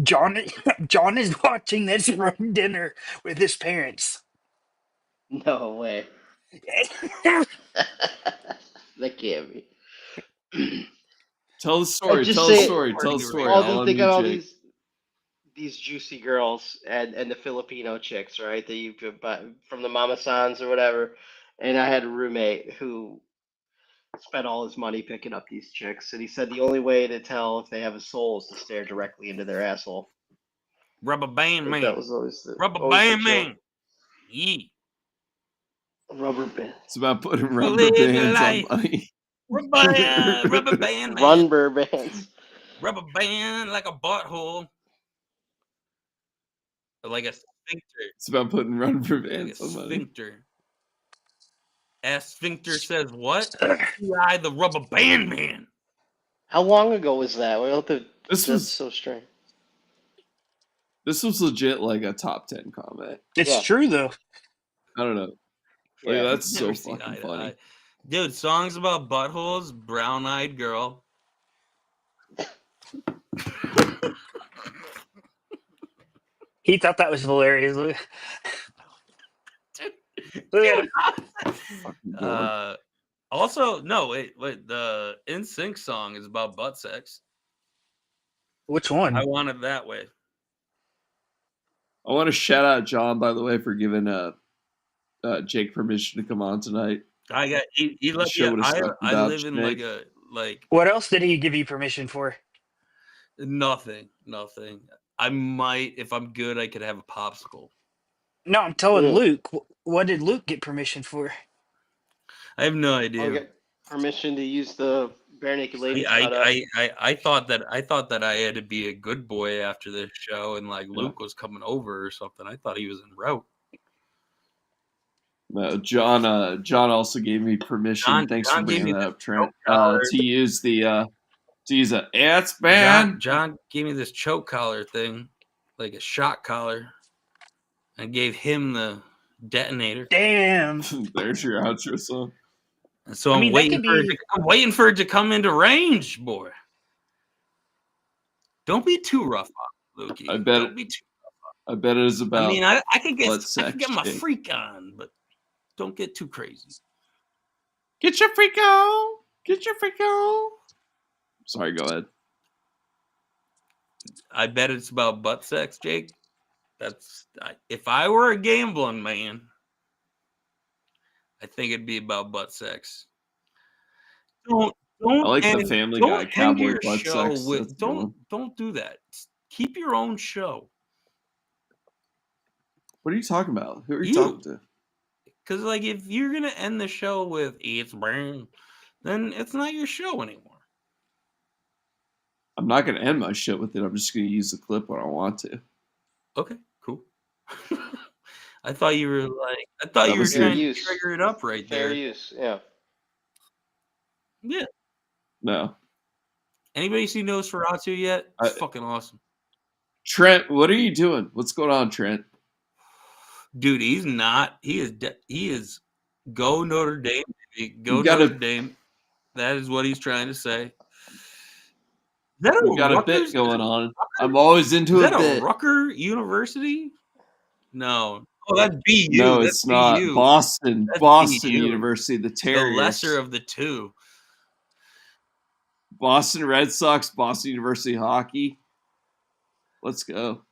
S7: John is watching this from dinner with his parents.
S5: No way. That can't be.
S2: Tell the story.
S5: I'm just
S2: Tell the
S5: saying,
S2: story. Tell the story.
S5: all
S2: I'll
S5: them, they got all
S2: unmute Jake.
S5: these juicy girls and the Filipino chicks, right? That you could buy from the Mama Sans or whatever. And I had a roommate who spent all his money picking up these chicks, and he said the only way to tell if they have a soul is to stare directly into their asshole.
S3: Rubber band man.
S5: That was always the
S3: Rubber
S5: always
S3: band
S5: the
S3: man.
S5: joke.
S3: Yeah.
S5: Rubber band.
S2: It's about putting rubber
S3: Live
S2: bands on
S3: life.
S2: money.
S3: Rubber band man.
S5: Rubber bands.
S3: Rubber band like a butthole. Like a sphincter.
S2: It's about putting rubber
S3: Like
S2: bands
S3: a
S2: on money.
S3: sphincter. As sphincter says what? I the rubber band man.
S5: How long ago was that?
S2: This
S5: That's
S2: was
S5: so strange.
S2: This was legit like a top 10 comment.
S7: It's
S5: Yeah.
S7: true though.
S2: I don't know. Like,
S5: Yeah.
S2: that's so
S3: Never see eye
S2: fucking
S3: to
S2: funny.
S3: eye. Dude, songs about buttholes, Brown Eyed Girl.
S7: He thought that was hilarious.
S3: Dude,
S2: Fucking dork.
S3: also, no, wait, the NSYNC song is about butt sex.
S7: Which one?
S3: I Want It That Way.
S2: I want to shout out John, by the way, for giving Jake permission to come on tonight.
S3: I got he let
S2: Show
S3: me.
S2: us stuff
S3: I
S2: about
S3: live in
S2: Jake.
S7: What else did he give you permission for?
S3: Nothing. I might, if I'm good, I could have a popsicle.
S7: No, I'm telling Luke. What did Luke get permission for?
S3: I have no idea.
S5: I'll get permission to use the bare naked ladies.
S3: I thought that I had to be a good boy after this show, and like Luke was coming over or something. I thought he was en route.
S2: No, John also gave me permission. Thanks for bringing that up, Trent. To use the it's man.
S3: John gave me this choke collar thing, like a shot collar. I gave him the detonator.
S7: Damn.
S2: There's your outro song.
S3: So I'm waiting for it to come into range, boy. Don't be too rough on Lukey.
S2: I bet it is about.
S3: I mean, I could get my
S2: Jake.
S3: freak on, but don't get too crazy.
S2: Get your freak on. Get your freak on. Sorry, go ahead.
S3: I bet it's about butt sex, Jake. If I were a gambling man, I think it'd be about butt sex. I
S2: like the Family Guy cowboy butt sex.
S3: Don't do that. Keep your own show.
S2: What are you talking about? Who are you talking to?
S3: Because like if you're gonna end the show with "It's Brown," then it's not your show anymore.
S2: I'm not gonna end my shit with it. I'm just gonna use the clip when I want to.
S3: Okay, cool. I thought you were trying to trigger it up right there.
S5: Fair use, yeah.
S3: Yeah.
S2: No.
S3: Anybody see Nosferatu yet? It's fucking awesome.
S2: Trent, what are you doing? What's going on, Trent?
S3: Dude, he's not. He is. Go Notre Dame. Go Notre Dame. That is what he's trying to say.
S2: We got a bit going on. I'm always into a bit.
S3: Is that a Rucker University? No. Oh, that's BU.
S2: No,
S3: that's
S2: it's not.
S3: BU.
S2: Boston
S3: BU.
S2: University, the Terriers.
S3: The lesser of the two.
S2: Boston Red Sox, Boston University hockey. Let's go.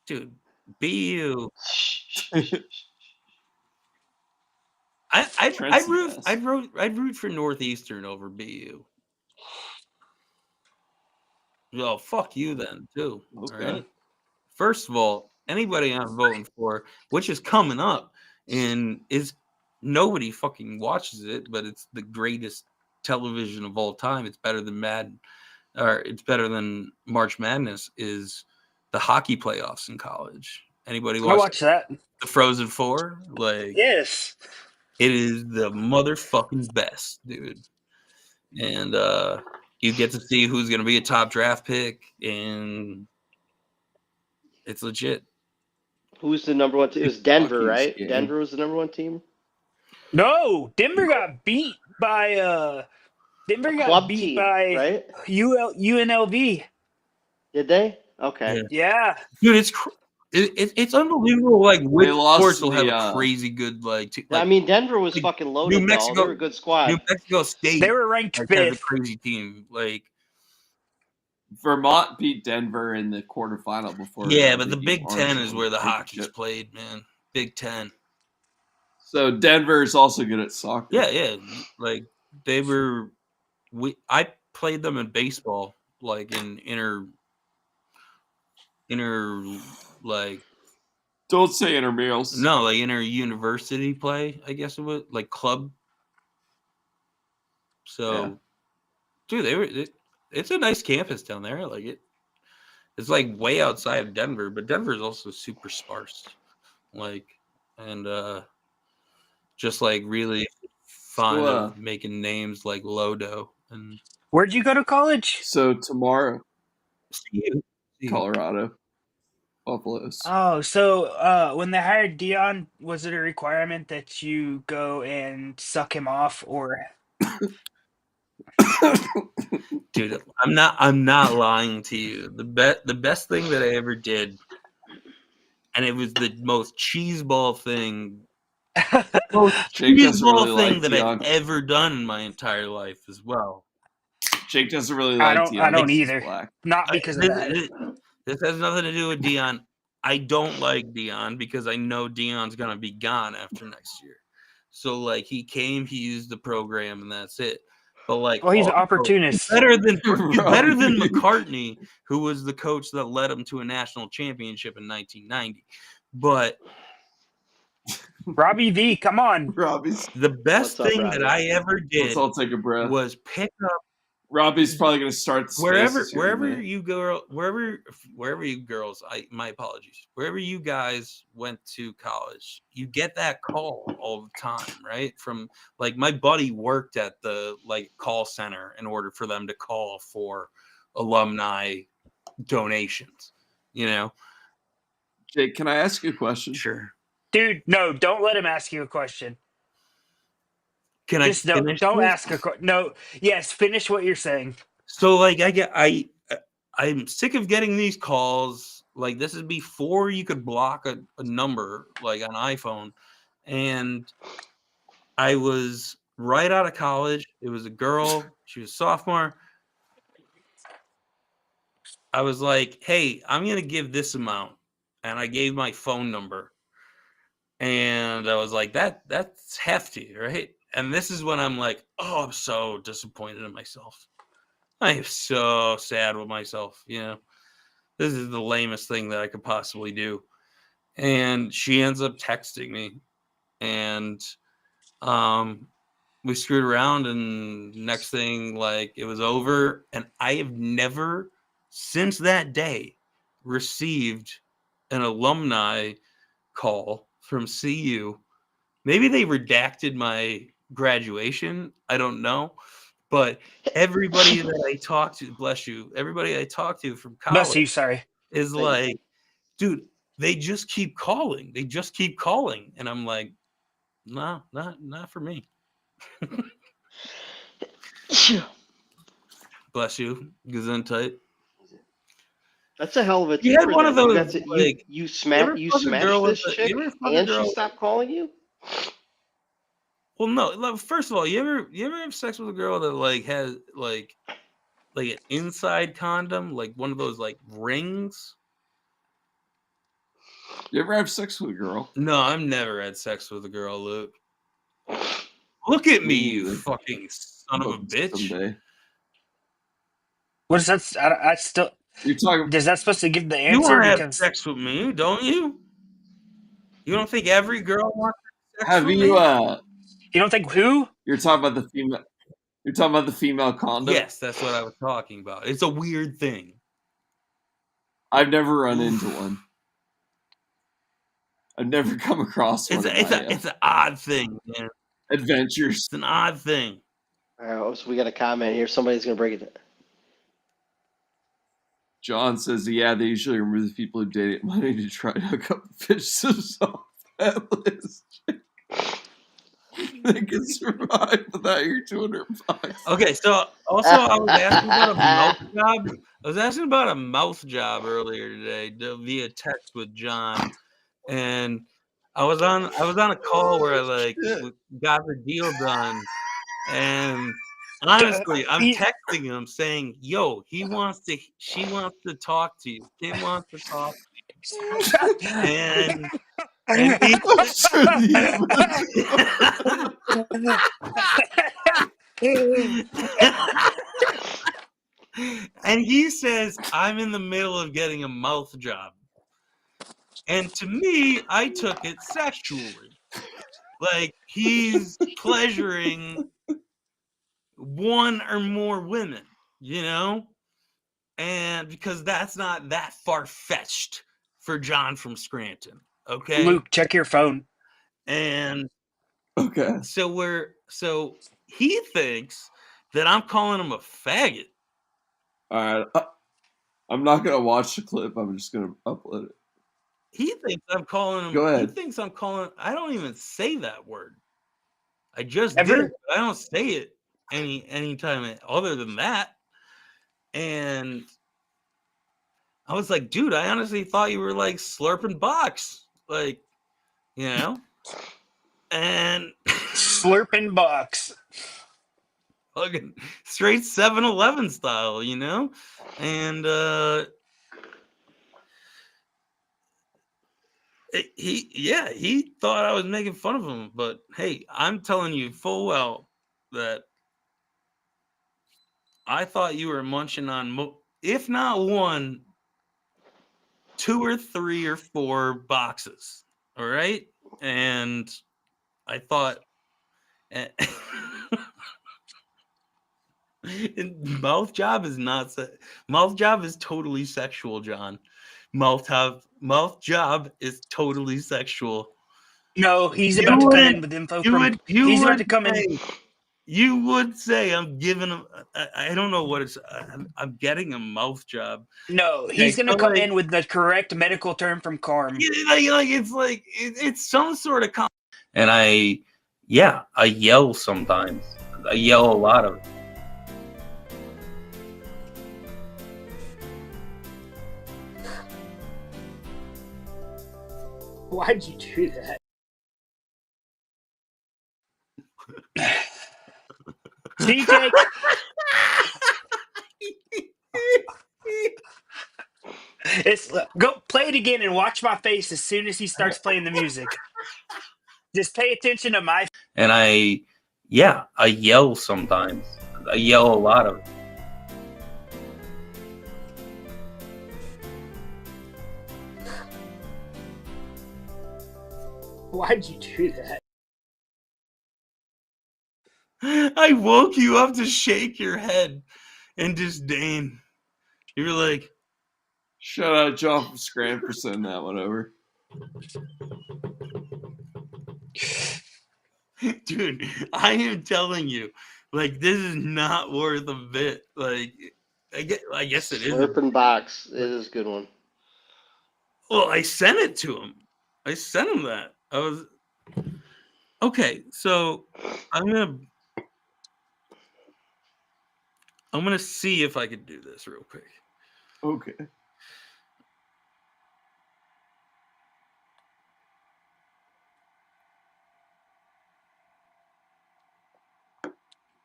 S3: Dude, BU. I'd root for Northeastern over BU. Well, fuck you then too.
S2: Okay.
S3: All right. First of all, anybody I'm voting for, which is coming up, and is nobody fucking watches it, but it's the greatest television of all time. It's better than it's better than March Madness. Is the hockey playoffs in college? Anybody watch
S7: that?
S3: The Frozen Four? Like,
S7: yes,
S3: it is the motherfucking best, dude. And You get to see who's going to be a top draft pick, and it's legit.
S5: Who's the number one team? It was Denver, right? Game. Denver was the number one team.
S7: No, Denver got beat by Denver got beat
S5: team,
S7: by
S5: right?
S7: UNLV.
S5: Did they? Okay.
S7: Yeah.
S3: Dude, it's unbelievable. Like which sports will have a crazy good like.
S5: I mean, Denver was fucking loaded.
S3: New Mexico,
S5: though. They were a good squad.
S3: New Mexico State.
S7: They were ranked 5th.
S3: Has a crazy team. Like
S2: Vermont beat Denver in the quarterfinal before.
S3: Yeah, but the Big Ten is where the hockey's played, man. Big Ten.
S2: So Denver is also good at soccer.
S3: Yeah. Like they were. I played them in baseball, like in inter like.
S2: Don't say intramurals.
S3: No, like inter university play. I guess it was like club. So, dude, it's a nice campus down there. Like it. It's like way outside of Denver, but Denver is also super sparse. Like, and just like really fun of making names like Lodo. And
S7: where'd you go to college?
S2: So tomorrow, Colorado, Buffaloes.
S7: Oh, so when they hired Dion, was it a requirement that you go and suck him off, or?
S3: Dude, I'm not lying to you. The best thing that I ever did, and it was the most cheeseball thing. Cheeseball thing that I've ever done in my entire life as well.
S2: Jake doesn't really like Dion.
S7: I don't either. Not because of that.
S3: This has nothing to do with Dion. I don't like Dion because I know Dion's gonna be gone after next year. So like he came, he used the program, and that's it. But like,
S7: well, he's an opportunist.
S3: He's better than McCartney, who was the coach that led him to a national championship in 1990. But
S7: Robbie V, come on.
S3: The best thing that I ever did
S2: Let's all take a breath.
S3: Was pick up.
S2: Robbie's probably going to start
S3: wherever you girls. My apologies. Wherever you guys went to college, you get that call all the time, right? From like my buddy worked at the like call center in order for them to call for alumni donations. You know,
S2: Jake, can I ask you a question?
S3: Sure,
S7: dude. No, don't let him ask you a question.
S3: Can
S7: just
S3: I
S7: don't ask a question. No, yes, finish what you're saying.
S3: So like I'm sick of getting these calls. Like this is before you could block a number like on iPhone. And I was right out of college. It was a girl. She was a sophomore. I was like, hey, I'm going to give this amount. And I gave my phone number. And I was like, that's hefty, right? And this is when I'm like, oh, I'm so disappointed in myself. I am so sad with myself. You know, this is the lamest thing that I could possibly do. And she ends up texting me, and we screwed around, and next thing, like, it was over. And I have never, since that day, received an alumni call from CU. Maybe they redacted my graduation. I don't know. But everybody that I talk to, bless you, everybody I talk to from college
S7: bless you, sorry.
S3: Is like, dude, they just keep calling. They just keep calling. And I'm like, no, not for me. Bless you. Gesundheit.
S5: That's a hell of a
S3: You had one of those. Like,
S5: you smashed this chick and she stopped calling you?
S3: Well, no. First of all, you ever have sex with a girl that like has like an inside condom, like one of those like rings?
S2: You ever have sex with a girl?
S3: No, I've never had sex with a girl, Luke. Look at me, you fucking son of a bitch. Someday.
S7: What is that? I still.
S2: You're talking.
S7: Is that supposed to give the answer?
S3: You want to have sex with me, don't you? You don't think every girl wants sex
S2: have
S3: with
S2: you?
S3: Me?
S7: You don't think who?
S2: You're talking about the female. You're talking about the female condom.
S3: Yes, that's what I was talking about. It's a weird thing.
S2: I've never run into one. I've never come across one.
S3: It's an odd thing, man.
S2: Adventures.
S3: It's an odd thing.
S5: So we got a comment here. Somebody's gonna break it.
S2: John says, yeah, they usually remove the people who date money to try to hook up the fish subs off that list. They can survive without your $200.
S3: Okay, so also I was asking about a mouth job. I was asking about a mouth job earlier today via text with John, and I was on a call where I got the deal done, and honestly, I'm texting him saying, "Yo, she wants to talk to you. Kim wants to talk to you," and he,
S2: I'm sure
S3: and he says, "I'm in the middle of getting a mouth job," and to me, I took it sexually, like he's pleasuring one or more women, you know. And because that's not that far-fetched for John from Scranton, okay?
S7: Luke, check your phone.
S3: And
S2: okay.
S3: So he thinks that I'm calling him a faggot.
S2: All right. I'm not going to watch the clip. I'm just going to upload it.
S3: He thinks I'm calling him.
S2: Go ahead.
S3: He thinks I'm calling. I don't even say that word. I just did. I don't say it anytime other than that. And I was like, dude, I honestly thought you were like slurping box, like, you know, and
S7: slurping box,
S3: fucking straight 7-Eleven style, you know, and he thought I was making fun of him, but hey, I'm telling you full well that I thought you were munching on, if not one, 2 or 3 or 4 boxes. All right. And I thought, mouth job is not, mouth job is totally sexual, John. Mouth job is totally sexual.
S7: No, he's about to come in with info from. He's about to come in.
S3: You would say I'm giving him. I don't know what it's. I'm getting a mouth job.
S7: No, he's going to come in with the correct medical term from Carm.
S3: It's some sort of. And I yell sometimes. I yell a lot of it.
S4: Why'd you do that?
S7: CJ. Go play it again and watch my face as soon as he starts playing the music. Just pay attention to my.
S3: And I yell sometimes. I yell a lot of it.
S4: Why'd you do that?
S3: I woke you up to shake your head in disdain. You were like,
S2: shout out John from Scranton for sending that one over.
S3: Dude, I am telling you, like, this is not worth a bit. Like, I guess it is.
S5: Slurping box. It is a good one.
S3: Well, I sent it to him. I sent him that. I was okay. So I'm gonna see if I could do this real quick.
S2: Okay.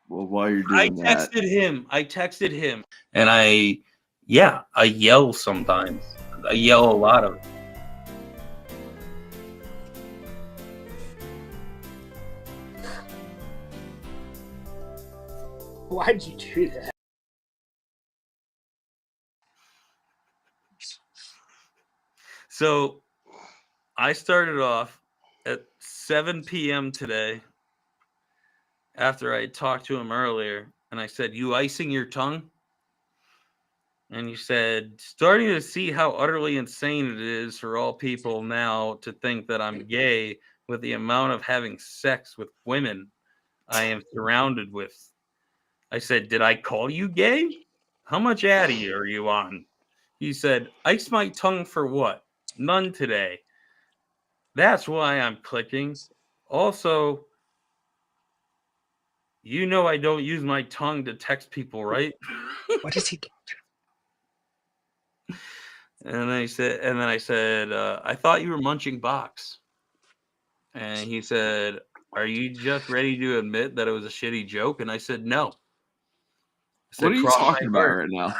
S2: Well, while you're doing
S3: I texted him, and I yell sometimes. I yell a lot of it.
S4: Why'd you do that?
S3: So I started off at 7 p.m. today after I talked to him earlier, and I said, "You icing your tongue?" And you said, "Starting to see how utterly insane it is for all people now to think that I'm gay with the amount of having sex with women I am surrounded with." I said, "Did I call you gay? How much Addy are you on?" He said, "Ice my tongue for what? None today. That's why I'm clicking. Also, you know I don't use my tongue to text people, right?"
S7: What is he?
S3: And I said, I thought you were munching box. And he said, "Are you just ready to admit that it was a shitty joke?" And I said, "No." I said,
S2: What are you
S3: "Cross my
S2: talking about
S3: heart."
S2: right now?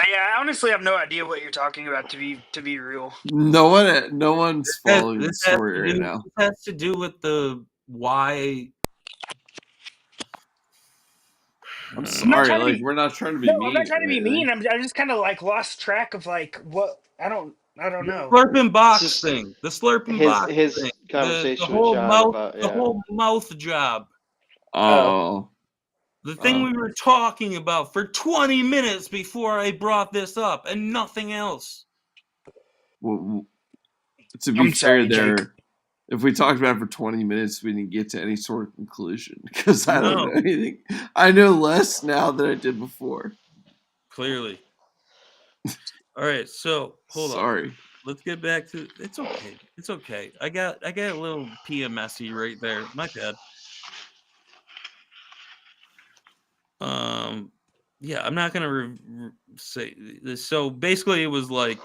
S7: Yeah, I honestly have no idea what you're talking about. To be real,
S2: No one's following the story right now.
S3: This has to do with the why.
S2: I'm
S7: I'm not
S2: sorry,
S7: trying to
S2: like
S7: be.
S2: we're not trying to be
S7: No, I'm not
S2: mean
S7: trying to
S2: or
S7: be
S2: anything.
S7: mean. I just kind of like lost track of like what I don't
S3: The
S7: know.
S3: slurping box
S5: This is
S3: thing. The slurping
S5: his
S3: box thing.
S5: his
S3: The
S5: conversation with
S3: whole
S5: John
S3: mouth.
S5: about
S3: The whole mouth job.
S2: Oh,
S3: The thing
S2: Oh.
S3: we were talking about for 20 minutes before I brought this up, and nothing else.
S2: well, to be
S7: I'm
S2: fair,
S7: sorry, Jake.
S2: if we talked about it for 20 minutes, we didn't get to any sort of conclusion because I don't know anything. I know less now than I did before.
S3: Clearly. All right, so hold on.
S2: Sorry.
S3: Let's get back to it's okay. It's okay. I got a little PMSy right there. My bad. Yeah, I'm not gonna say this. So basically, it was like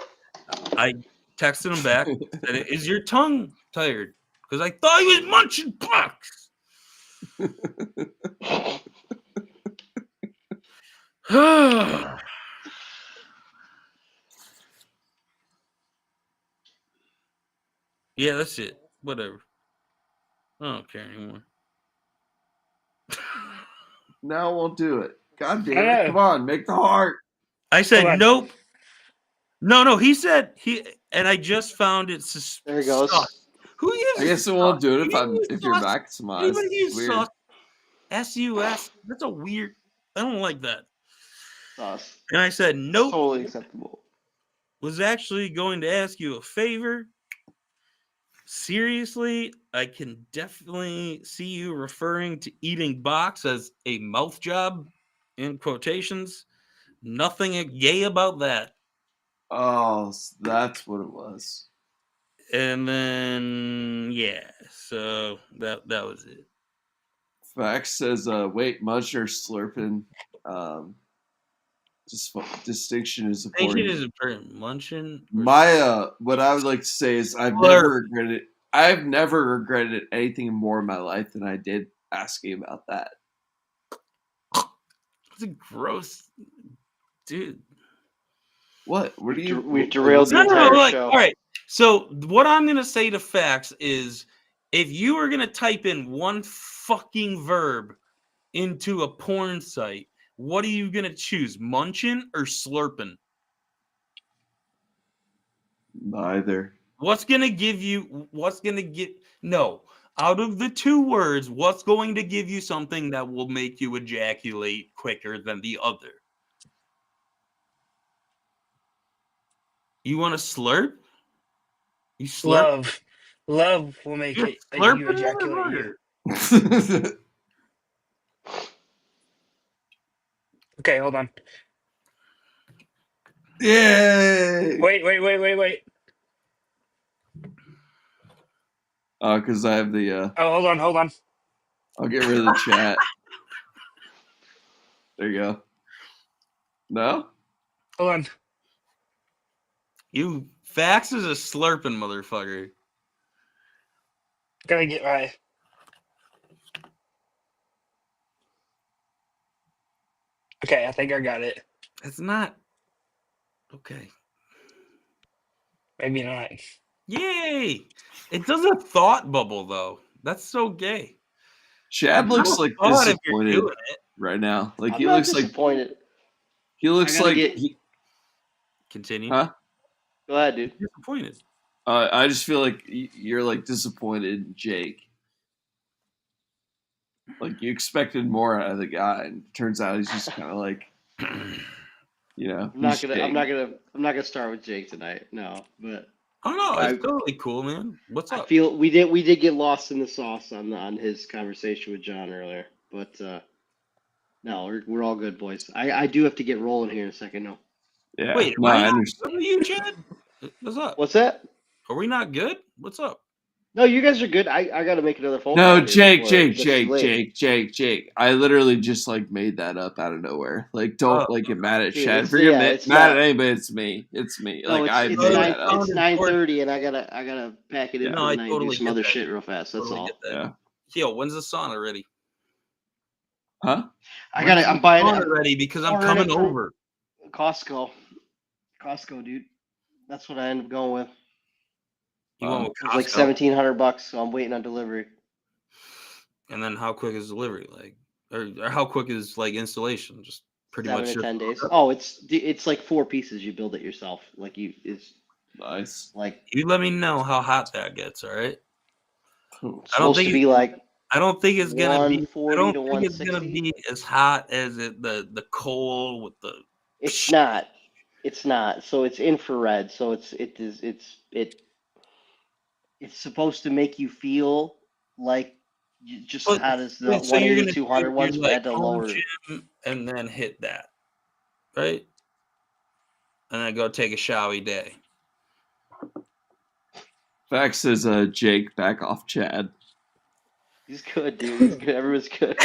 S3: I texted him back. Said, "Is your tongue tired?" Because I thought he was munching box. Yeah, that's it. Whatever. I don't care anymore.
S2: Now I won't do it. God
S7: I
S2: damn
S7: don't
S2: it.
S7: know.
S2: Come on, make the heart.
S3: I said
S7: Hold on.
S3: nope. No. He said and I just found it
S5: There he goes.
S3: sus. Who
S2: I
S3: uses
S2: guess it won't do it
S3: sus?
S2: if you're
S3: Sus?
S2: maximized.
S3: Anybody
S2: It's
S3: use
S2: weird.
S3: sus? S-U-S? That's a weird. I don't like that.
S5: Sus.
S3: And I said nope.
S5: Totally acceptable.
S3: Was actually going to ask you a favor. Seriously, I can definitely see you referring to eating box as a mouth job, in quotations. Nothing gay about that.
S2: Oh, that's what it was.
S3: And then yeah, so that was it.
S2: Fax says, wait, munching or slurping. Distinction is important.
S3: Distinction is important. Munching.
S2: My what I would like to say is I've never regretted anything more in my life than I did asking about that.
S3: It's a gross, dude.
S2: What? What do you?
S5: We've derailed the entire show.
S3: All right. So what I'm gonna say to Fax is, if you are gonna type in one fucking verb into a porn site, what are you gonna choose, munching or slurping?
S2: Neither.
S3: What's gonna give you? No? Out of the two words, what's going to give you something that will make you ejaculate quicker than the other? You want to slurp? You slurp?
S7: Love will make
S3: You're
S7: it you
S3: slurping,
S7: ejaculate you. Okay, hold on.
S2: Yay!
S7: Wait.
S2: Because I have the.
S7: Oh, hold on.
S2: I'll get rid of the chat. There you go. No?
S7: Hold on.
S3: You Fax is a slurping motherfucker.
S7: Gotta get my. Okay, I think I got it.
S3: It's not okay.
S7: Maybe not.
S3: Yay! It does a thought bubble though. That's so gay.
S2: Chad looks like disappointed
S3: doing it.
S2: right now. Like
S5: I'm
S2: he
S5: not
S2: looks
S5: disappointed.
S2: he looks like
S3: Continue.
S2: Huh?
S5: Go ahead, dude.
S3: Disappointed.
S2: I just feel like you're like disappointed in Jake. Like you expected more out of the guy, and it turns out he's just kind of like, you know.
S5: I'm not gonna start with Jake tonight. No, but
S3: Oh no, it's totally cool, man. What's up?
S5: I feel we did get lost in the sauce on his conversation with John earlier, but no, we're all good, boys. I do have to get rolling here in a second. No.
S2: Yeah.
S3: Wait,
S2: no, I understand.
S3: What are you, Chad? What's up?
S5: What's that?
S3: Are we not good? What's up?
S5: No, you guys are good. I got to make another phone
S2: No,
S5: call here
S2: Jake,
S5: before it
S2: Jake,
S5: gets too
S2: Jake,
S5: late.
S2: Jake, Jake. I literally just like made that up out of nowhere. Like, don't like get mad at
S5: Dude,
S2: Chad.
S5: it's
S2: Forget
S5: yeah,
S2: mad
S5: it's
S2: at
S5: not.
S2: anybody. It's me. It's me.
S5: No,
S2: Like I
S5: it's
S2: made
S5: nine
S2: that up.
S5: it's 9:30, and I gotta pack it in
S2: Yeah.
S5: for
S3: No,
S5: the
S3: I
S5: night and do
S3: totally
S5: some
S3: get
S5: other
S3: that.
S5: shit real fast. That's
S3: Totally
S5: all.
S3: get that.
S2: Yeah.
S3: Yo, when's the sauna ready?
S2: Huh?
S5: I'm buying it.
S3: Sauna ready because I'm
S5: ordering
S3: coming
S5: it from
S3: over.
S5: Costco, dude. That's what I end up going with.
S3: You went
S2: Wow.
S3: with
S5: It was like
S3: Costco,
S5: $1,700, so I'm waiting on delivery.
S3: and then how quick is delivery? Like, or how quick is like installation? Just pretty
S5: 7
S3: much.
S5: to 10 days. Oh, it's like 4 pieces. You build it yourself. Like it's
S2: Nice.
S5: like
S3: You let me know how hot that gets. All right.
S2: Cool.
S5: it's supposed to be like
S3: I don't think it's gonna be. I
S5: 140
S3: don't
S5: to
S3: think it's gonna
S5: 160.
S3: be as hot as the coal with the.
S5: It's not. It's not. So it's infrared. So it's supposed to make you feel like just as
S3: But
S5: hot as the
S3: wait, so you're
S5: 180,
S3: gonna
S5: 200
S3: do your
S5: ones, but
S3: like
S5: at the
S3: home
S5: lower.
S3: gym and then hit that, right? And then go take a showy day.
S2: Fax says Jake back off Chad.
S5: He's good, dude. He's good. Everyone's good.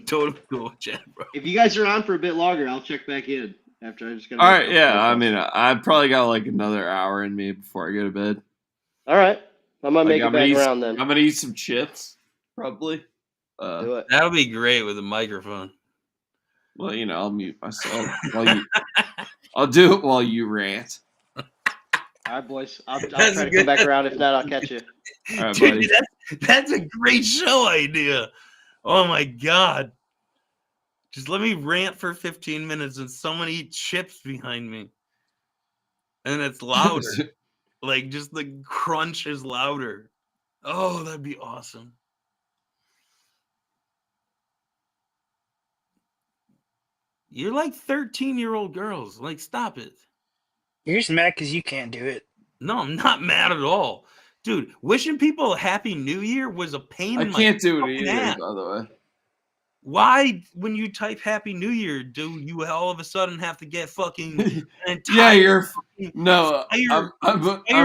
S3: Totally cool, Chad, bro.
S5: If you guys are on for a bit longer, I'll check back in after I just got.
S2: All right, yeah. I mean, I probably got like another hour in me before I go to bed.
S5: All right, I might make
S2: I'm
S5: it back
S2: gonna
S5: around then.
S2: I'm gonna eat some chips, probably.
S5: Do it.
S3: That would be great with a microphone.
S2: Well, I'll mute myself I'll do it while you rant.
S5: All right, boys. I'll try to come back around. If not, I'll catch you.
S2: All right,
S3: Dude,
S2: buddy.
S3: that's a great show idea. Oh my god. Just let me rant for 15 minutes and someone eat chips behind me. And it's louder. Like just the crunch is louder. Oh, that'd be awesome. You're like 13-year-old girls. Like, stop it.
S7: You're just mad because you can't do it.
S3: No, I'm not mad at all. Dude, wishing people a happy new year was a pain in my
S2: can't do it
S3: fucking
S2: either,
S3: ass.
S2: by the way.
S3: Why, when you type Happy New Year, do you all of a sudden have to get fucking an
S2: Yeah,
S3: entire
S2: I'm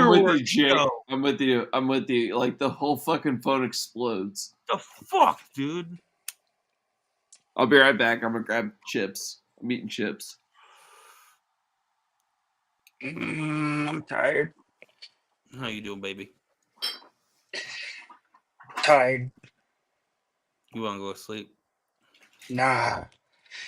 S2: with you, Jake.
S3: show?
S2: I'm with you. Like the whole fucking phone explodes.
S3: The fuck, dude?
S2: I'll be right back. I'm gonna grab chips. I'm eating chips.
S7: I'm tired.
S3: How you doing, baby?
S7: Tired.
S3: You want to go to sleep?
S7: Nah.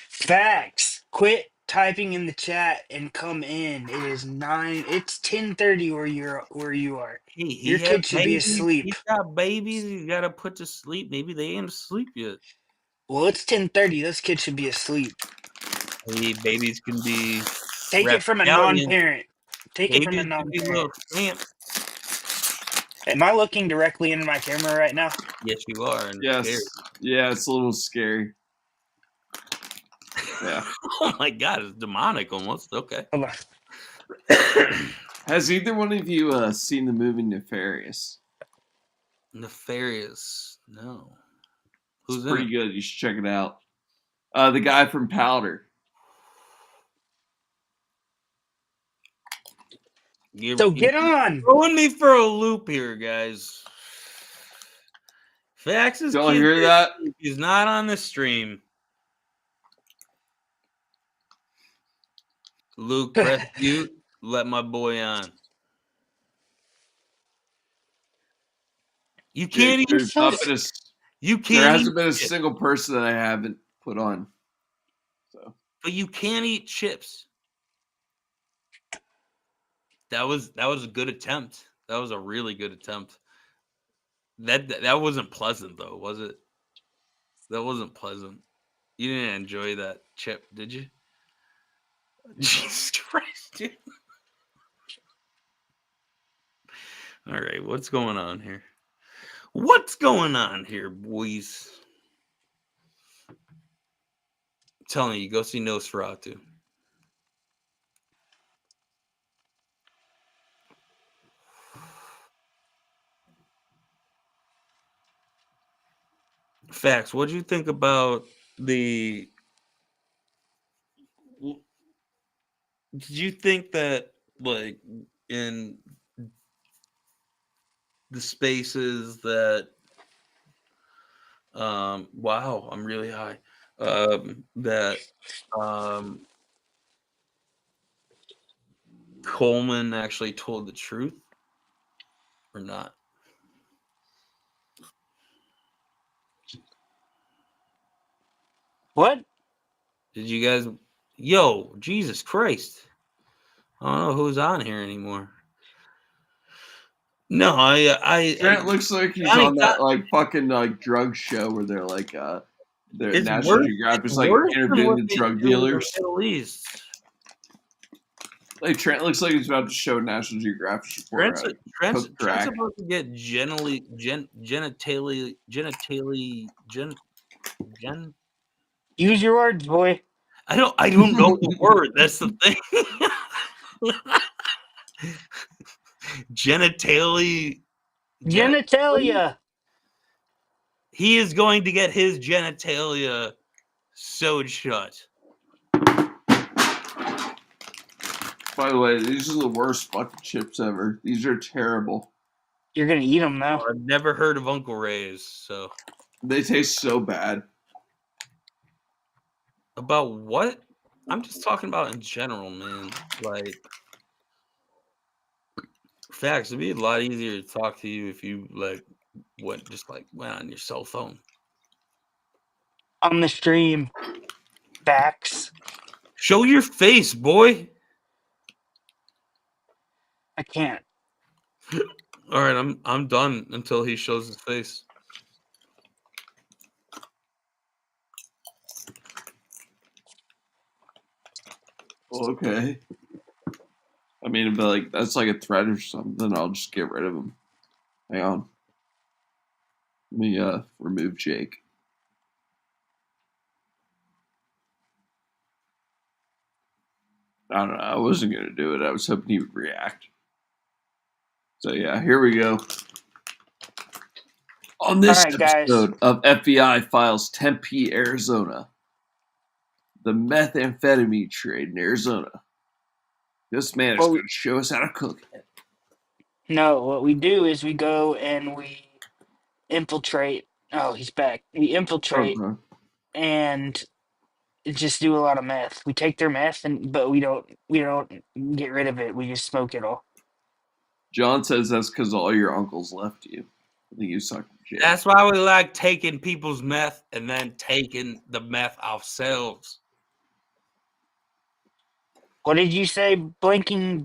S7: Facts. Quit typing in the chat and come in. It is 9. It's 10:30 where you are.
S3: Hey,
S7: Your
S3: has
S7: kid should be
S3: babies.
S7: asleep.
S3: He's got babies. You gotta put to sleep. Maybe they ain't asleep yet.
S7: Well, it's 10:30. Those kids should be asleep.
S3: Hey, babies can be.
S7: Take it from a
S3: rapscallions.
S7: non-parent. Take it from a
S3: Babies can be little
S7: non-parent.
S3: scamps.
S7: Am I looking directly into my camera right now?
S3: Yes, you are. And
S2: Yes.
S3: scared.
S2: Yeah, it's a little scary. Yeah.
S3: Oh my god, it's demonic almost. Okay.
S7: Hold on.
S2: Has either one of you seen the movie Nefarious?
S3: Nefarious. No.
S2: It's
S3: Who's
S2: pretty
S3: in it?
S2: good. You should check it out. The guy from Powder.
S7: So get on.
S3: Throwing me for a loop here, guys. Fax's
S2: Don't
S3: kid
S2: hear that?
S3: He's not on the stream. Luke, press mute. Let my boy on. You can't
S2: Jake,
S3: even.
S2: there hasn't been a single person that I haven't put on. So,
S3: but you can't eat chips. That was a good attempt. That was a really good attempt. That wasn't pleasant though, was it? That wasn't pleasant. You didn't enjoy that chip, did you? Jesus Christ, dude. All right, what's going on here? What's going on here, boys? I'm telling you, go see Nosferatu. Facts. What do you think about the Did you think that, like, in the spaces that, wow, I'm really high, that, Coleman actually told the truth or not?
S7: What?
S3: Did you guys? Yo, Jesus Christ! I don't know who's on here anymore. No,
S2: Trent looks like he's
S3: Johnny
S2: on
S3: got-
S2: that like fucking like drug show where they're like they're
S3: it's
S2: National
S3: worse.
S2: Geographic
S3: It's
S2: is like
S3: worse than
S2: interviewing
S3: what
S2: the
S3: they
S2: drug
S3: do in the
S2: dealers.
S3: Middle East.
S2: Like Trent looks like he's about to show National Geographic report.
S3: Trent's
S2: crack.
S3: about to get genitally.
S7: Use your words, boy.
S3: I don't know the word. That's the thing. Genitalia.
S7: Genitalia.
S3: He is going to get his genitalia sewed shut.
S2: By the way, these are the worst fucking chips ever. These are terrible.
S7: You're gonna eat them now.
S3: I've never heard of Uncle Ray's, so.
S2: They taste so bad.
S3: About what? I'm just talking about in general, man. Like, facts. It'd be a lot easier to talk to you if you went on your cell phone.
S7: On the stream. Facts.
S3: Show your face, boy.
S7: I can't.
S3: All right, I'm done until he shows his face.
S2: Okay. I mean, but like that's like a threat or something. I'll just get rid of him. Hang on. Let me remove Jake. I don't know. I wasn't gonna do it. I was hoping he would react. So yeah, here we go. On this episode of FBI Files Tempe, Arizona, the methamphetamine trade in Arizona. This man is going to show us how to cook it.
S7: No, what we do is we go and we infiltrate. Oh, he's back. We infiltrate and just do a lot of meth. We take their meth, but we don't get rid of it. We just smoke it all.
S2: John says that's because all your uncles left you. I think you suck.
S3: That's why we like taking people's meth and then taking the meth ourselves.
S7: What did you say, blinking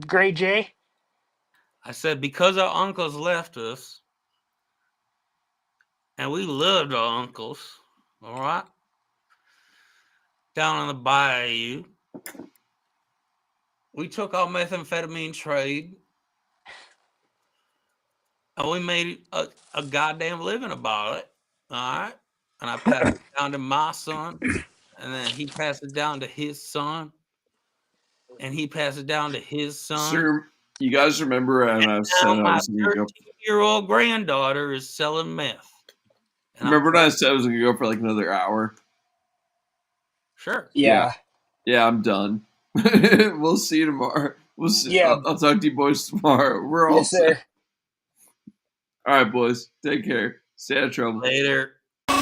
S7: Gray J?
S3: I said because our uncles left us, and we loved our uncles, all right? Down on the bayou, we took our methamphetamine trade, and we made a goddamn living about it, all right? And I passed it down to my son, and then he passed it down to his son, and he passed it down to his son.
S2: Sir, you guys remember when I said I was going to go?
S3: 13-year-old granddaughter is selling meth.
S2: Remember when I said I was going to go for like another hour?
S3: Sure.
S7: Yeah.
S2: Yeah, I'm done. We'll see you tomorrow. We'll see.
S7: Yeah.
S2: I'll talk to you boys tomorrow. We're all set.
S7: Sir.
S2: All right, boys. Take care. Stay out of trouble.
S3: Later.
S8: Yep.